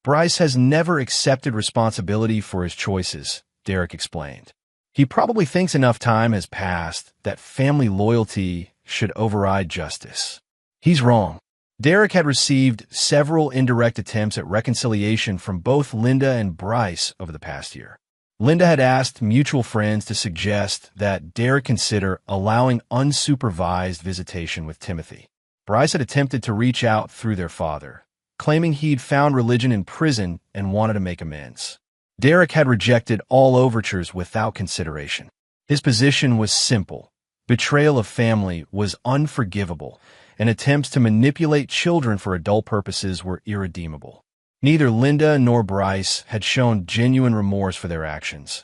"Bryce has never accepted responsibility for his choices," Derek explained. "He probably thinks enough time has passed that family loyalty should override justice. He's wrong." Derek had received several indirect attempts at reconciliation from both Linda and Bryce over the past year. Linda had asked mutual friends to suggest that Derek consider allowing unsupervised visitation with Timothy. Bryce had attempted to reach out through their father, claiming he'd found religion in prison and wanted to make amends. Derek had rejected all overtures without consideration. His position was simple. Betrayal of family was unforgivable, and attempts to manipulate children for adult purposes were irredeemable. Neither Linda nor Bryce had shown genuine remorse for their actions,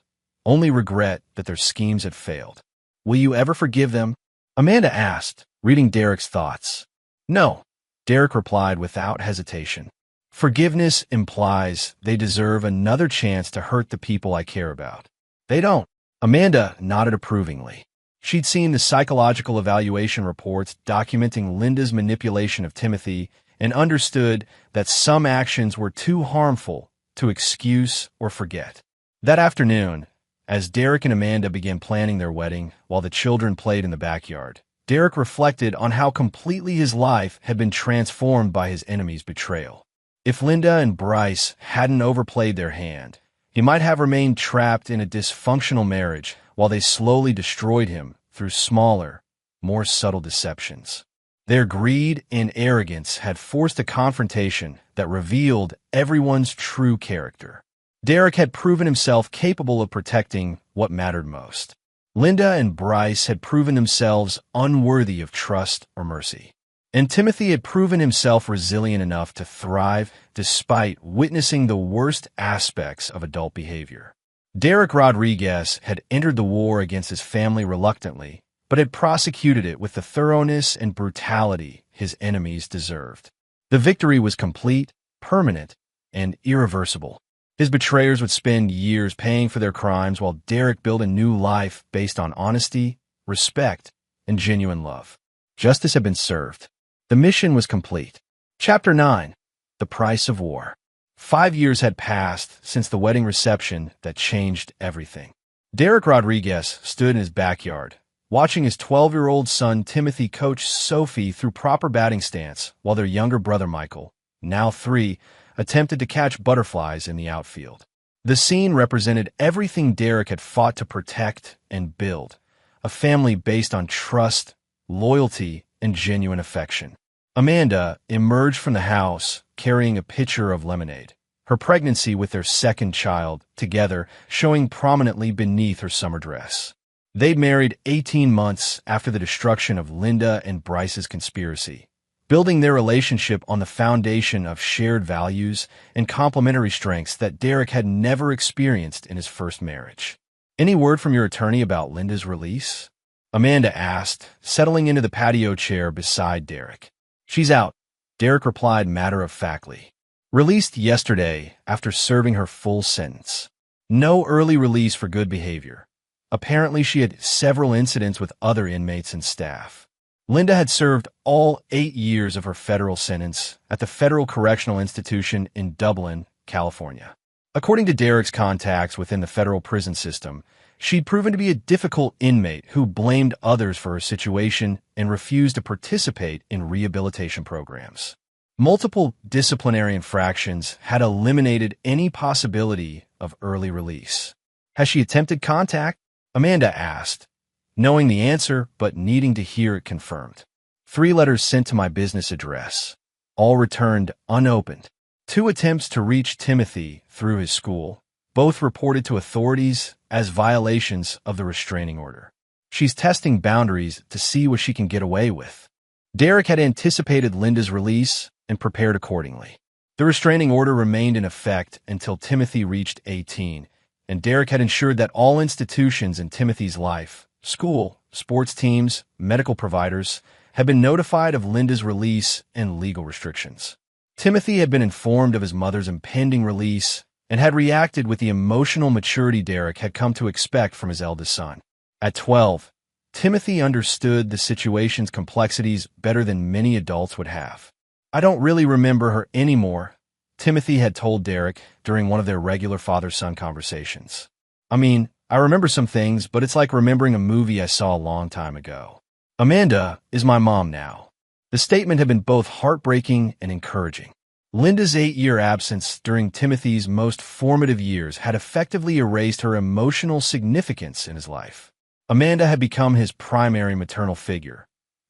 only regret that their schemes had failed. Will you ever forgive them? Amanda asked, reading Derek's thoughts. No, Derek replied without hesitation. Forgiveness implies they deserve another chance to hurt the people I care about. They don't. Amanda nodded approvingly. She'd seen the psychological evaluation reports documenting Linda's manipulation of Timothy and understood that some actions were too harmful to excuse or forget. That afternoon, as Derek and Amanda began planning their wedding while the children played in the backyard, Derek reflected on how completely his life had been transformed by his enemy's betrayal. If Linda and Bryce hadn't overplayed their hand, he might have remained trapped in a dysfunctional marriage while they slowly destroyed him through smaller, more subtle deceptions. Their greed and arrogance had forced a confrontation that revealed everyone's true character. Derek had proven himself capable of protecting what mattered most. Linda and Bryce had proven themselves unworthy of trust or mercy. And Timothy had proven himself resilient enough to thrive despite witnessing the worst aspects of adult behavior. Derek Rodriguez had entered the war against his family reluctantly, but had prosecuted it with the thoroughness and brutality his enemies deserved. The victory was complete, permanent, and irreversible. His betrayers would spend years paying for their crimes while Derek built a new life based on honesty, respect, and genuine love. Justice had been served. The mission was complete. Chapter 9. The Price of War. 5 years had passed since the wedding reception that changed everything. Derek Rodriguez stood in his backyard, watching his 12-year-old son Timothy coach Sophie through proper batting stance while their younger brother Michael, now 3, attempted to catch butterflies in the outfield. The scene represented everything Derek had fought to protect and build, a family based on trust, loyalty, and genuine affection. Amanda emerged from the house carrying a pitcher of lemonade, her pregnancy with their second child together showing prominently beneath her summer dress. They'd married 18 months after the destruction of Linda and Bryce's conspiracy, building their relationship on the foundation of shared values and complementary strengths that Derek had never experienced in his first marriage. Any word from your attorney about Linda's release? Amanda asked, settling into the patio chair beside Derek. She's out, Derek replied matter-of-factly. Released yesterday after serving her full sentence. No early release for good behavior. Apparently she had several incidents with other inmates and staff. Linda had served all 8 years of her federal sentence at the Federal Correctional Institution in Dublin, California. According to Derek's contacts within the federal prison system, she'd proven to be a difficult inmate who blamed others for her situation and refused to participate in rehabilitation programs. Multiple disciplinary infractions had eliminated any possibility of early release. Has she attempted contact? Amanda asked, knowing the answer but needing to hear it confirmed. 3 letters sent to my business address, all returned unopened. 2 attempts to reach Timothy through his school, both reported to authorities as violations of the restraining order. She's testing boundaries to see what she can get away with. Derek had anticipated Linda's release and prepared accordingly. The restraining order remained in effect until Timothy reached 18, and Derek had ensured that all institutions in Timothy's life, school, sports teams, medical providers, had been notified of Linda's release and legal restrictions. Timothy had been informed of his mother's impending release and had reacted with the emotional maturity Derek had come to expect from his eldest son. At 12, Timothy understood the situation's complexities better than many adults would have. I don't really remember her anymore, Timothy had told Derek during one of their regular father-son conversations. I mean, I remember some things, but it's like remembering a movie I saw a long time ago. Amanda is my mom now. The statement had been both heartbreaking and encouraging. Linda's 8-year absence during Timothy's most formative years had effectively erased her emotional significance in his life. Amanda had become his primary maternal figure,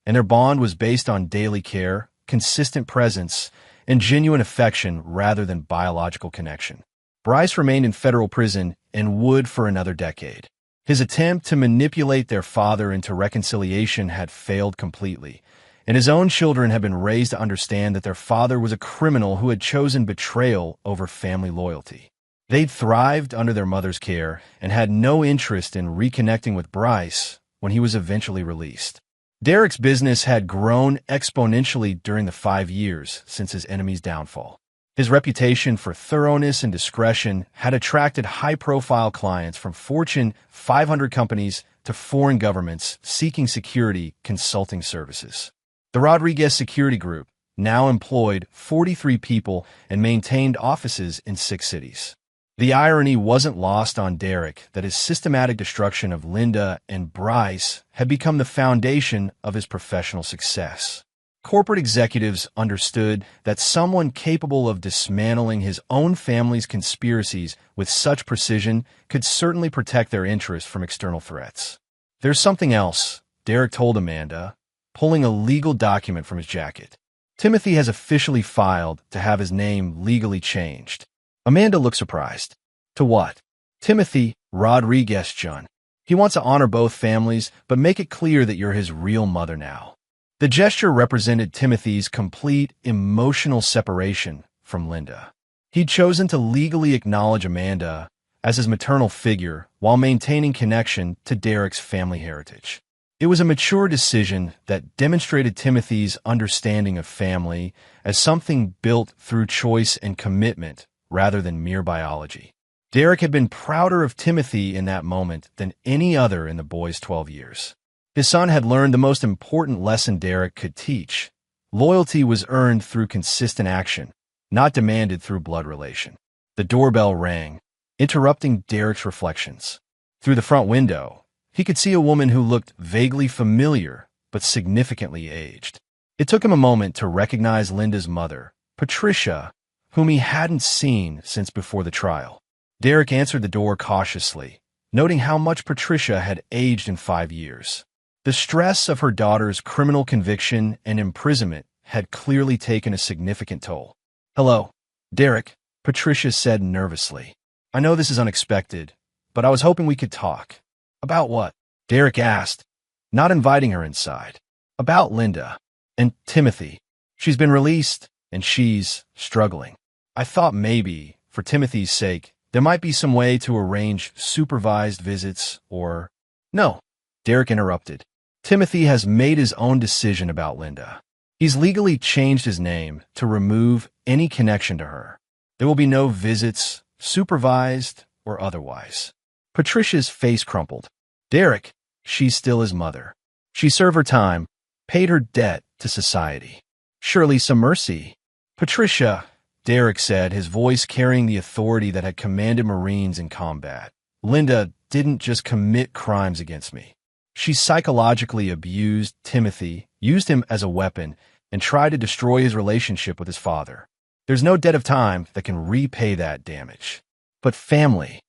and their bond was based on daily care, consistent presence, and genuine affection rather than biological connection. Bryce remained in federal prison and would for another decade. His attempt to manipulate their father into reconciliation had failed completely, and his own children had been raised to understand that their father was a criminal who had chosen betrayal over family loyalty. They'd thrived under their mother's care and had no interest in reconnecting with Bryce when he was eventually released. Derek's business had grown exponentially during the 5 years since his enemy's downfall. His reputation for thoroughness and discretion had attracted high-profile clients from Fortune 500 companies to foreign governments seeking security consulting services. The Rodriguez Security Group now employed 43 people and maintained offices in 6 cities. The irony wasn't lost on Derek that his systematic destruction of Linda and Bryce had become the foundation of his professional success. Corporate executives understood that someone capable of dismantling his own family's conspiracies with such precision could certainly protect their interests from external threats. "There's something else," Derek told Amanda, pulling a legal document from his jacket. "Timothy has officially filed to have his name legally changed." Amanda looked surprised. "To what?" "Timothy Rodriguez, John. He wants to honor both families, but make it clear that you're his real mother now." The gesture represented Timothy's complete emotional separation from Linda. He'd chosen to legally acknowledge Amanda as his maternal figure while maintaining connection to Derek's family heritage. It was a mature decision that demonstrated Timothy's understanding of family as something built through choice and commitment rather than mere biology. Derek had been prouder of Timothy in that moment than any other in the boy's 12 years. His son had learned the most important lesson Derek could teach. Loyalty was earned through consistent action, not demanded through blood relation. The doorbell rang, interrupting Derek's reflections. Through the front window, he could see a woman who looked vaguely familiar but significantly aged. It took him a moment to recognize Linda's mother, Patricia, whom he hadn't seen since before the trial. Derek answered the door cautiously, noting how much Patricia had aged in 5 years. The stress of her daughter's criminal conviction and imprisonment had clearly taken a significant toll. "Hello, Derek," Patricia said nervously. "I know this is unexpected, but I was hoping we could talk." "About what?" Derek asked, not inviting her inside. "About Linda and Timothy. She's been released, and she's struggling. I thought maybe, for Timothy's sake, there might be some way to arrange supervised visits or—" "No," Derek interrupted. "Timothy has made his own decision about Linda. He's legally changed his name to remove any connection to her. There will be no visits, supervised or otherwise." Patricia's face crumpled. "Derek, she's still his mother. She served her time, paid her debt to society. Surely some mercy." "Patricia," Derek said, his voice carrying the authority that had commanded Marines in combat, "Linda didn't just commit crimes against me. She psychologically abused Timothy, used him as a weapon, and tried to destroy his relationship with his father. There's no debt of time that can repay that damage. But family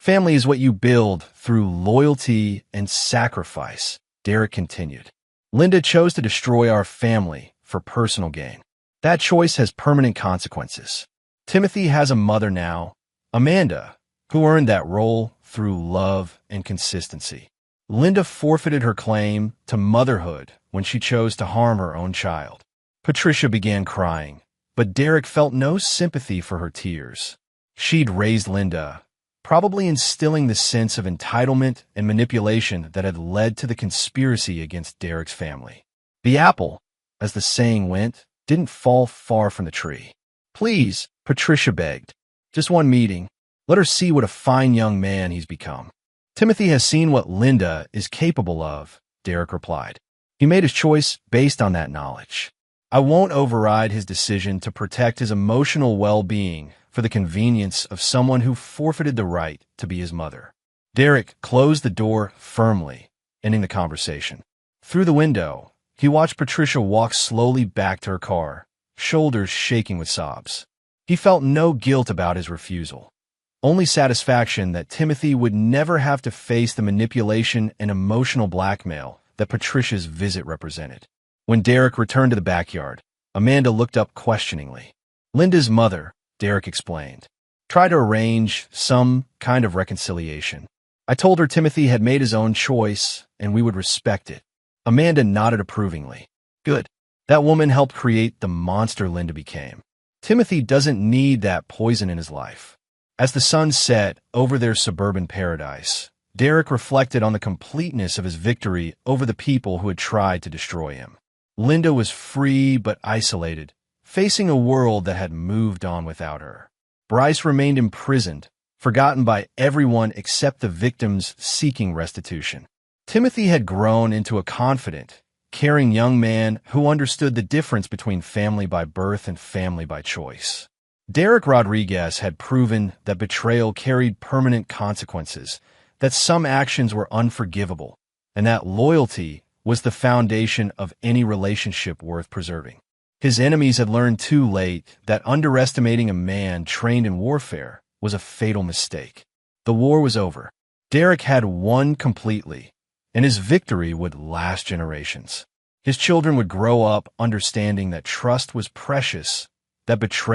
is what you build through loyalty and sacrifice," Derek continued. "Linda chose to destroy our family for personal gain. That choice has permanent consequences. Timothy has a mother now, Amanda, who earned that role through love and consistency. Linda forfeited her claim to motherhood when she chose to harm her own child." Patricia began crying, but Derek felt no sympathy for her tears. She'd raised Linda, probably instilling the sense of entitlement and manipulation that had led to the conspiracy against Derek's family. The apple, as the saying went, didn't fall far from the tree. "Please," Patricia begged, "just one meeting. Let her see what a fine young man he's become." "Timothy has seen what Linda is capable of," Derek replied. "He made his choice based on that knowledge. I won't override his decision to protect his emotional well-being for the convenience of someone who forfeited the right to be his mother." Derek closed the door firmly, ending the conversation. Through the window, he watched Patricia walk slowly back to her car, shoulders shaking with sobs. He felt no guilt about his refusal, only satisfaction that Timothy would never have to face the manipulation and emotional blackmail that Patricia's visit represented. When Derek returned to the backyard, Amanda looked up questioningly. "Linda's mother," Derek explained, "tried to arrange some kind of reconciliation. I told her Timothy had made his own choice and we would respect it." Amanda nodded approvingly. "Good. That woman helped create the monster Linda became. Timothy doesn't need that poison in his life. As the sun set over their suburban paradise, Derek reflected on the completeness of his victory over the people who had tried to destroy him. Linda was free but isolated, facing a world that had moved on without her. Bryce remained imprisoned, forgotten by everyone except the victims seeking restitution. Timothy had grown into a confident, caring young man who understood the difference between family by birth and family by choice. Derek Rodriguez had proven that betrayal carried permanent consequences, that some actions were unforgivable, and that loyalty was the foundation of any relationship worth preserving. His enemies had learned too late that underestimating a man trained in warfare was a fatal mistake. The war was over. Derek had won completely, and his victory would last generations. His children would grow up understanding that trust was precious, that betrayal